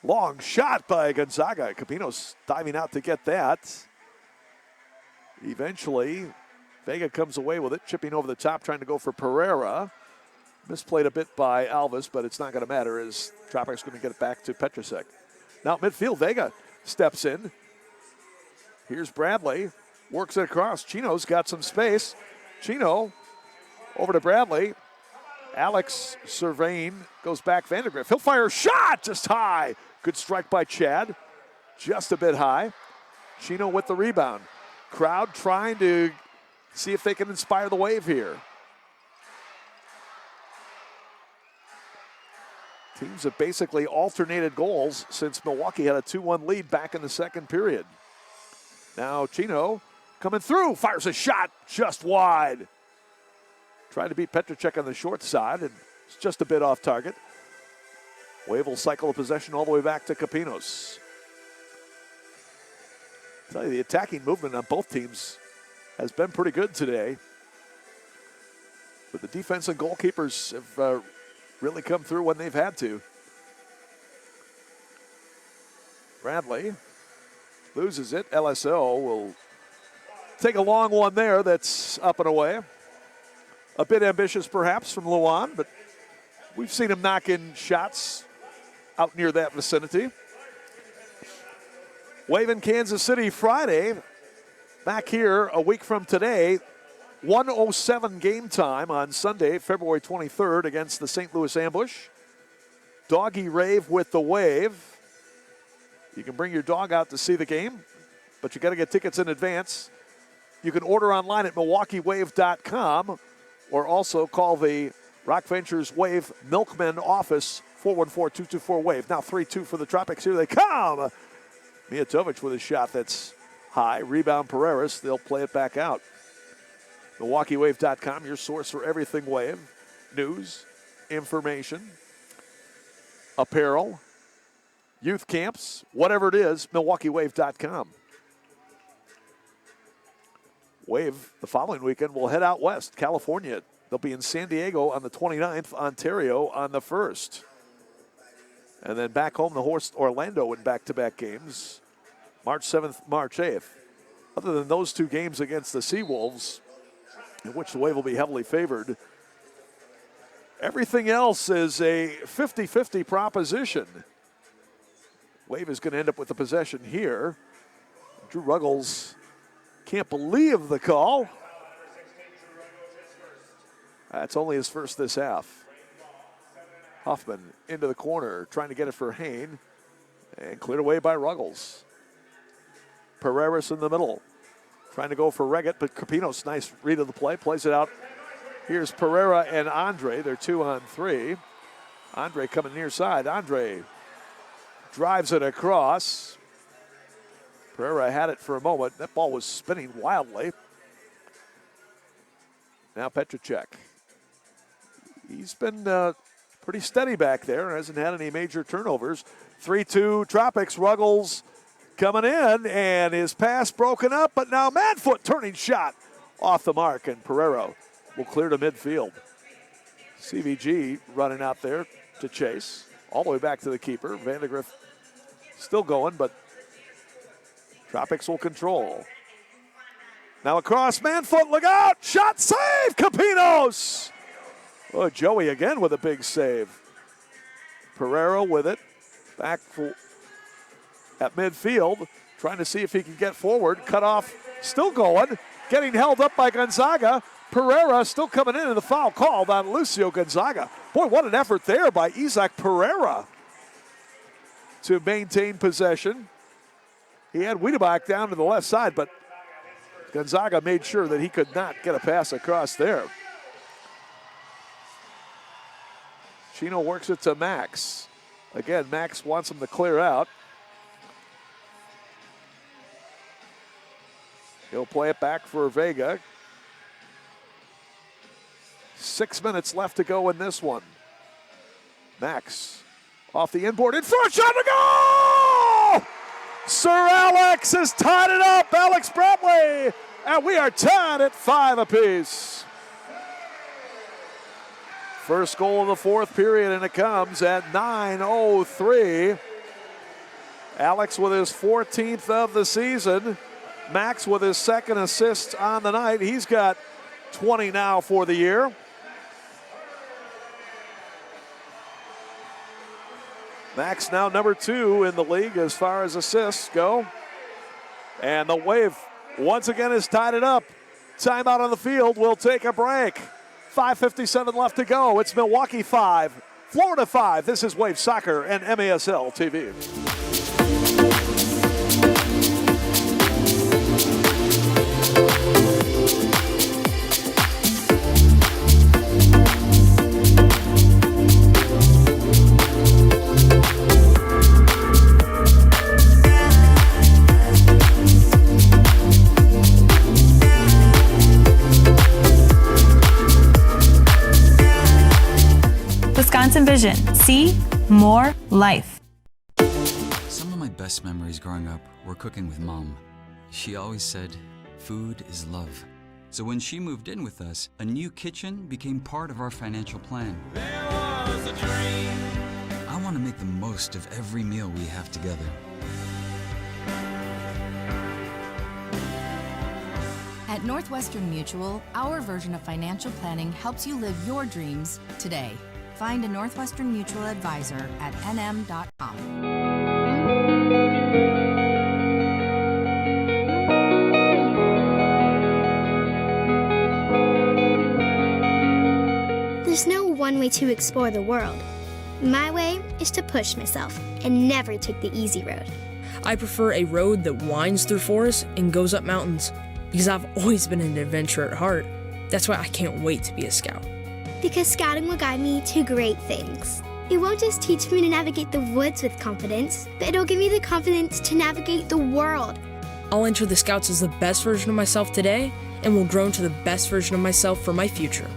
Long shot by Gonzaga. Capinos diving out to get that. Eventually, Vega comes away with it, chipping over the top, trying to go for Pereira. Misplayed a bit by Alvis, but it's not going to matter as Tropics going to get it back to Petrusek. Now at midfield, Vega steps in. Here's Bradley, works it across. Chino's got some space. Chino over to Bradley. Alex surveying, goes back Vandergriff. He'll fire a shot, just high. Good strike by Chad, just a bit high. Chino with the rebound. Crowd trying to see if they can inspire the Wave here. Teams have basically alternated goals since Milwaukee had a 2-1 lead back in the second period. Now Chino coming through, fires a shot just wide. Trying to beat Petrusek on the short side, and it's just a bit off target. Wave will cycle the possession all the way back to Capinos. I tell you, the attacking movement on both teams has been pretty good today. But the defense and goalkeepers have really come through when they've had to. Bradley loses it. LSO will take a long one there that's up and away. A bit ambitious perhaps from Luan, but we've seen him knock in shots out near that vicinity. Wave in Kansas City Friday. Back here a week from today. 1:07 game time on Sunday, February 23rd against the St. Louis Ambush. Doggy Rave with the Wave. You can bring your dog out to see the game, but you got to get tickets in advance. You can order online at MilwaukeeWave.com or also call the Rock Ventures Wave Milkman office, 414-224-WAVE. Now 3-2 for the Tropics. Here they come. Mijatovic with a shot that's high. Rebound Pereiras. They'll play it back out. MilwaukeeWave.com, your source for everything Wave. News, information, apparel, youth camps, whatever it is, MilwaukeeWave.com. Wave, the following weekend, will head out west, California. They'll be in San Diego on the 29th, Ontario on the 1st. And then back home, the host Orlando in back-to-back games, March 7th, March 8th. Other than those two games against the Seawolves, in which the Wave will be heavily favored, everything else is a 50-50 proposition. Wave is going to end up with the possession here. Drew Ruggles can't believe the call. That's only his first this half. Hoffman into the corner, trying to get it for Hain, and cleared away by Ruggles. Pereiras in the middle, trying to go for Reggett, but Capinos, nice read of the play, plays it out. Here's Pereira and Andre. They're 2-on-3. Andre coming near side. Andre drives it across. Pereira had it for a moment. That ball was spinning wildly. Now Petrusek. He's been pretty steady back there. Hasn't had any major turnovers. 3-2 Tropics. Ruggles coming in, and his pass broken up, but now Madfoot turning shot off the mark, and Pereira will clear to midfield. CVG running out there to chase, all the way back to the keeper. Vandergriff still going, but Tropics will control. Now across, Manfoot, look out! Shot save, Capinos! Oh, Joey again with a big save. Pereira with it, back at midfield, trying to see if he can get forward. Cut off, still going, getting held up by Gonzaga. Pereira still coming in, and the foul called on Lucio Gonzaga. Boy, what an effort there by Isaac Pereira to maintain possession. He had Wiedebach down to the left side, but Gonzaga made sure that he could not get a pass across there. Chino works it to Max. Again, Max wants him to clear out. He'll play it back for Vega. 6 minutes left to go in this one. Max off the inboard, in front, shot to go! Sir Alex has tied it up, Alex Bradley, and we are tied at 5 apiece. First goal of the fourth period, and it comes at 9:03. Alex with his 14th of the season. Max with his second assist on the night. He's got 20 now for the year. Max now number 2 in the league as far as assists go. And the Wave once again has tied it up. Timeout on the field. We'll take a break. 5:57 left to go. It's Milwaukee 5, Florida 5. This is Wave Soccer and MASL TV.
Wisconsin Vision. See more life.
Some of my best memories growing up were cooking with Mom. She always said, food is love. So when she moved in with us, a new kitchen became part of our financial plan. There was a dream. I want to make the most of every meal we have together.
At Northwestern Mutual, our version of financial planning helps you live your dreams today. Find a Northwestern Mutual advisor at nm.com.
There's no one way to explore the world. My way is to push myself and never take the easy road.
I prefer a road that winds through forests and goes up mountains because I've always been an adventurer at heart. That's why I can't wait to be a scout.
Because scouting will guide me to great things. It won't just teach me to navigate the woods with confidence, but it'll give me the confidence to navigate the world.
I'll enter the Scouts as the best version of myself today and will grow into the best version of myself for my future.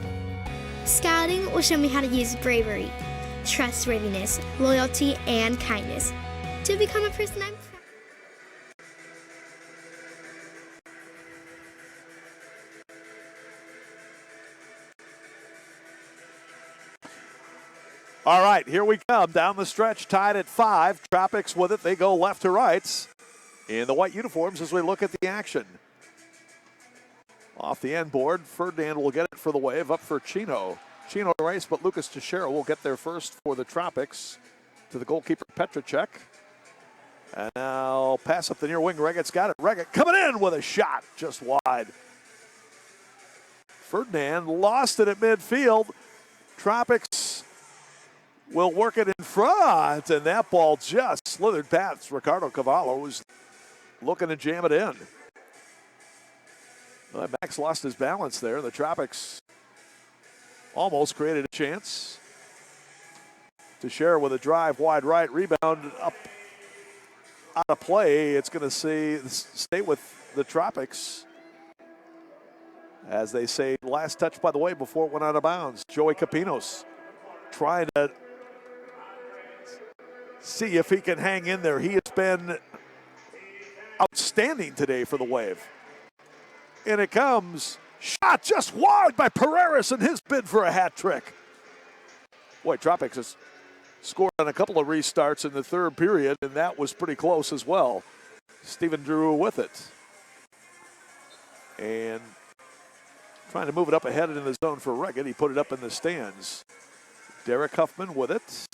Scouting will show me how to use bravery, trustworthiness, loyalty, and kindness to become a person I'm proud of.
All right, here we come down the stretch, tied at 5. Tropics with it. They go left to right in the white uniforms as we look at the action. Off the end board, Ferdinand will get it for the Wave, up for Chino. Chino race, but Lucas Teixeira will get there first for the Tropics to the goalkeeper Petracek. And now pass up the near wing. Regett's got it. Regett coming in with a shot just wide. Ferdinand lost it at midfield. Tropics will work it in front, and that ball just slithered past Ricardo Cavallo, who's looking to jam it in. Well, Max lost his balance there. The Tropics almost created a chance. Teixeira with a drive wide right, rebound up out of play. It's going to stay with the Tropics. As they say, last touch by the way before it went out of bounds. Joey Capinos trying to see if he can hang in there. He has been outstanding today for the Wave. And it comes, shot just wide by Pereiras in his bid for a hat trick. Boy, Tropics has scored on a couple of restarts in the third period, and that was pretty close as well. Stephen Drew with it. And trying to move it up ahead into the zone for Regett. He put it up in the stands. Derek Huffman with it.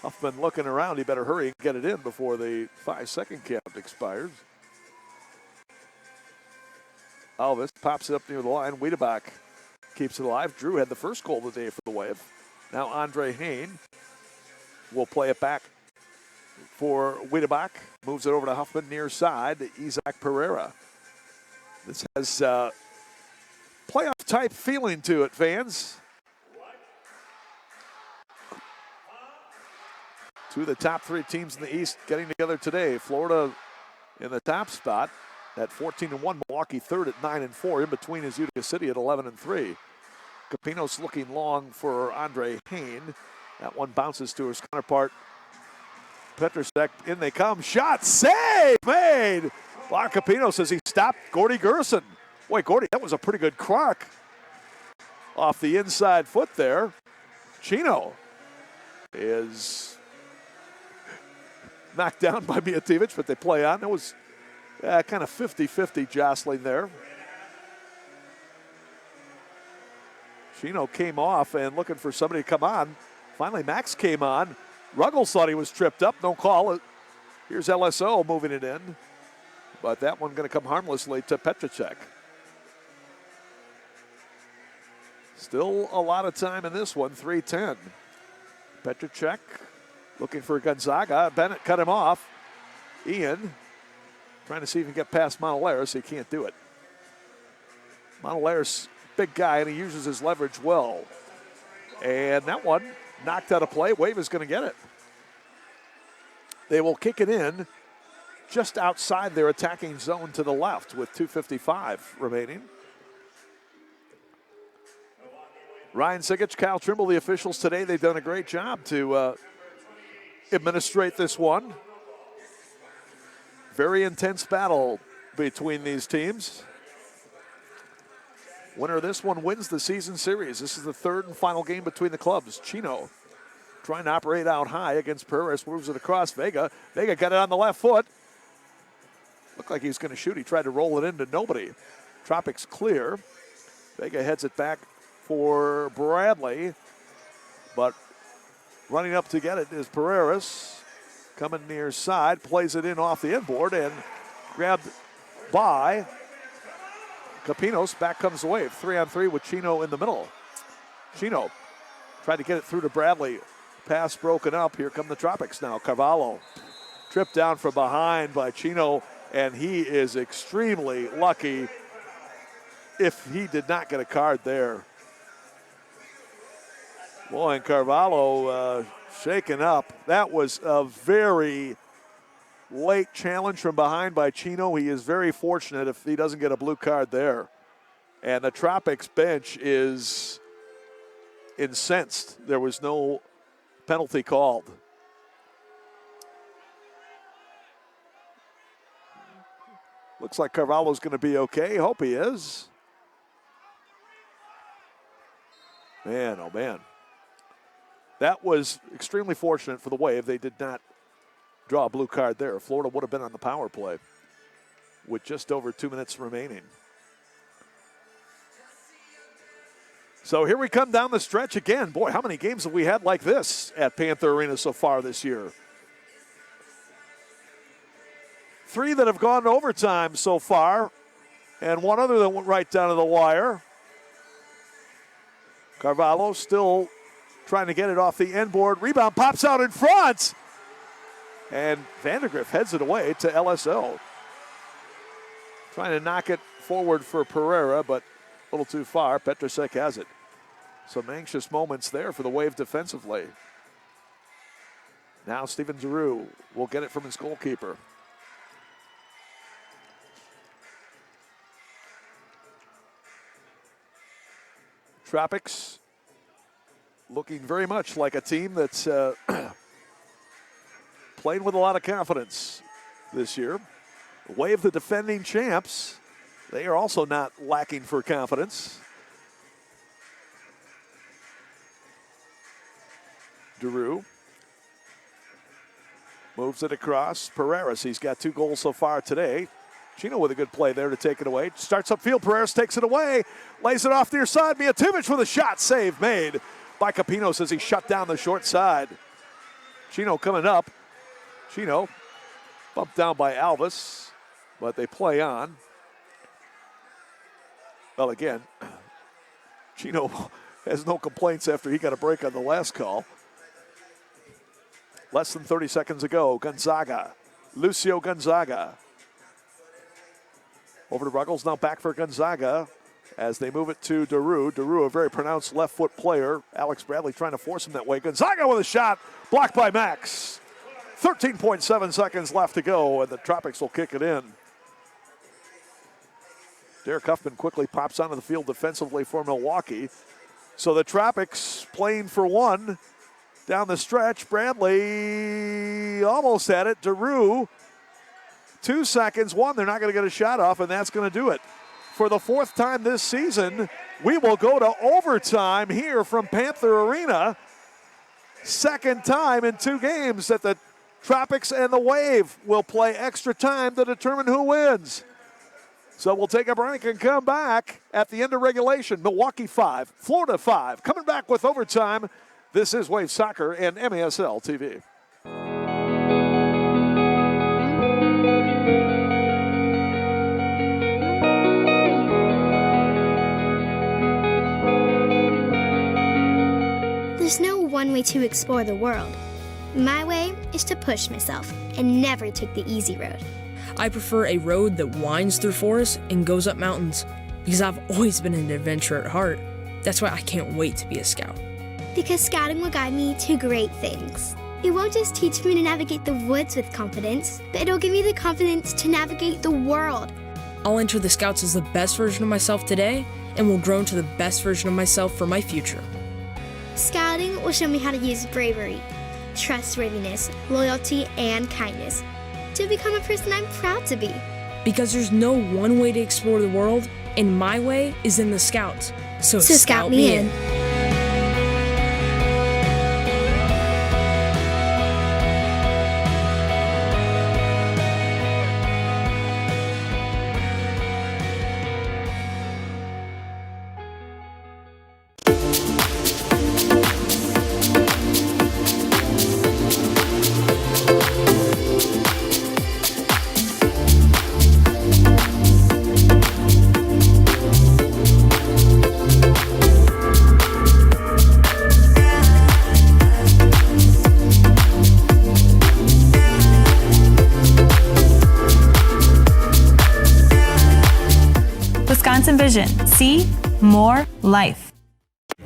Huffman looking around. He better hurry and get it in before the 5-second count expires. Alvis pops it up near the line. Wiedebach keeps it alive. Drew had the first goal of the day for the Wave. Now Andre Hain will play it back for Wiedebach. Moves it over to Huffman near side to Isaac Pereira. This has playoff-type feeling to it, fans. Two of the top 3 teams in the East getting together today. Florida in the top spot at 14-1. Milwaukee third at 9-4. In between is Utica City at 11-3. Capinos looking long for Andre Hain. That one bounces to his counterpart. Petracek, in they come. Shot, save made. Mark Capinos as he stopped Gordy Gerson. Boy, Gordy, that was a pretty good crock off the inside foot there. Chino is knocked down by Mijatovic, but they play on. It was kind of 50-50 jostling there. Chino came off and looking for somebody to come on. Finally, Max came on. Ruggles thought he was tripped up. No call. Here's LSO moving it in. But that one going to come harmlessly to Petracek. Still a lot of time in this one, 3:10. Petracek looking for Gonzaga. Bennett cut him off. Ian trying to see if he can get past Montellaris. He can't do it. Montellaris, big guy, and he uses his leverage well. And that one knocked out of play. Wave is going to get it. They will kick it in just outside their attacking zone to the left with 2:55 remaining. Ryan Sigic, Kyle Trimble, the officials today, they've done a great job to administrate this one. Very intense battle between these teams. Winner of this one wins the season series. This is the third and final game between the clubs. Chino trying to operate out high against Pereira, moves it across Vega. Vega got it on the left foot. Looked like he was going to shoot. He tried to roll it into nobody. Tropics clear. Vega heads it back for Bradley, but running up to get it is Pereiras. Coming near side, plays it in off the inboard and grabbed by Capinos. Back comes the Wave. 3-on-3 with Chino in the middle. Chino tried to get it through to Bradley. Pass broken up. Here come the Tropics now. Carvalho tripped down from behind by Chino, and he is extremely lucky if he did not get a card there. Boy, and Carvalho shaken up. That was a very late challenge from behind by Chino. He is very fortunate if he doesn't get a blue card there. And the Tropics bench is incensed. There was no penalty called. Looks like Carvalho's going to be okay. Hope he is. Man, oh man. That was extremely fortunate for the Wave. They did not draw a blue card there. Florida would have been on the power play with just over 2 minutes remaining. So here we come down the stretch again. Boy, how many games have we had like this at Panther Arena so far this year? 3 that have gone to overtime so far, and 1 other that went right down to the wire. Carvalho still trying to get it off the end board. Rebound pops out in front. And Vandergriff heads it away to LSO. Trying to knock it forward for Pereira, but a little too far. Petracek has it. Some anxious moments there for the Wave defensively. Now Steven Giroux will get it from his goalkeeper. Tropics looking very much like a team that's playing with a lot of confidence this year. Wave, the defending champs, they are also not lacking for confidence. Giroux moves it across. Pereiras, he's got 2 goals so far today. Chino with a good play there to take it away. Starts upfield, Pereiras takes it away, lays it off near side. Mijatovic with a shot, save made by Capinos as he shut down the short side. Chino coming up. Chino bumped down by Alvis, but they play on. Well, again, Chino has no complaints after he got a break on the last call. Less than 30 seconds ago, Gonzaga, Lucio Gonzaga. Over to Ruggles, now back for Gonzaga as they move it to Giroux. Giroux, a very pronounced left foot player. Alex Bradley trying to force him that way. Gonzaga with a shot, blocked by Max. 13.7 seconds left to go, and the Tropics will kick it in. Derek Huffman quickly pops onto the field defensively for Milwaukee. So the Tropics playing for 1 down the stretch. Bradley almost had it. Giroux, 2 seconds, 1. They're not going to get a shot off, and that's going to do it. For the 4th time this season, we will go to overtime here from Panther Arena. 2nd time in 2 games that the Tropics and the Wave will play extra time to determine who wins. So we'll take a break and come back at the end of regulation. Milwaukee 5, Florida 5. Coming back with overtime This is Wave Soccer and MASL TV.
There's no one way to explore the world. My way is to push myself and never take the easy road.
I prefer a road that winds through forests and goes up mountains because I've always been an adventurer at heart. That's why I can't wait to be a scout.
Because scouting will guide me to great things. It won't just teach me to navigate the woods with confidence, but it'll give me the confidence to navigate the world.
I'll enter the Scouts as the best version of myself today and will grow into the best version of myself for my future.
Scouting will show me how to use bravery, trustworthiness, loyalty, and kindness to become a person I'm proud to be.
Because there's no one way to explore the world, and my way is in the Scouts. So
scout me in.
Wisconsin Vision. See more life.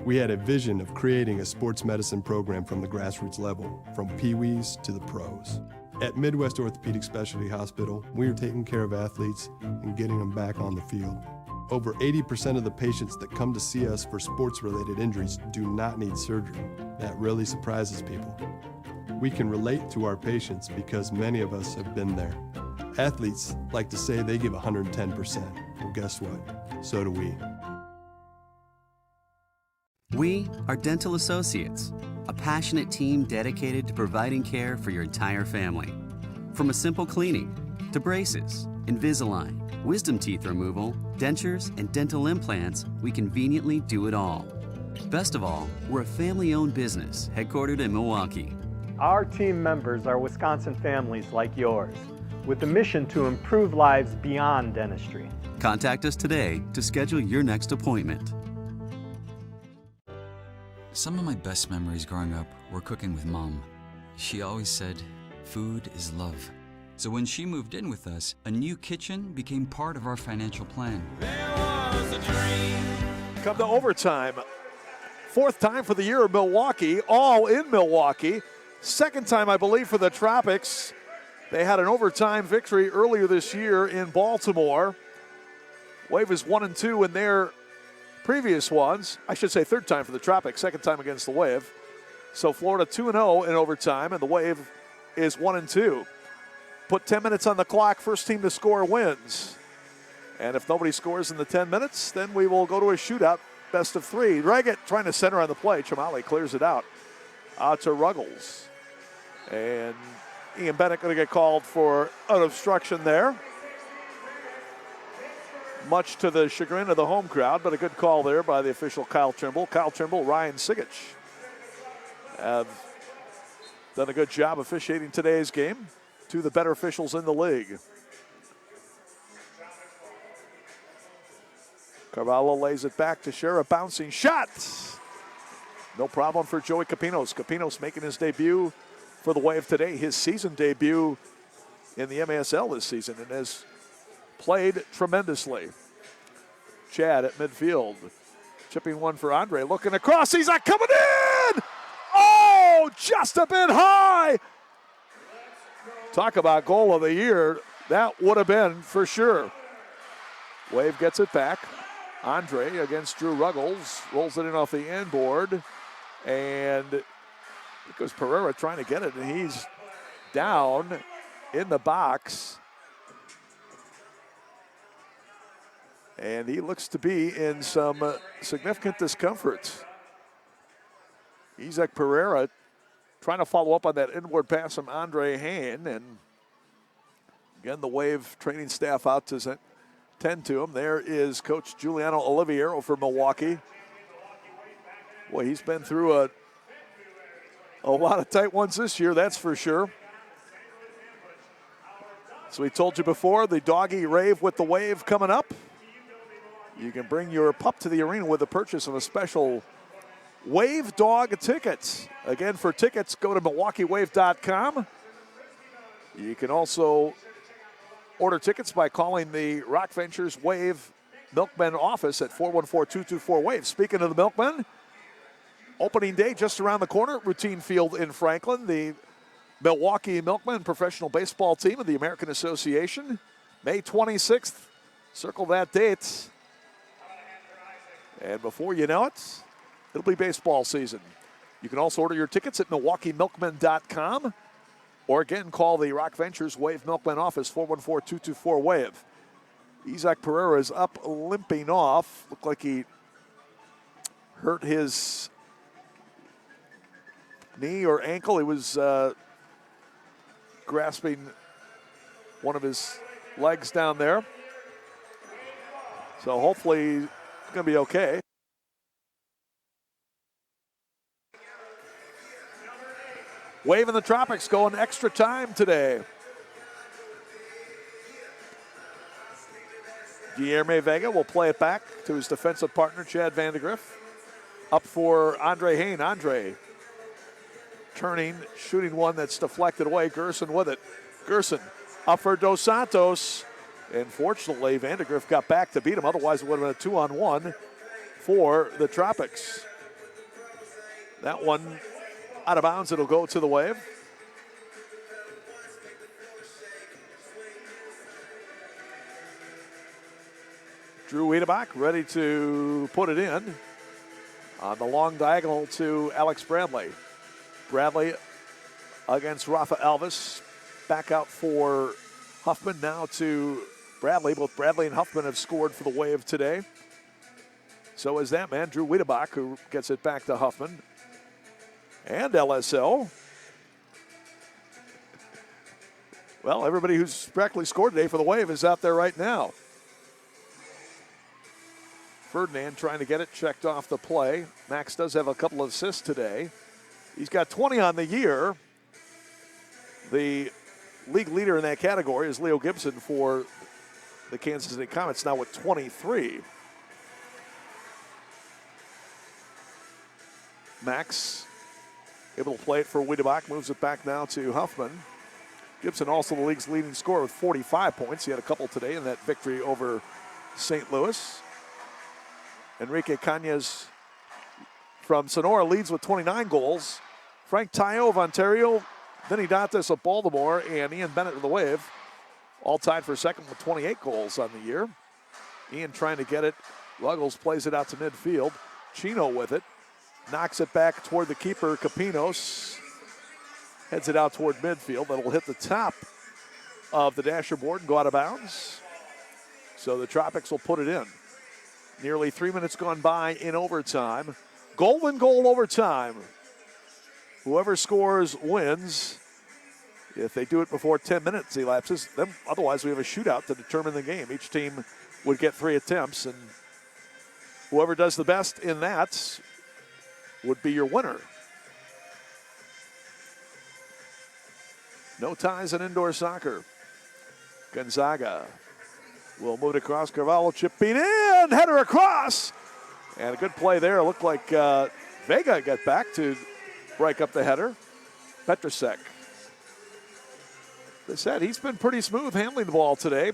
We had a vision of creating a sports medicine program from the grassroots level, from peewees to the pros. At Midwest Orthopedic Specialty Hospital, we are taking care of athletes and getting them back on the field. Over 80% of the patients that come to see us for sports-related injuries do not need surgery. That really surprises people. We can relate to our patients because many of us have been there. Athletes like to say they give 110%. Well, guess what? So do we.
We are Dental Associates, a passionate team dedicated to providing care for your entire family. From a simple cleaning to braces, Invisalign, wisdom teeth removal, dentures, and dental implants, we conveniently do it all. Best of all, we're a family-owned business headquartered in Milwaukee.
Our team members are Wisconsin families like yours, with the mission to improve lives beyond dentistry.
Contact us today to schedule your next appointment.
Some of my best memories growing up were cooking with Mom. She always said, food is love. So when she moved in with us, a new kitchen became part of our financial plan.
Come to overtime. Fourth time for the year of Milwaukee, all in Milwaukee. Second time, I believe, for the Tropics. They had an overtime victory earlier this year in Baltimore. Wave is 1-2 in their previous ones. I should say third time for the Tropics, second time against the Wave. So Florida 2-0 in overtime, and the Wave is 1-2. Put 10 minutes on the clock, first team to score wins. And if nobody scores in the 10 minutes, then we will go to a shootout, best of three. Reggett trying to center on the play. Chamali clears it out. Out to Ruggles. And Ian Bennett going to get called for an obstruction there. Much to the chagrin of the home crowd, but a good call there by the official Kyle Trimble. Kyle Trimble, Ryan Sigich have done a good job officiating today's game. Two of the better officials in the league. Carvalho lays it back to share a bouncing shot. No problem for Joey Capinos. Capinos making his debut for the Wave today, his season debut in the MASL this season, and has played tremendously. Chad at midfield, chipping one for Andre, looking across, he's not coming in! Oh, just a bit high! Talk about goal of the year, that would have been for sure. Wave gets it back. Andre against Drew Ruggles, rolls it in off the end board, and because Pereira trying to get it, and he's down in the box. And he looks to be in some significant discomfort. Isaac Pereira trying to follow up on that inward pass from Andre Hain. And again, the Wave training staff out to tend to him. There is Coach Giuliano Oliviero for Milwaukee. Boy, he's been through a A lot of tight ones this year, that's for sure. So we told you before, the doggy rave with the wave coming up. You can bring your pup to the arena with the purchase of a special Wave Dog ticket. Again, for tickets, go to MilwaukeeWave.com. You can also order tickets by calling the Rock Ventures Wave Milkmen office at 414-224-WAVE. Speaking of the Milkmen, opening day just around the corner at Routine Field in Franklin. The Milwaukee Milkmen professional baseball team of the American Association. May 26th. Circle that date. And before you know it, it'll be baseball season. You can also order your tickets at MilwaukeeMilkmen.com. Or again, call the Rock Ventures Wave Milkmen office, 414-224-WAVE. Isaac Pereira is up limping off. Looked like he hurt his knee or ankle. He was grasping one of his legs down there. So hopefully he's going to be okay. Wave in the Tropics going extra time today. Guillermo Vega will play it back to his defensive partner, Chad Vandegrift. Up for Andre Hain. Andre turning, shooting one that's deflected away. Gerson with it. Gerson up for Dos Santos. And fortunately, Vandegrift got back to beat him. Otherwise, it would have been a 2-on-1 for the Tropics. That one out of bounds. It'll go to the Wave. Drew Wiedebach ready to put it in on the long diagonal to Alex Bradley. Bradley against Rafa Alvis. Back out for Huffman, now to Bradley. Both Bradley and Huffman have scored for the Wave today. So is that man, Drew Wiedebach, who gets it back to Huffman. And LSL. Well, everybody who's practically scored today for the Wave is out there right now. Ferdinand trying to get it checked off the play. Max does have a couple of assists today. He's got 20 on the year. The league leader in that category is Leo Gibson for the Kansas City Comets, now with 23. Max able to play it for Wiedebach, moves it back now to Huffman. Gibson also the league's leading scorer with 45 points. He had a couple today in that victory over St. Louis. Enrique Cañas from Sonora leads with 29 goals. Frank Tayo of Ontario, Vinny Dantas of Baltimore, and Ian Bennett of the Wave all tied for second with 28 goals on the year. Ian trying to get it. Ruggles plays it out to midfield. Chino with it. Knocks it back toward the keeper, Capinos. Heads it out toward midfield. That'll hit the top of the dasher board and go out of bounds. So the Tropics will put it in. Nearly 3 minutes gone by in overtime. Golden goal overtime. Whoever scores wins. If they do it before 10 minutes elapses, then otherwise we have a shootout to determine the game. Each team would get 3 attempts, and whoever does the best in that would be your winner. No ties in indoor soccer. Gonzaga will move it across. Carvalho chipping in, header across. And a good play there. It looked like Vega got back to break up the header. Petrusek. They said he's been pretty smooth handling the ball today.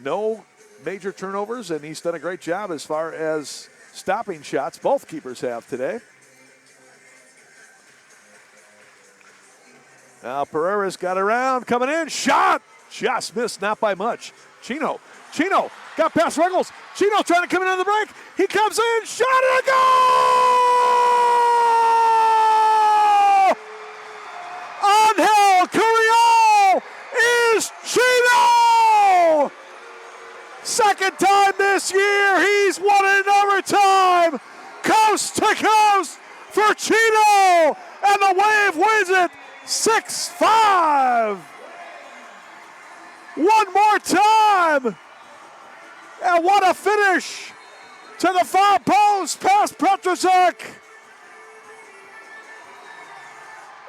No major turnovers, and he's done a great job as far as stopping shots. Both keepers have today. Now Pereira's got around, coming in, shot! Just missed, not by much. Chino got past Ruggles. Chino trying to come in on the break. He comes in, shot and a goal! Angel Carriol is Chino! Second time this year, he's won it in overtime. Coast to coast for Chino, and the Wave wins it 6-5. One more time. And what a finish to the far post past Petrusek.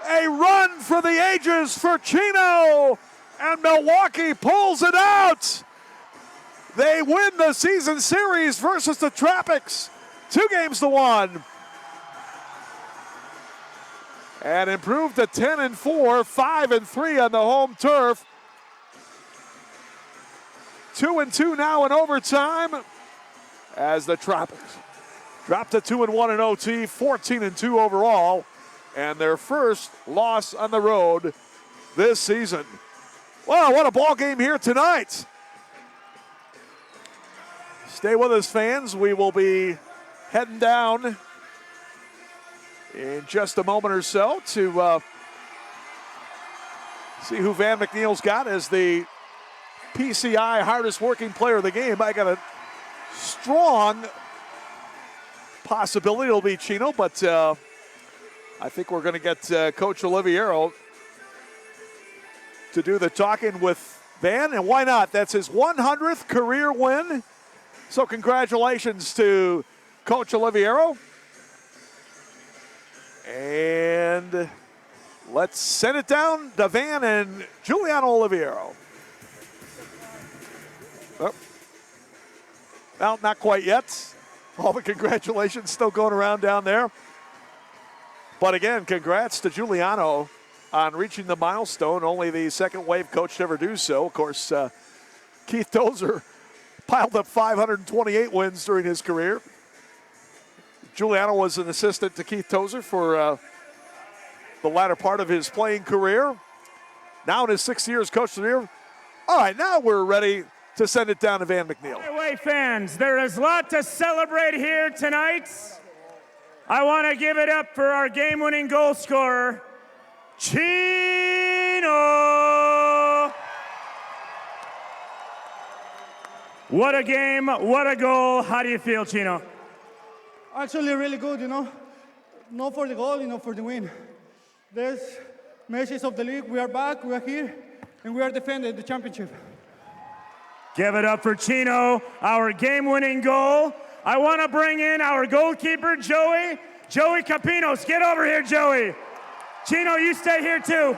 A run for the ages for Chino, and Milwaukee pulls it out. They win the season series versus the Tropics, 2-1. And improved to 10-4, 5-3 on the home turf. 2-2 now in overtime as the Tropics dropped to 2-1 in OT, 14-2 overall, and their first loss on the road this season. Wow, what a ball game here tonight. Stay with us, fans. We will be heading down in just a moment or so to see who Van McNeil's got as the PCI hardest working player of the game. I got a strong possibility it'll be Chino, but I think we're going to get Coach Oliviero to do the talking with Van, and why not? That's his 100th career win. So congratulations to Coach Oliviero. And let's send it down to Van and Giuliano Oliviero. Oh. Well, not quite yet. All the congratulations still going around down there. But again, congrats to Giuliano on reaching the milestone. Only the second wave coach to ever do so. Of course, Keith Tozer piled up 528 wins during his career. Giuliano was an assistant to Keith Tozer for the latter part of his playing career. Now in his 6th year as coach of the year. All right, now we're ready to send it down to Van McNeil.
Anyway, fans, there is a lot to celebrate here tonight. I want to give it up for our game-winning goal scorer, Chino. What a game, what a goal. How do you feel, Chino?
Actually, really good, Not for the goal, for the win. There's messages of the league. We are back, we are here, and we are defending the championship.
Give it up for Chino, our game-winning goal. I want to bring in our goalkeeper, Joey Capinos. Get over here, Joey. Chino, you stay here too.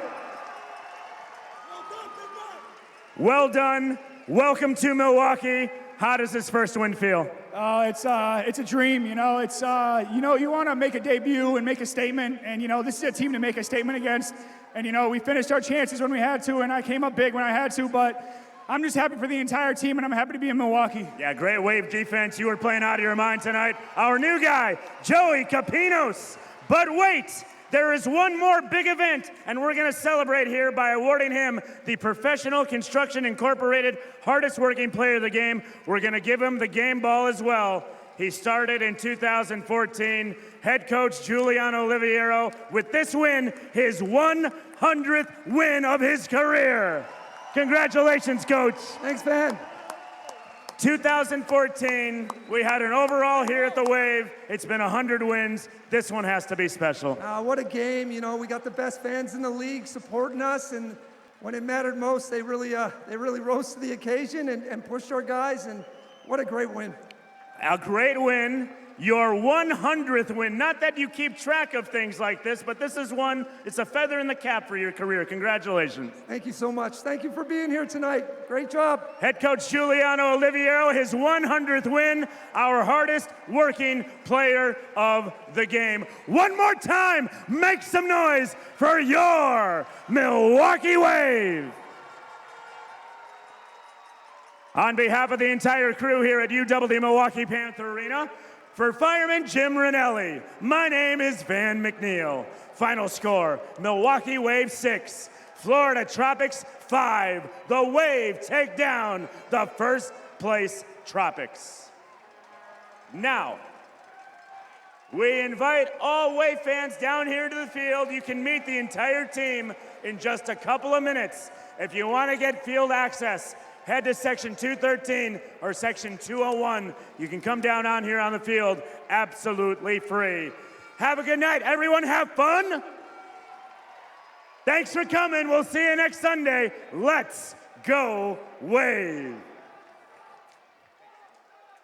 Well done. Welcome to Milwaukee. How does this first win feel?
It's a dream, you want to make a debut and make a statement, and this is a team to make a statement against. And we finished our chances when we had to, and I came up big when I had to, but I'm just happy for the entire team, and I'm happy to be in Milwaukee.
Yeah, great wave defense. You were playing out of your mind tonight. Our new guy, Joey Capinos. But wait, there is one more big event, and we're going to celebrate here by awarding him the Professional Construction Incorporated hardest working player of the game. We're going to give him the game ball as well. He started in 2014. Head coach Giuliano Oliviero, with this win, his 100th win of his career. Congratulations, Coach.
Thanks, Van.
2014, we had an overall here at the Wave. It's been 100 wins. This one has to be special.
What a game. We got the best fans in the league supporting us, and when it mattered most, they really rose to the occasion and pushed our guys, and what a great win.
A great win. Your 100th win. Not that you keep track of things like this, but this is one, it's a feather in the cap for your career. Congratulations.
Thank you so much. Thank you for being here tonight. Great job.
Head coach Giuliano Oliviero, his 100th win, our hardest working player of the game. One more time, make some noise for your Milwaukee Wave. On behalf of the entire crew here at UW Milwaukee Panther Arena, for fireman Jim Ranelli, my name is Van McNeil. Final score, Milwaukee Wave 6, Florida Tropics 5. The Wave take down the first place Tropics. Now, we invite all Wave fans down here to the field. You can meet the entire team in just a couple of minutes. If you want to get field access, head to section 213 or section 201. You can come down on here on the field absolutely free. Have a good night. Everyone have fun. Thanks for coming. We'll see you next Sunday. Let's go Wave.